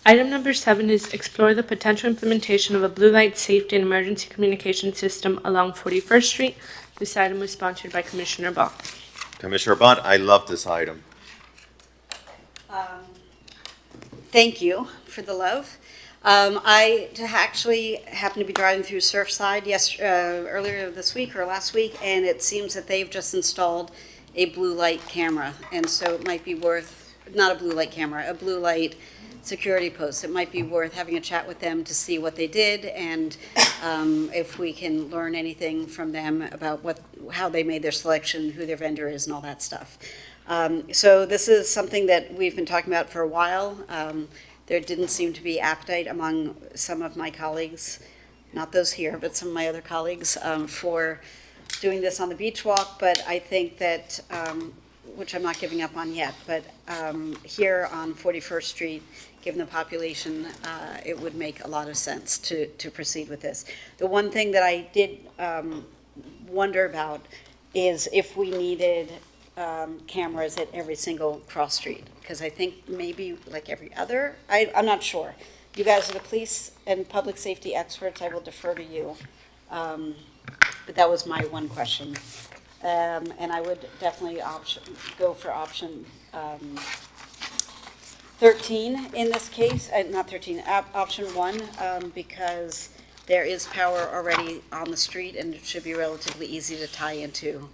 Item number 7 is explore the potential implementation of a blue light safety and emergency communication system along 41st Street. This item was sponsored by Commissioner Ball. Commissioner Bott, I love this item. Thank you for the love. I actually happened to be driving through Surfside earlier this week or last week, and it seems that they've just installed a blue light camera. And so it might be worth, not a blue light camera, a blue light security post. It might be worth having a chat with them to see what they did and if we can learn anything from them about how they made their selection, who their vendor is, and all that stuff. So this is something that we've been talking about for a while. There didn't seem to be appetite among some of my colleagues, not those here, but some of my other colleagues, for doing this on the beach walk. But I think that, which I'm not giving up on yet, but here on 41st Street, given the population, it would make a lot of sense to proceed with this. The one thing that I did wonder about is if we needed cameras at every single cross street, because I think maybe like every other, I'm not sure. You guys are the police and public safety experts, I will defer to you. But that was my one question. And I would definitely go for option 13 in this case, not 13, option 1, because there is power already on the street and it should be relatively easy to tie into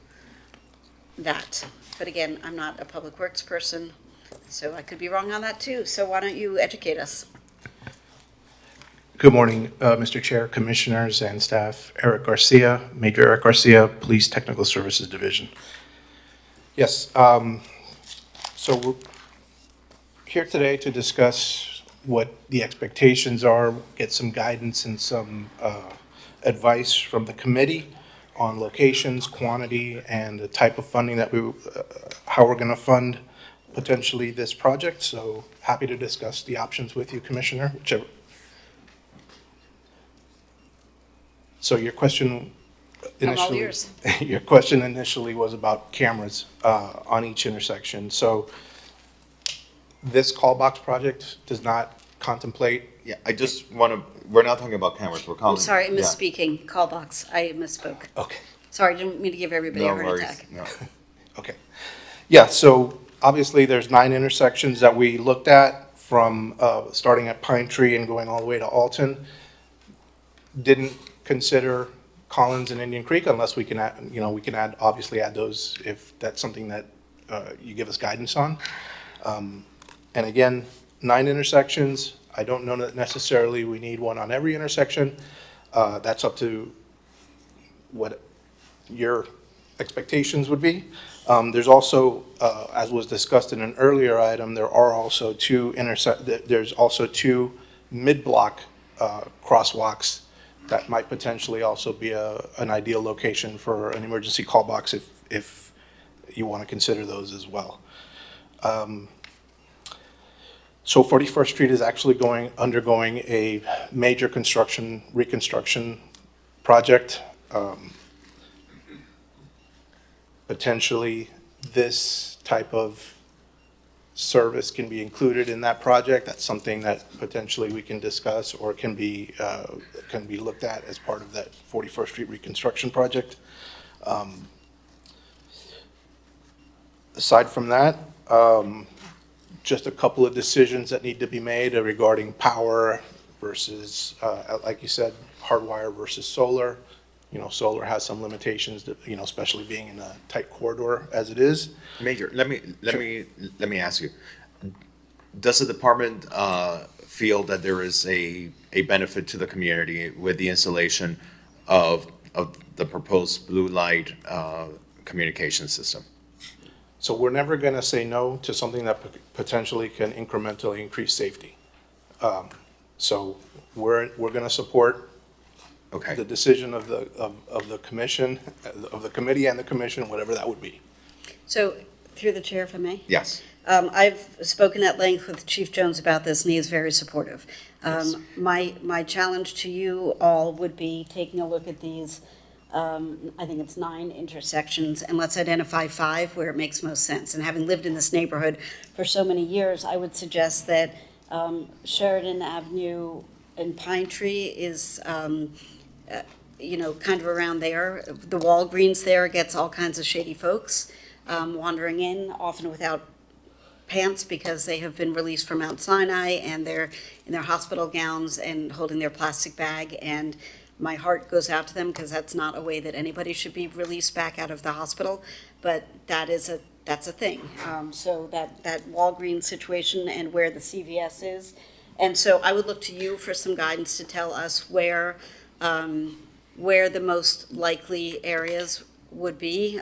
that. But again, I'm not a public works person, so I could be wrong on that too. So why don't you educate us? Good morning, Mr. Chair, Commissioners, and staff. Eric Garcia, Major Eric Garcia, Police Technical Services Division. Yes, so we're here today to discuss what the expectations are, get some guidance and some advice from the committee on locations, quantity, and the type of funding that how we're going to fund potentially this project. So happy to discuss the options with you, Commissioner, whichever. So your question initially, your question initially was about cameras on each intersection. So this call box project does not contemplate. Yeah, I just want to, we're not talking about cameras, we're calling. I'm sorry, I'm yeah. misspeaking. Call box, I misspoke. Okay. Sorry, didn't mean to give everybody a heart attack. No. Okay. Yeah, so obviously there's 9 intersections that we looked at from starting at Pine Tree and going all the way to Alton. Didn't consider Collins and Indian Creek unless we can add, we can obviously add those if that's something that you give us guidance on. And again, 9 intersections. I don't know that necessarily we need one on every intersection. That's up to what your expectations would be. There's also, as was discussed in an earlier item, there are also there's also 2 mid-block crosswalks that might potentially also be an ideal location for an emergency call box if you want to consider those as well. So 41st Street is actually undergoing a major reconstruction project. Potentially this type of service can be included in that project. That's something that potentially we can discuss or can be looked at as part of that 41st Street reconstruction project. Aside from that, just a couple of decisions that need to be made regarding power versus, like you said, hardwire versus solar. Solar has some limitations, especially being in a tight corridor as it is. Major, let me ask you, does the department feel that there is a benefit to the community with the installation of the proposed blue light communication system? So we're never going to say no to something that potentially can incrementally increase safety. So we're going to support Okay. the decision of the commission, of the committee and the commission, whatever that would be. So, through the chair, if I may? Yes. I've spoken at length with Chief Jones about this, and he is very supportive. My challenge to you all would be taking a look at these, I think it's 9 intersections, and let's identify 5 where it makes most sense. And having lived in this neighborhood for so many years, I would suggest that Sheridan Avenue and Pine Tree is, kind of around there. The Walgreens there gets all kinds of shady folks wandering in, often without pants because they have been released from Mount Sinai and they're in their hospital gowns and holding their plastic bag. And my heart goes out to them because that's not a way that anybody should be released back out of the hospital. But that's a thing. So that Walgreens situation and where the CVS is. And so I would look to you for some guidance to tell us where the most likely areas would be.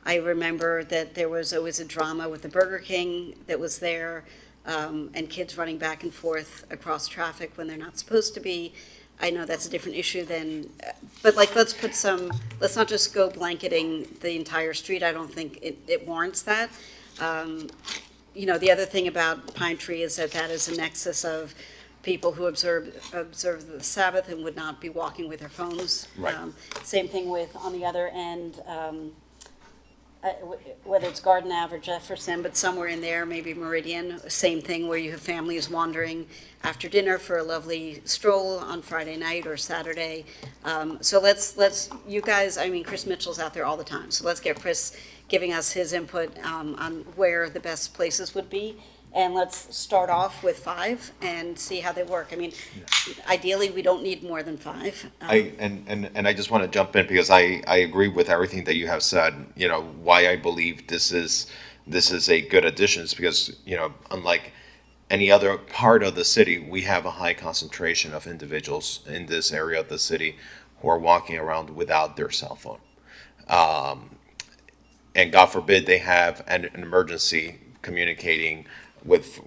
I remember that there was always a drama with the Burger King that was there, and kids running back and forth across traffic when they're not supposed to be. I know that's a different issue than, but let's not just go blanketing the entire street. I don't think it warrants that. The other thing about Pine Tree is that is a nexus of people who observe the Sabbath and would not be walking with their phones. Right. Same thing with, on the other end, whether it's Garden Ave or Jefferson, but somewhere in there, maybe Meridian, same thing where you have families wandering after dinner for a lovely stroll on Friday night or Saturday. So let's, you guys, Chris Mitchell's out there all the time, so let's get Chris giving us his input on where the best places would be. And let's start off with 5 and see how they work. Ideally, we don't need more than 5. And I just want to jump in because I agree with everything that you have said. Why I believe this is a good addition is because, unlike any other part of the city, we have a high concentration of individuals in this area of the city who are walking around without their cell phone. And God forbid they have an emergency communicating with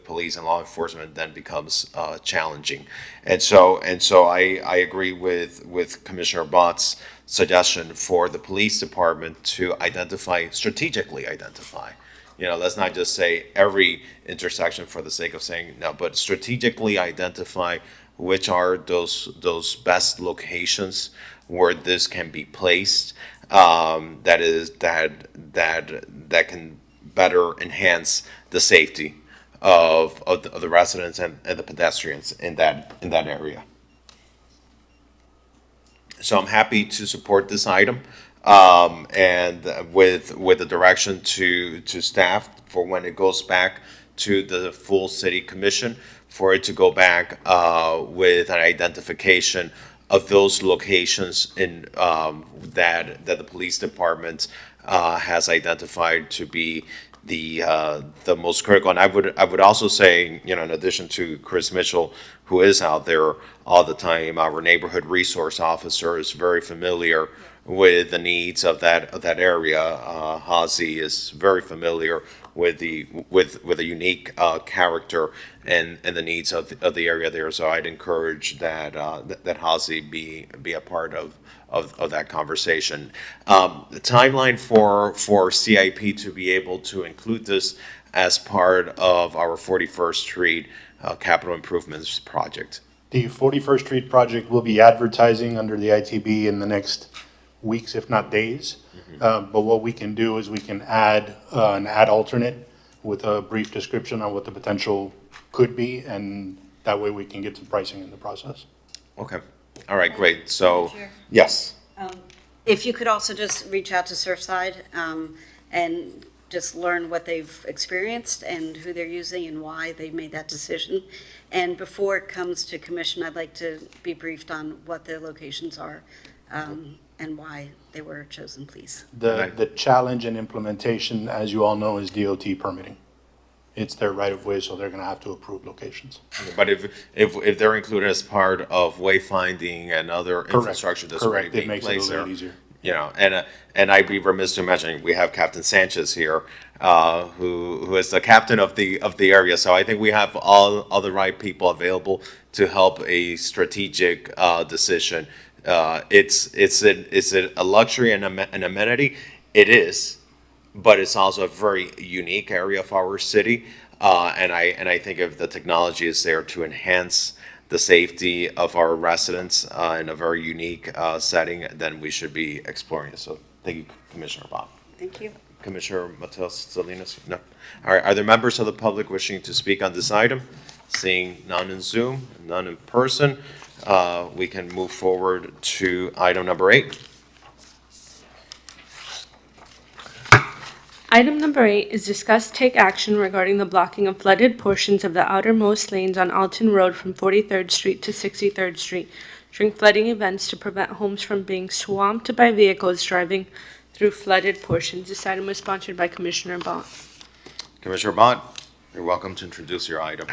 police and law enforcement, then becomes challenging. And so I agree with Commissioner Bott's suggestion for the police department to strategically identify. Let's not just say every intersection for the sake of saying no, but strategically identify which are those best locations where this can be placed. That can better enhance the safety of the residents and the pedestrians in that area. So I'm happy to support this item, and with the direction to staff for when it goes back to the full city commission, for it to go back with an identification of those locations in that the police department has identified to be the most critical. And I would also say, in addition to Chris Mitchell, who is out there all the time, our neighborhood resource officer is very familiar with the needs of that area. Hazy is very familiar with the unique character and the needs of the area there. So I'd encourage that Hazy be a part of that conversation. The timeline for CIP to be able to include this as part of our 41st Street capital improvements project. The 41st Street project will be advertising under the ITB in the next weeks, if not days. But what we can do is we can add an ad alternate with a brief description on what the potential could be, and that way we can get some pricing in the process. Okay. All right, great. So, Chair? yes. If you could also just reach out to Surfside and just learn what they've experienced and who they're using and why they made that decision. And before it comes to commission, I'd like to be briefed on what the locations are and why they were chosen, please. The challenge in implementation, as you all know, is DOT permitting. It's their right of way, so they're gonna have to approve locations. But if they're included as part of wayfinding and other infrastructure that's already Correct, it being makes it a placed little there, easier. you know, and I'd be remiss to mention, we have Captain Sanchez here, who is the captain of the area. So I think we have all the right people available to help a strategic decision. Is it a luxury and an amenity? It is, but it's also a very unique area of our city. And I think if the technology is there to enhance the safety of our residents in a very unique setting, then we should be exploring it. So thank you, Commissioner Bob. Thank you. Commissioner Mateos Salinas? No. All right, are there members of the public wishing to speak on this item? Seeing none in Zoom, none in person, we can move forward to item number 8. Item number 8 is discuss take action regarding the blocking of flooded portions of the outermost lanes on Alton Road from 43rd Street to 63rd Street during flooding events to prevent homes from being swamped by vehicles driving through flooded portions. This item was sponsored by Commissioner Bott. Commissioner Bott, you're welcome to introduce your item.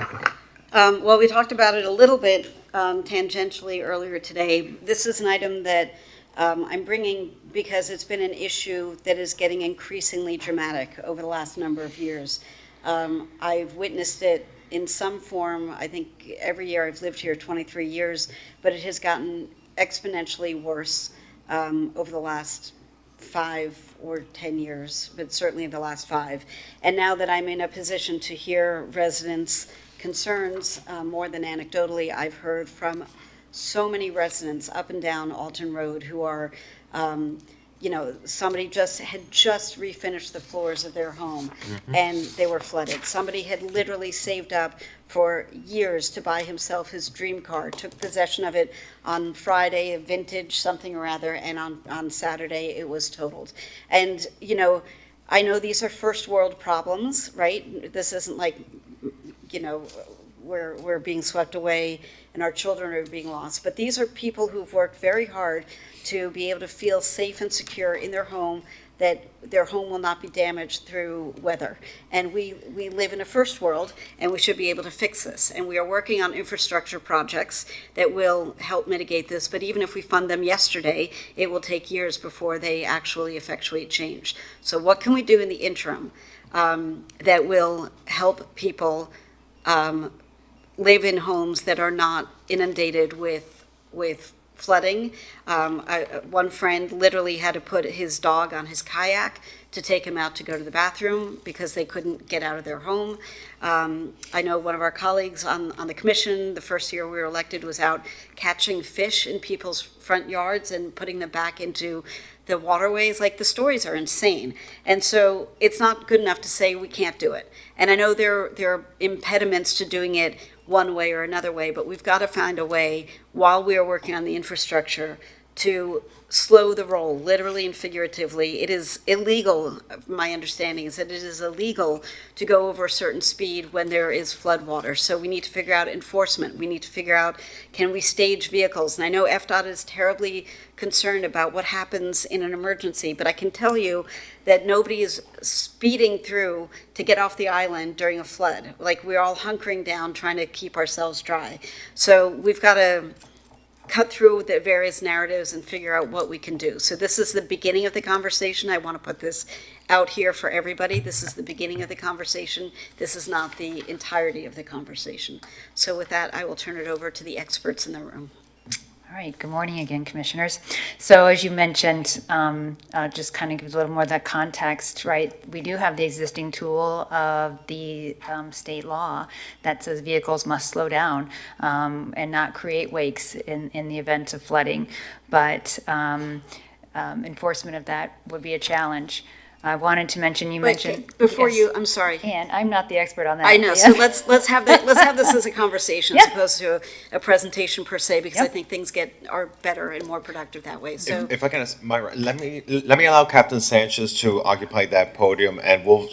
Well, we talked about it a little bit tangentially earlier today. This is an item that I'm bringing because it's been an issue that is getting increasingly dramatic over the last number of years. I've witnessed it in some form, I think every year. I've lived here 23 years, but it has gotten exponentially worse over the last 5 or 10 years, but certainly the last 5. And now that I'm in a position to hear residents' concerns, more than anecdotally, I've heard from so many residents up and down Alton Road who are, somebody had just refinished the floors of their home and they were flooded. Somebody had literally saved up for years to buy himself his dream car, took possession of it on Friday, a vintage something or other, and on Saturday it was totaled. And, I know these are first world problems, right? This isn't like, we're being swept away and our children are being lost. But these are people who've worked very hard to be able to feel safe and secure in their home, that their home will not be damaged through weather. And we live in a first world, and we should be able to fix this. And we are working on infrastructure projects that will help mitigate this. But even if we fund them yesterday, it will take years before they actually effectuate change. So what can we do in the interim that will help people live in homes that are not inundated with flooding? One friend literally had to put his dog on his kayak to take him out to go to the bathroom because they couldn't get out of their home. I know one of our colleagues on the commission, the first year we were elected, was out catching fish in people's front yards and putting them back into the waterways. Like, the stories are insane. And so it's not good enough to say we can't do it. And I know there are impediments to doing it one way or another way, but we've got to find a way while we are working on the infrastructure to slow the roll, literally and figuratively. It is illegal, my understanding is that it is illegal to go over a certain speed when there is flood water. So we need to figure out enforcement. We need to figure out, can we stage vehicles? And I know FDOT is terribly concerned about what happens in an emergency, but I can tell you that nobody is speeding through to get off the island during a flood. Like, we're all hunkering down trying to keep ourselves dry. So we've got to cut through the various narratives and figure out what we can do. So this is the beginning of the conversation. I want to put this out here for everybody. This is the beginning of the conversation. This is not the entirety of the conversation. So with that, I will turn it over to the experts in the room. All right, good morning again, Commissioners. So as you mentioned, just kind of give a little more of that context, right? We do have the existing tool of the state law that says vehicles must slow down and not create wakes in the event of flooding. But enforcement of that would be a challenge. I wanted to mention, Before yes. you, I'm sorry. And I'm not the expert on that. I know, so let's have this as a conversation as opposed to a presentation per se, because I think things are better and more productive that way, so. If I can ask Myra, let me allow Captain Sanchez to occupy that podium, and we'll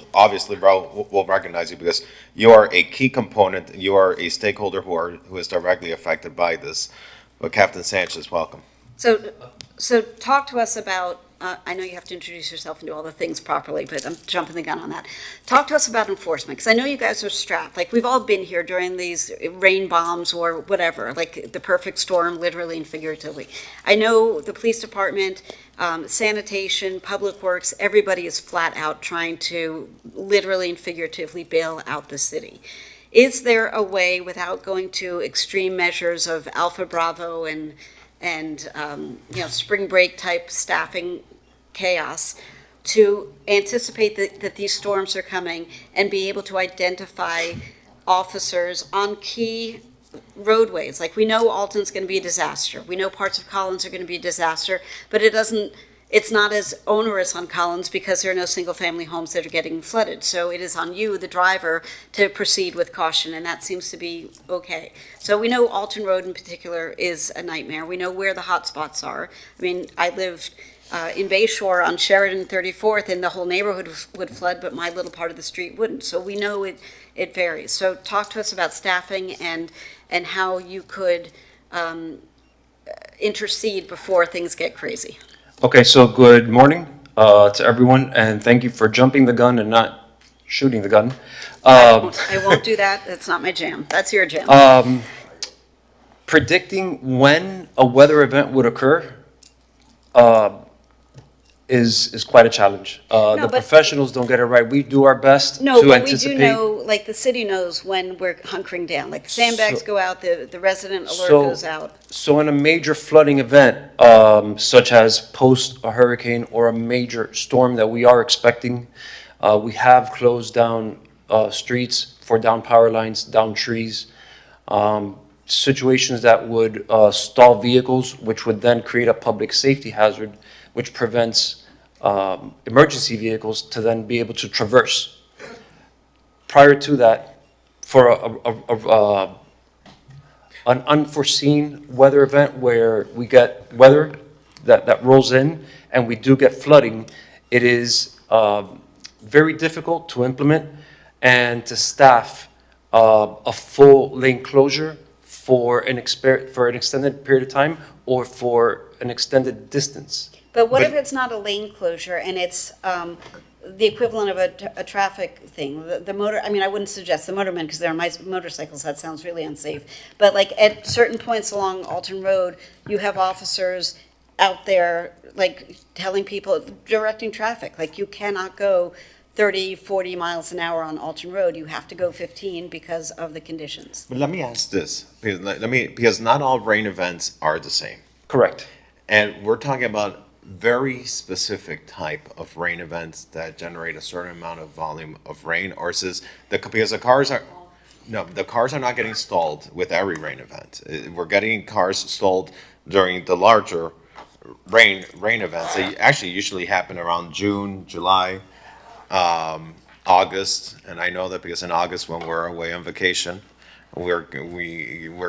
recognize you because you are a key component. You are a stakeholder who is directly affected by this. But Captain Sanchez, welcome. So talk to us about, I know you have to introduce yourself and do all the things properly, but I'm jumping the gun on that. Talk to us about enforcement, because I know you guys are strapped. Like, we've all been here during these rain bombs or whatever, like the perfect storm, literally and figuratively. I know the police department Sanitation, Public Works, everybody is flat out trying to literally and figuratively bail out the city. Is there a way, without going to extreme measures of Alpha Bravo and spring break type staffing chaos, to anticipate that these storms are coming and be able to identify officers on key roadways? Like, we know Alton's going to be a disaster. We know parts of Collins are going to be a disaster, but it's not as onerous on Collins because there are no single-family homes that are getting flooded. So it is on you, the driver, to proceed with caution, and that seems to be okay. So we know Alton Road in particular is a nightmare. We know where the hot spots are. I mean, I lived in Bay Shore on Sheridan 34th, and the whole neighborhood would flood, but my little part of the street wouldn't. So we know it varies. So talk to us about staffing and how you could intercede before things get crazy. Okay, so good morning to everyone, and thank you for jumping the gun and not shooting the gun. I won't do that. That's not my jam. That's your jam. Predicting when a weather event would occur is quite a challenge. The professionals don't get it right. We do our best No, to but anticipate. we do know, like, the city knows when we're hunkering down. Like, the sandbags go out, the resident alert goes out. So in a major flooding event, such as post a hurricane or a major storm that we are expecting, we have closed down streets for down power lines, down trees, situations that would stall vehicles, which would then create a public safety hazard, which prevents emergency vehicles to then be able to traverse. Prior to that, for an unforeseen weather event where we get weather that rolls in and we do get flooding, it is very difficult to implement and to staff a full lane closure for an extended period of time or for an extended distance. But what if it's not a lane closure and it's the equivalent of a traffic thing? The motor, I mean, I wouldn't suggest the motormen because they're motorcycles. That sounds really unsafe. But like at certain points along Alton Road, you have officers out there like telling people, directing traffic. Like, you cannot go 30, 40 miles an hour on Alton Road. You have to go 15 because of the conditions. But let me ask this, because not all rain events are the same. Correct. And we're talking about very specific type of rain events that generate a certain amount of volume of rain, or is this because the cars are not getting stalled with every rain event. We're getting cars stalled during the larger rain events. They actually usually happen around June, July, August, and I know that because in August when we're away on vacation, we're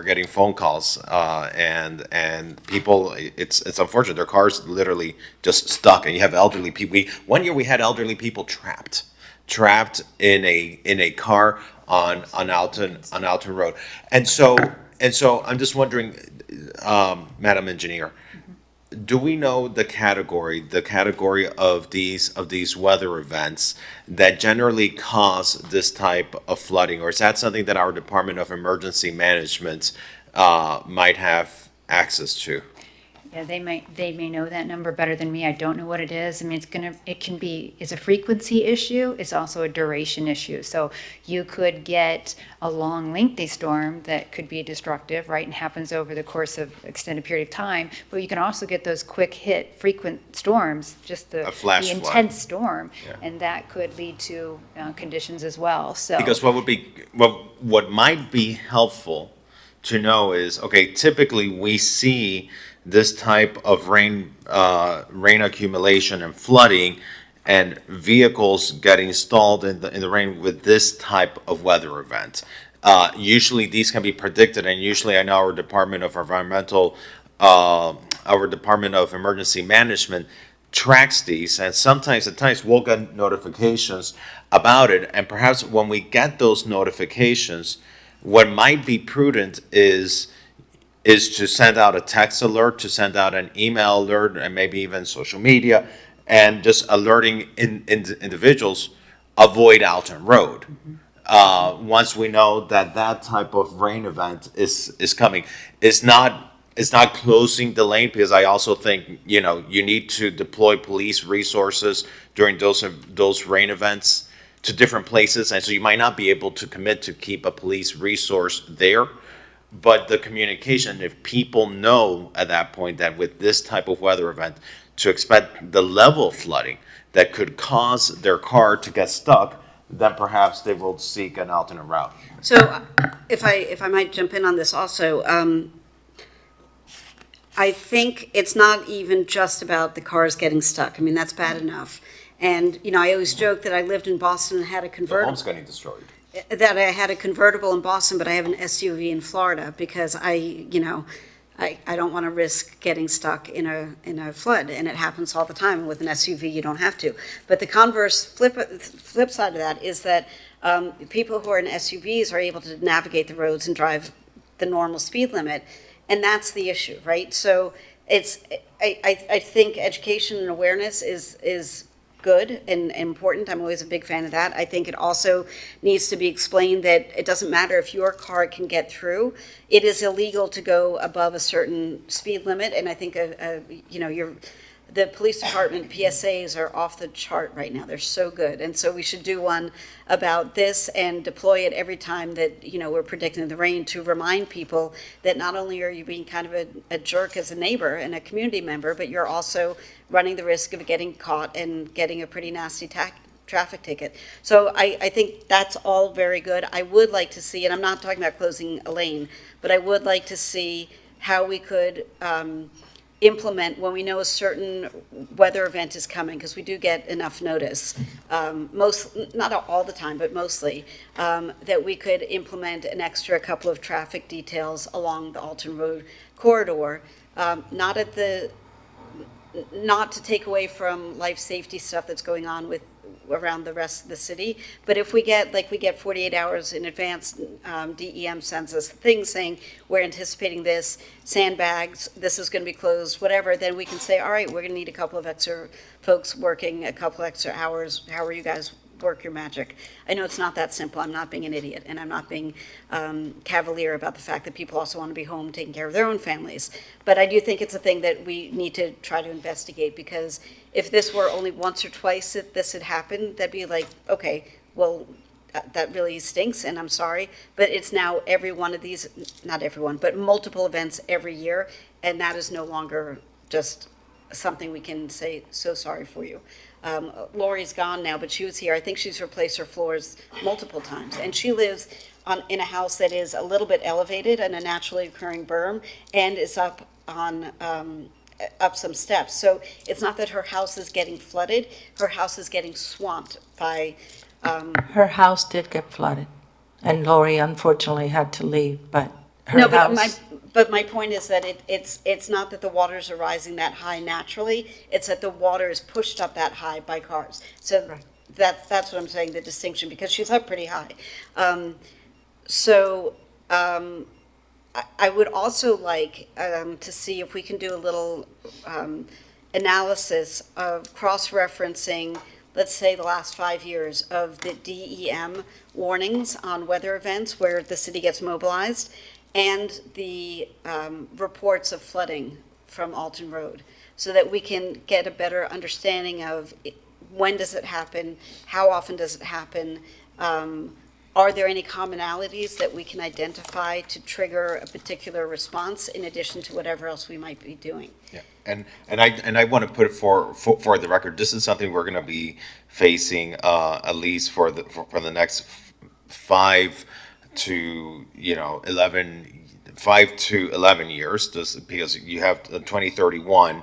getting phone calls and people. It's unfortunate. Their cars literally just stuck, and you have elderly people. One year we had elderly people trapped in a car on Alton Road, and so I'm just wondering, Madam Engineer. Do we know the category of these weather events that generally cause this type of flooding, or is that something that our Department of Emergency Management might have access to? Yeah, they may know that number better than me. I don't know what it is. I mean, it's a frequency issue. It's also a duration issue. So you could get a long, lengthy storm that could be destructive, right, and happens over the course of extended period of time. But you can also get those quick hit, frequent storms, just the intense storm, and that could lead to conditions as well. So because what might be helpful to know is, okay, typically we see this type of rain accumulation and flooding and vehicles getting stalled in the rain with this type of weather event. Usually these can be predicted, and usually I know our Department of Emergency Management tracks these, and at times we'll get notifications about it, and perhaps when we get those notifications, what might be prudent is to send out a text alert, to send out an email alert, and maybe even social media, and just alerting individuals, avoid Alton Road. Once we know that type of rain event is coming. It's not it's not closing the lane, because I also think, you know, you need to deploy police resources during those rain events to different places, and so you might not be able to commit to keep a police resource there. But the communication, if people know at that point that with this type of weather event, to expect the level of flooding that could cause their car to get stuck, then perhaps they will seek an alternate route. So if I might jump in on this also, I think it's not even just about the cars getting stuck. I mean, that's bad enough. And, you know, I always joke that I lived in Boston and had a The convertible. home's getting destroyed. That I had a convertible in Boston, but I have an SUV in Florida because I don't want to risk getting stuck in a flood, and it happens all the time. With an SUV, you don't have to. But the converse flip side of that is that people who are in SUVs are able to navigate the roads and drive the normal speed limit, and that's the issue, right? So I think education and awareness is good and important. I'm always a big fan of that. I think it also needs to be explained that it doesn't matter if your car can get through. It is illegal to go above a certain speed limit, and I think the police department PSAs are off the chart right now. They're so good, and so we should do one about this and deploy it every time that we're predicting the rain, to remind people that not only are you being kind of a jerk as a neighbor and a community member, but you're also running the risk of getting caught and getting a pretty nasty traffic ticket. So I think that's all very good. I would like to see, and I'm not talking about closing a lane, but I would like to see how we could implement when we know a certain weather event is coming, because we do get enough notice, not all the time, but mostly, that we could implement an extra couple of traffic details along the Alton Road corridor, not to take away from life safety stuff that's going on around the rest of the city, but if we get 48 hours in advance, DEM sends us things saying we're anticipating this, sandbags, this is going to be closed, whatever, then we can say, all right, we're going to need a couple of extra folks working a couple extra hours. How are you guys work your magic? I know it's not that simple. I'm not being an idiot, and I'm not being cavalier about the fact that people also want to be home taking care of their own families. But I do think it's a thing that we need to try to investigate, because if this were only once or twice that this had happened, that'd be like, okay, well, that really stinks, and I'm sorry. But it's now every one of these, not everyone, but multiple events every year, and that is no longer just something we can say, so sorry for you. Lori's gone now, but she was here. I think she's replaced her floors multiple times. And she lives in a house that is a little bit elevated and a naturally occurring berm, and is up some steps. So it's not that her house is getting flooded. Her house is getting swamped by... Her house did get flooded, and Lori unfortunately had to leave, but her No, house... but my point is that it's not that the waters are rising that high naturally, it's that the water is pushed up that high by cars. So that's what I'm saying, the distinction, because she's up pretty high. I would also like to see if we can do a little analysis of cross-referencing, let's say, the last 5 years of the DEM warnings on weather events where the city gets mobilized, and the reports of flooding from Alton Road, so that we can get a better understanding of when does it happen, how often does it happen, are there any commonalities that we can identify to trigger a particular response in addition to whatever else we might be doing. Yeah, and I want to put it for the record, this is something we're going to be facing at least for the next 5 to 11 years, just because you have 2031,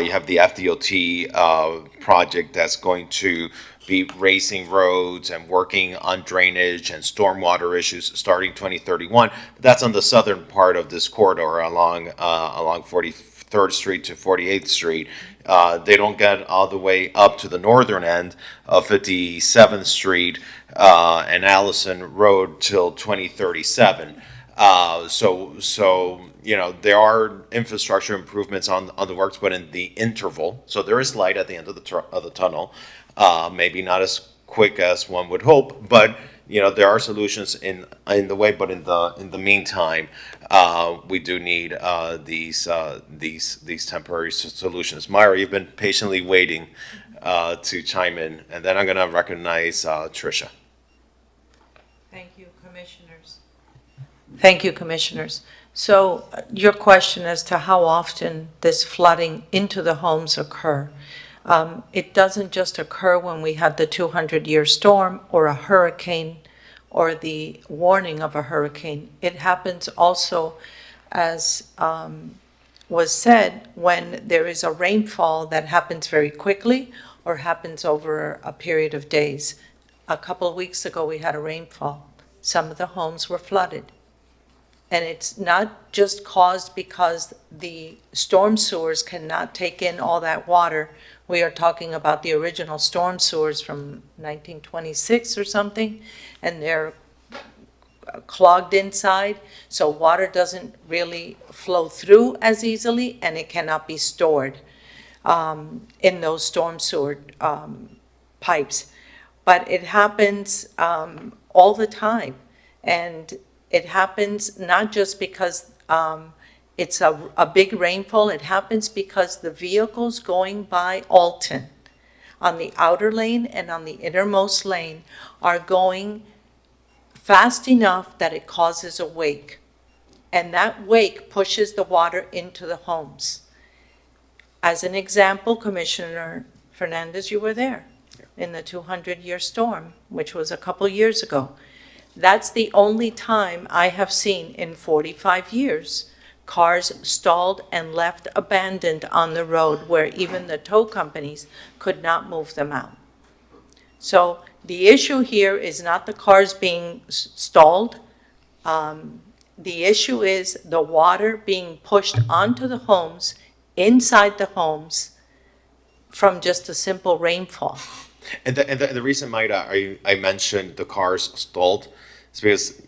you have the FDOT project that's going to be racing roads and working on drainage and stormwater issues starting 2031. That's on the southern part of this corridor along 43rd Street to 48th Street. They don't get all the way up to the northern end of 57th Street and Allison Road till 2037. So there are infrastructure improvements on the works, but in the interval, so there is light at the end of the tunnel. Maybe not as quick as one would hope, but there are solutions in the way, but in the meantime, we do need these temporary solutions. Myra, you've been patiently waiting to chime in, and then I'm going to recognize Tricia. Thank you, Commissioners. Thank you, Commissioners. So your question as to how often this flooding into the homes occur. It doesn't just occur when we had the 200-year storm or a hurricane or the warning of a hurricane. It happens also, as was said, when there is a rainfall that happens very quickly or happens over a period of days. A couple of weeks ago, we had a rainfall. Some of the homes were flooded. And it's not just caused because the storm sewers cannot take in all that water. We are talking about the original storm sewers from 1926 or something, and they're clogged inside, so water doesn't really flow through as easily, and it cannot be stored in those storm sewer pipes. But it happens all the time, and it happens not just because it's a big rainfall. It happens because the vehicles going by Alton on the outer lane and on the innermost lane are going fast enough that it causes a wake. And that wake pushes the water into the homes. As an example, Commissioner Fernandez, you were there in the 200-year storm, which was a couple years ago. That's the only time I have seen in 45 years cars stalled and left abandoned on the road where even the tow companies could not move them out. So the issue here is not the cars being stalled. The issue is the water being pushed onto the homes, inside the homes, from just a simple rainfall. And the reason, Mayra, I mentioned the cars stalled is because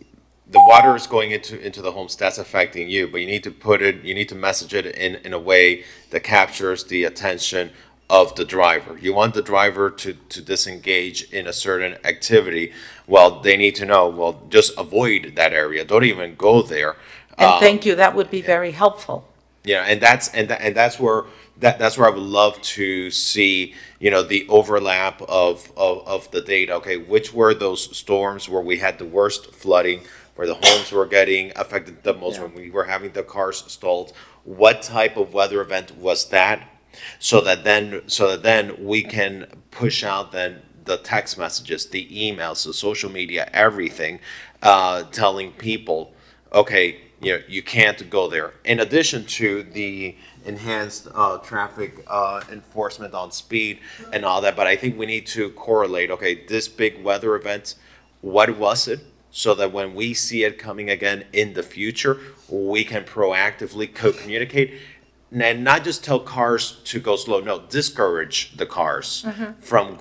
the water is going into the homes. That's affecting you, but you need to message it in a way that captures the attention of the driver. You want the driver to disengage in a certain activity. Well, they need to know, well, just avoid that area. Don't even go there. And thank you, that would be very helpful. Yeah, and that's where I would love to see, the overlap of the data. Okay, which were those storms where we had the worst flooding, where the homes were getting affected the most, when we were having the cars stalled? What type of weather event was that? So that then we can push out then the text messages, the emails, the social media, everything, telling people, okay, you can't go there. In addition to the enhanced traffic enforcement on speed and all that, but I think we need to correlate, okay, this big weather event, what was it? So that when we see it coming again in the future, we can proactively communicate and not just tell cars to go slow. No, discourage the cars from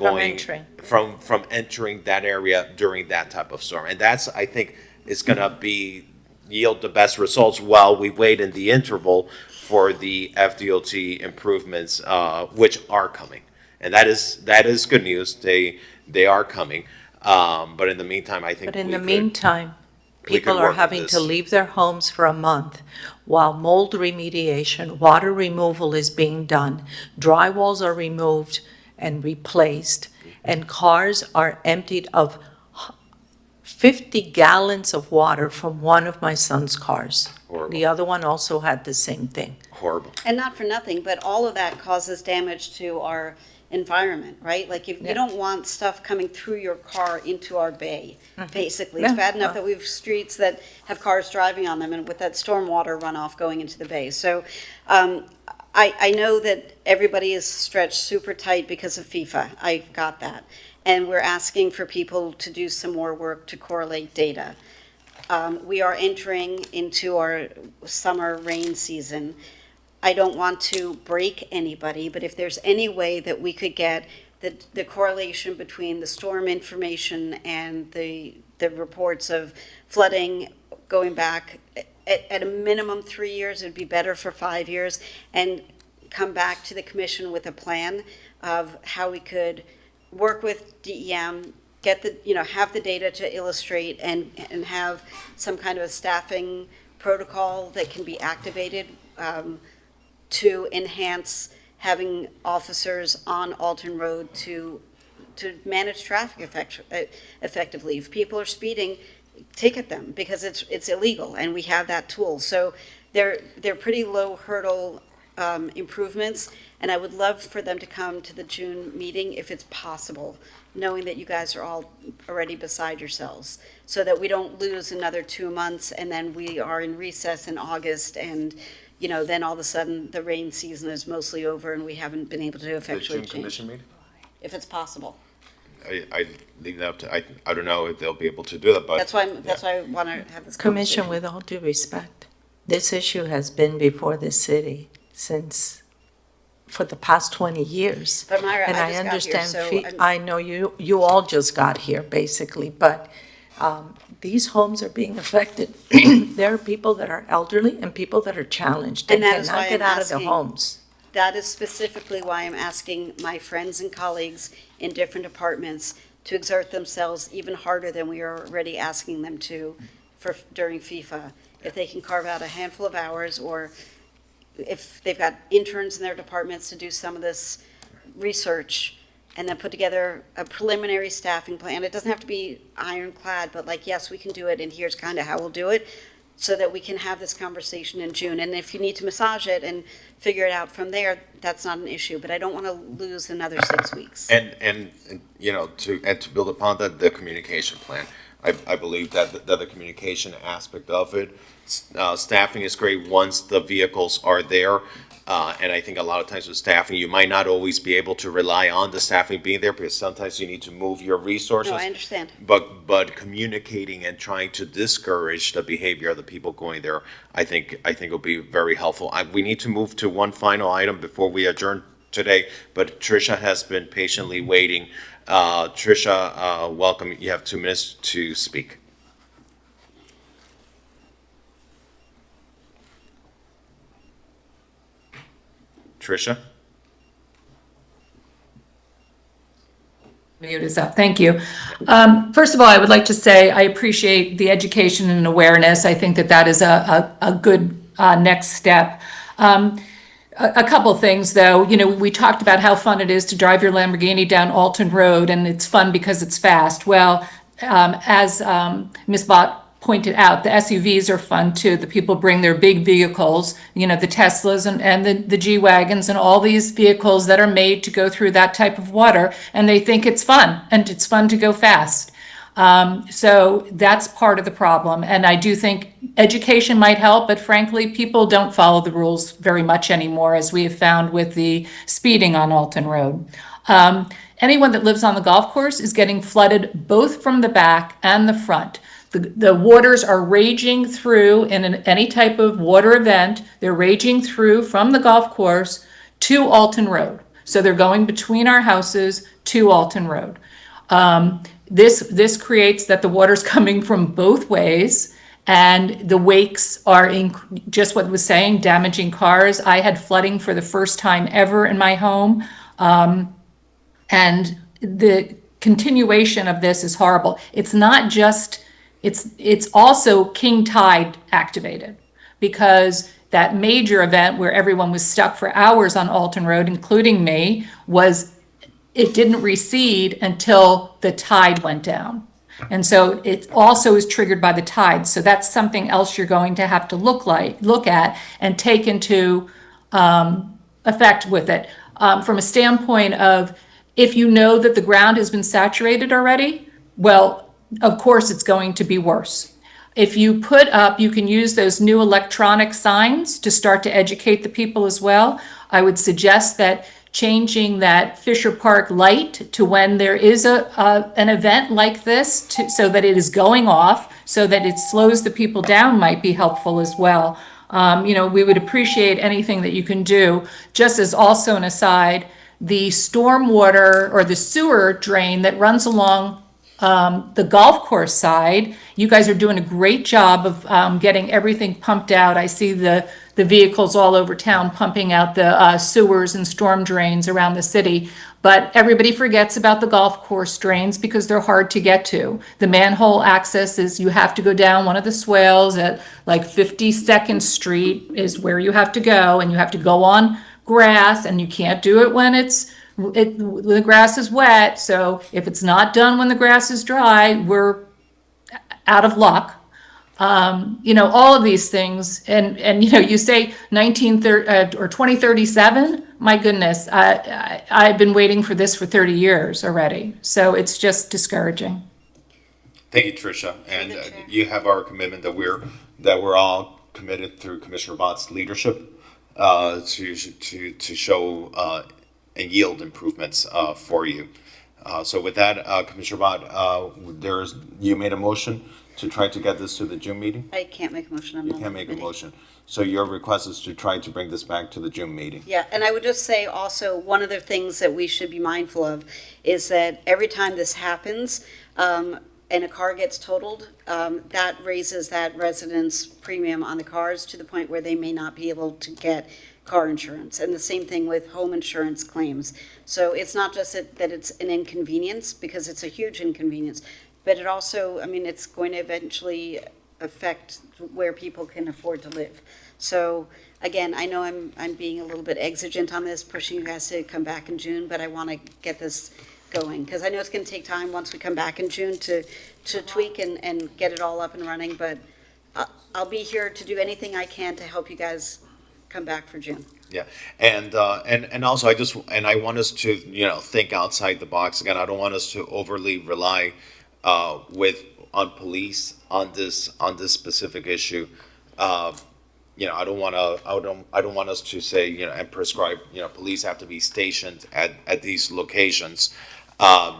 entering that area during that type of storm. And that's, I think, is going to yield the best results while we wait in the interval for the FDOT improvements, which are coming. And that is good news. They are coming. But in the meantime, I think meantime, people are having to leave their homes for a month while mold remediation, water removal is being done, drywalls are removed and replaced, and cars are emptied of 50 gallons of water from one of my son's cars. Horrible. The other one also had the same thing. Horrible. And not for nothing, but all of that causes damage to our environment, right? Like if you don't want stuff coming through your car into our bay, basically. It's bad enough that we have streets that have cars driving on them and with that stormwater runoff going into the bay. So I know that everybody is stretched super tight because of FIFA. I got that. And we're asking for people to do some more work to correlate data. We are entering into our summer rain season. I don't want to break anybody, but if there's any way that we could get the correlation between the storm information and the reports of flooding going back at a minimum 3 years, it'd be better for 5 years, and come back to the commission with a plan of how we could work with DEM, get the, have the data to illustrate and have some kind of a staffing protocol that can be activated to enhance having officers on Alton Road to manage traffic effectively. If people are speeding, ticket them because it's illegal, and we have that tool. So they're pretty low hurdle improvements, and I would love for them to come to the June meeting if it's possible, knowing that you guys are all already beside yourselves, so that we don't lose another 2 months and then we are in recess in August, and then all of a sudden the rain season is mostly over and we haven't been able to effectually change. Commission meeting? If it's possible. I leave that up to, I don't know if they'll be able to do that, but. That's why I want to have this Commission, conversation. with all due respect, this issue has been before the city for the past 20 years. But Myra, And I just got here, understand so fee- I'm- I know you all just got here, basically, but these homes are being affected. There are people that are elderly and people that are challenged and And that is cannot why get I'm out of their asking. homes. That is specifically why I'm asking my friends and colleagues in different departments to exert themselves even harder than we are already asking them to during FIFA. If they can carve out a handful of hours, or if they've got interns in their departments to do some of this research, and then put together a preliminary staffing plan. It doesn't have to be ironclad, but like, yes, we can do it, and here's kind of how we'll do it, so that we can have this conversation in June. And if you need to massage it and figure it out from there, that's not an issue, but I don't want to lose another 6 weeks. And to build upon that, the communication plan. I believe that the communication aspect of it, staffing is great once the vehicles are there. And I think a lot of times with staffing, you might not always be able to rely on the staffing being there, because sometimes you need to move your resources. No, I understand. But communicating and trying to discourage the behavior of the people going there, I think will be very helpful. We need to move to one final item before we adjourn today, but Tricia has been patiently waiting. Tricia, welcome. You have 2 minutes to speak. Tricia? Mute is up. Thank you. First of all, I would like to say I appreciate the education and awareness. I think that is a good next step. A couple things, though. We talked about how fun it is to drive your Lamborghini down Alton Road, and it's fun because it's fast. Well, as Ms. Bott pointed out, the SUVs are fun too. The people bring their big vehicles, the Teslas and the G-Wagons and all these vehicles that are made to go through that type of water, and they think it's fun, and it's fun to go fast. So that's part of the problem, and I do think education might help, but frankly, people don't follow the rules very much anymore, as we have found with the speeding on Alton Road. Anyone that lives on the golf course is getting flooded both from the back and the front. The waters are raging through in any type of water event. They're raging through from the golf course to Alton Road. So they're going between our houses to Alton Road. This creates that the water's coming from both ways, and the wakes are just what it was saying, damaging cars. I had flooding for the first time ever in my home. And the continuation of this is horrible. It's not just, it's also king tide activated, because that major event where everyone was stuck for hours on Alton Road, including me, it didn't recede until the tide went down. And so it also is triggered by the tide. So that's something else you're going to have to look at and take into effect with it. From a standpoint of, if you know that the ground has been saturated already, well, of course it's going to be worse. If you you can use those new electronic signs to start to educate the people as well. I would suggest that changing that Fisher Park light to when there is an event like this, so that it is going off, so that it slows the people down, might be helpful as well. We would appreciate anything that you can do. Just as also an aside, the stormwater or the sewer drain that runs along the golf course side, you guys are doing a great job of getting everything pumped out. I see the vehicles all over town pumping out the sewers and storm drains around the city. But everybody forgets about the golf course drains because they're hard to get to. The manhole access is you have to go down one of the swales at like 52nd Street is where you have to go, and you have to go on grass, and you can't do it when the grass is wet. So if it's not done when the grass is dry, we're out of luck. All of these things, and you say 1930 or 2037. My goodness, I've been waiting for this for 30 years already. So it's just discouraging. Thank you, Tricia. And you have our commitment that we're all committed through Commissioner Bott's leadership to show and yield improvements for you. So with that, Commissioner Bott, you made a motion to try to get this to the June meeting? I can't make a motion. You can't make a motion. So your request is to try to bring this back to the June meeting? Yeah, and I would just say also, one of the things that we should be mindful of is that every time this happens, and a car gets totaled, that raises that resident's premium on the cars to the point where they may not be able to get car insurance. And the same thing with home insurance claims. So it's not just that it's an inconvenience, because it's a huge inconvenience, but it also, it's going to eventually affect where people can afford to live. So again, I know I'm being a little bit exigent on this, pushing you guys to come back in June, but I want to get this going, because I know it's going to take time once we come back in June to tweak and get it all up and running, but I'll be here to do anything I can to help you guys come back for June. Yeah, and also I want us to think outside the box again. I don't want us to overly rely on police on this specific issue. I don't want us to say and prescribe police have to be stationed at these locations,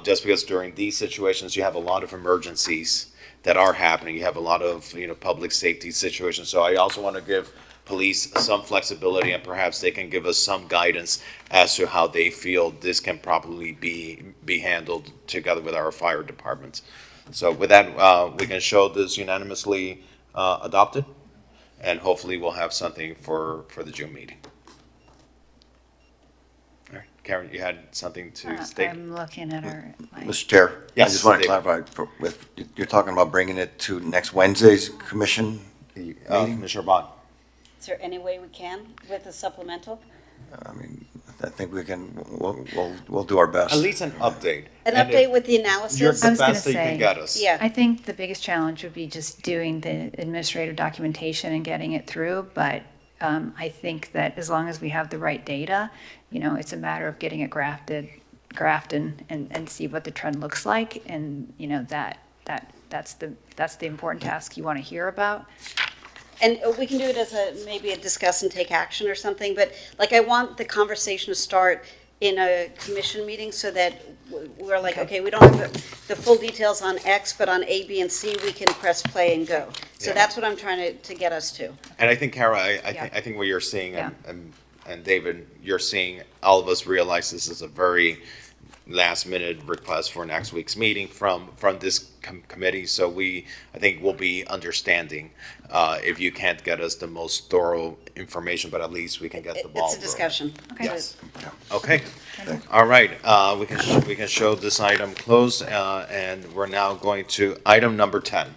just because during these situations you have a lot of emergencies that are happening. You have a lot of public safety situations. So I also want to give police some flexibility, and perhaps they can give us some guidance as to how they feel this can properly be handled together with our fire departments. So with that, we can show this unanimously adopted, and hopefully we'll have something for the June meeting. All right, Karen, you had something to state? I'm looking at our. Mr. Chair, Yes, I just want to David. clarify, you're talking about bringing it to next Wednesday's commission meeting? Commissioner Bott. Is there any way we can with a supplemental? I think we'll do our best. At least an update. An update with the analysis? You're I the was gonna best that you can say, get us. Yeah. I think the biggest challenge would be just doing the administrative documentation and getting it through, but I think that as long as we have the right data, it's a matter of getting it grafted and see what the trend looks like, and that's the important task you want to hear about. And we can do it as maybe a discuss and take action or something, but I want the conversation to start in a commission meeting so that we're like, okay, we don't have the full details on X, but on A, B, and C, we can press play and go. So that's what I'm trying to get us to. And I think, Kara, I think what you're seeing, and David, you're seeing all of us realize this is a very last-minute request for next week's meeting from this committee. So I think we'll be understanding if you can't get us the most thorough information, but at least we can get the ball It's a discussion. rolling. Yes. Okay. All right. We can show this item closed, and we're now going to item number 10.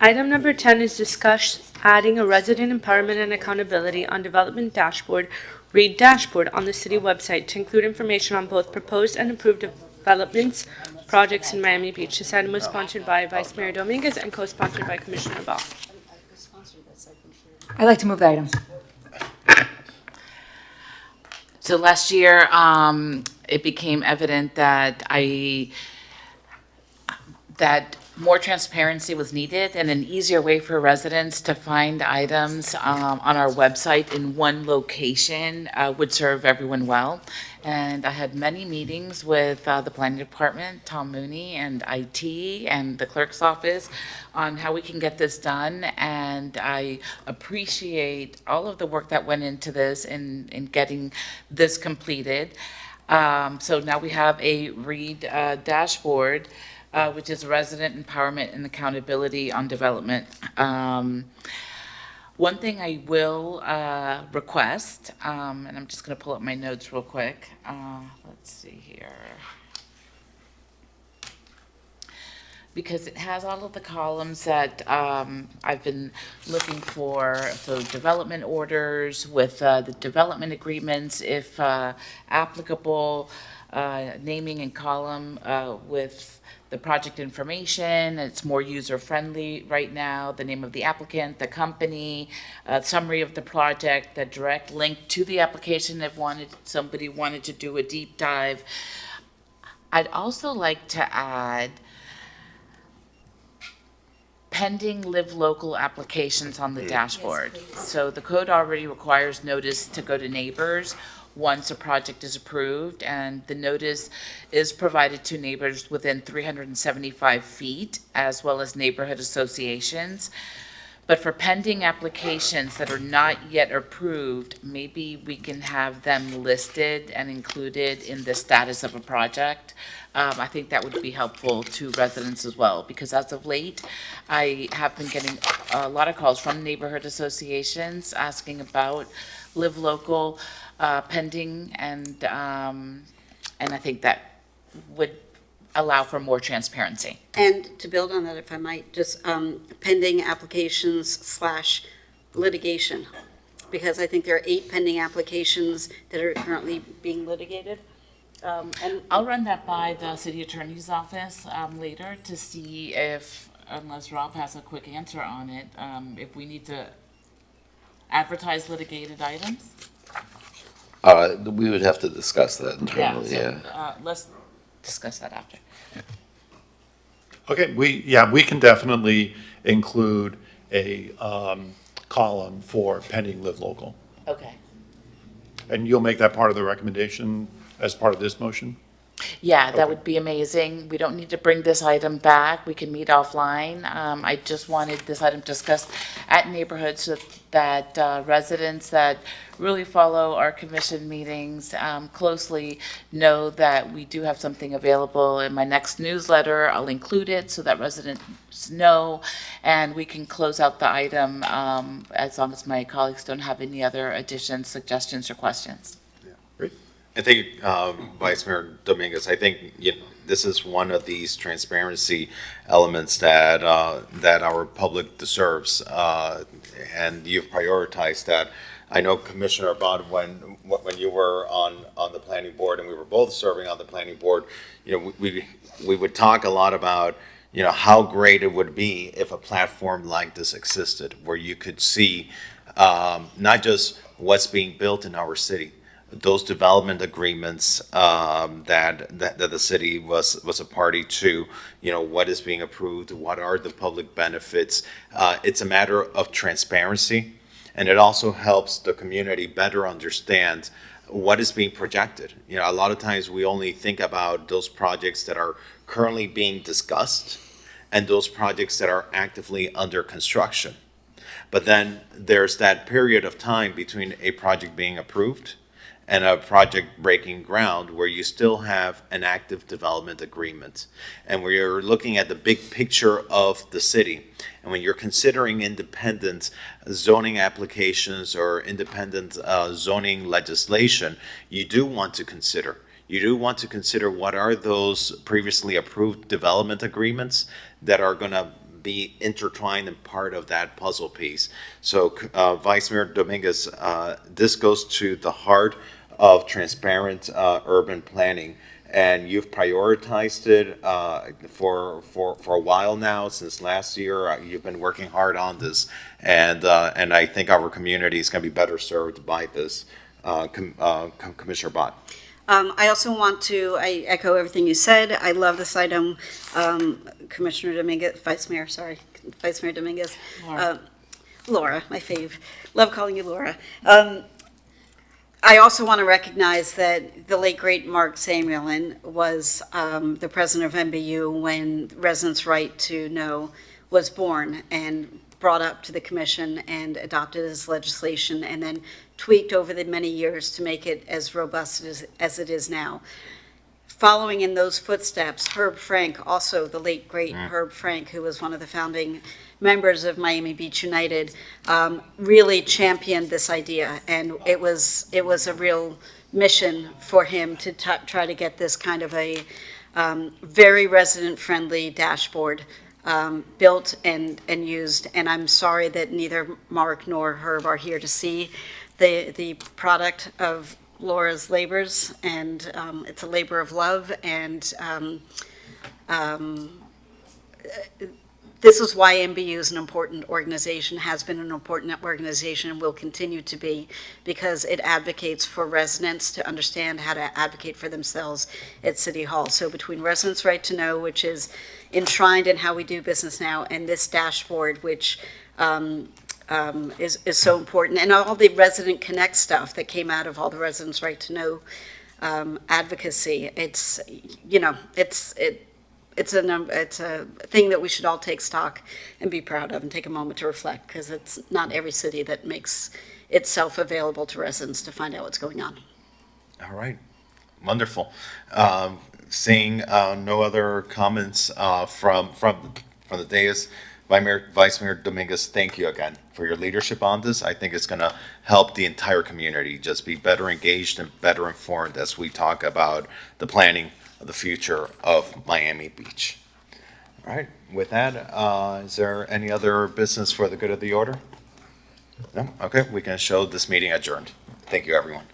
Item number 10 is discuss adding a resident empowerment and accountability on development dashboard, READ dashboard on the city website to include information on both proposed and approved developments, projects in Miami Beach. This item was sponsored by Vice Mayor Dominguez and co-sponsored by Commissioner Ball. I'd like to move the item. So last year, it became evident that more transparency was needed and an easier way for residents to find items on our website in one location would serve everyone well. And I had many meetings with the planning department, Tom Mooney, and IT, and the clerk's office on how we can get this done. And I appreciate all of the work that went into this in getting this completed. So now we have a READ dashboard, which is Resident Empowerment and Accountability on Development. One thing I will request, and I'm just going to pull up my notes real quick. Let's see here. Because it has all of the columns that I've been looking for, so development orders with the development agreements, if applicable, naming and column with the project information. It's more user-friendly right now, the name of the applicant, the company, summary of the project, the direct link to the application if somebody wanted to do a deep dive. I'd also like to add pending live local applications on the dashboard. So the code already requires notice to go to neighbors once a project is approved, and the notice is provided to neighbors within 375 feet, as well as neighborhood associations. But for pending applications that are not yet approved, maybe we can have them listed and included in the status of a project. I think that would be helpful to residents as well, because as of late, I have been getting a lot of calls from neighborhood associations asking about live local pending, and I think that would allow for more transparency. And to build on that, if I might, just pending applications / litigation, because I think there are 8 pending applications that are currently being litigated. And I'll run that by the city attorney's office later to see if, unless Rob has a quick answer on it, if we need to advertise litigated items. We would have to discuss that internally, yeah. Let's discuss that after. Okay, we can definitely include a column for pending live local. Okay. And you'll make that part of the recommendation as part of this motion? Yeah, that would be amazing. We don't need to bring this item back. We can meet offline. I just wanted this item discussed at neighborhoods so that residents that really follow our commission meetings closely know that we do have something available. In my next newsletter, I'll include it so that residents know, and we can close out the item as long as my colleagues don't have any other additions, suggestions, or questions. I think, Vice Mayor Dominguez, I think this is one of these transparency elements that that our public deserves, and you've prioritized that. I know Commissioner Abad, when you were on the planning board and we were both serving on the planning board, we would talk a lot about how great it would be if a platform like this existed, where you could see not just what's being built in our city, those development agreements that the city was a party to, what is being approved, what are the public benefits. It's a matter of transparency, and it also helps the community better understand what is being projected. A lot of times we only think about those projects that are currently being discussed and those projects that are actively under construction. But then there's that period of time between a project being approved and a project breaking ground where you still have an active development agreement. And where you're looking at the big picture of the city, and when you're considering independent zoning applications or independent zoning legislation, you do want to consider what are those previously approved development agreements that are going to be intertwined and part of that puzzle piece. So Vice Mayor Dominguez, this goes to the heart of transparent urban planning, and you've prioritized it for a while now. Since last year, you've been working hard on this, and I think our community is going to be better served by this. Commissioner Bott. I also want to, I echo everything you said. I love this item. Commissioner Dominguez, Vice Mayor Dominguez. Laura, my fave. Love calling you Laura. I also want to recognize that the late, great Mark Samuelin was the president of MBU when Residents' Right to Know was born and brought up to the commission and adopted as legislation, and then tweaked over the many years to make it as robust as it is now. following in those footsteps, Herb Frank, also the late great Herb Frank, who was one of the founding members of Miami Beach United, really championed this idea, and it was a real mission for him to try to get this kind of a very resident-friendly dashboard built and used. And I'm sorry that neither Mark nor Herb are here to see the product of Laura's labors, and it's a labor of love, and this is why MBU is an important organization, has been an important organization, and will continue to be, because it advocates for residents to understand how to advocate for themselves at City Hall. So between Residents' Right to Know, which is enshrined in how we do business now, and this dashboard, which is so important, and all the Resident Connect stuff that came out of all the Residents' Right to Know advocacy, it's a thing that we should all take stock and be proud of and take a moment to reflect, because it's not every city that makes itself available to residents to find out what's going on. All right, wonderful. Seeing no other comments from the dais, Vice Mayor Dominguez, thank you again for your leadership on this. I think it's going to help the entire community just be better engaged and better informed as we talk about the planning of the future of Miami Beach. All right, with that, is there any other business for the good of the order? No? Okay, we can show this meeting adjourned. Thank you, everyone.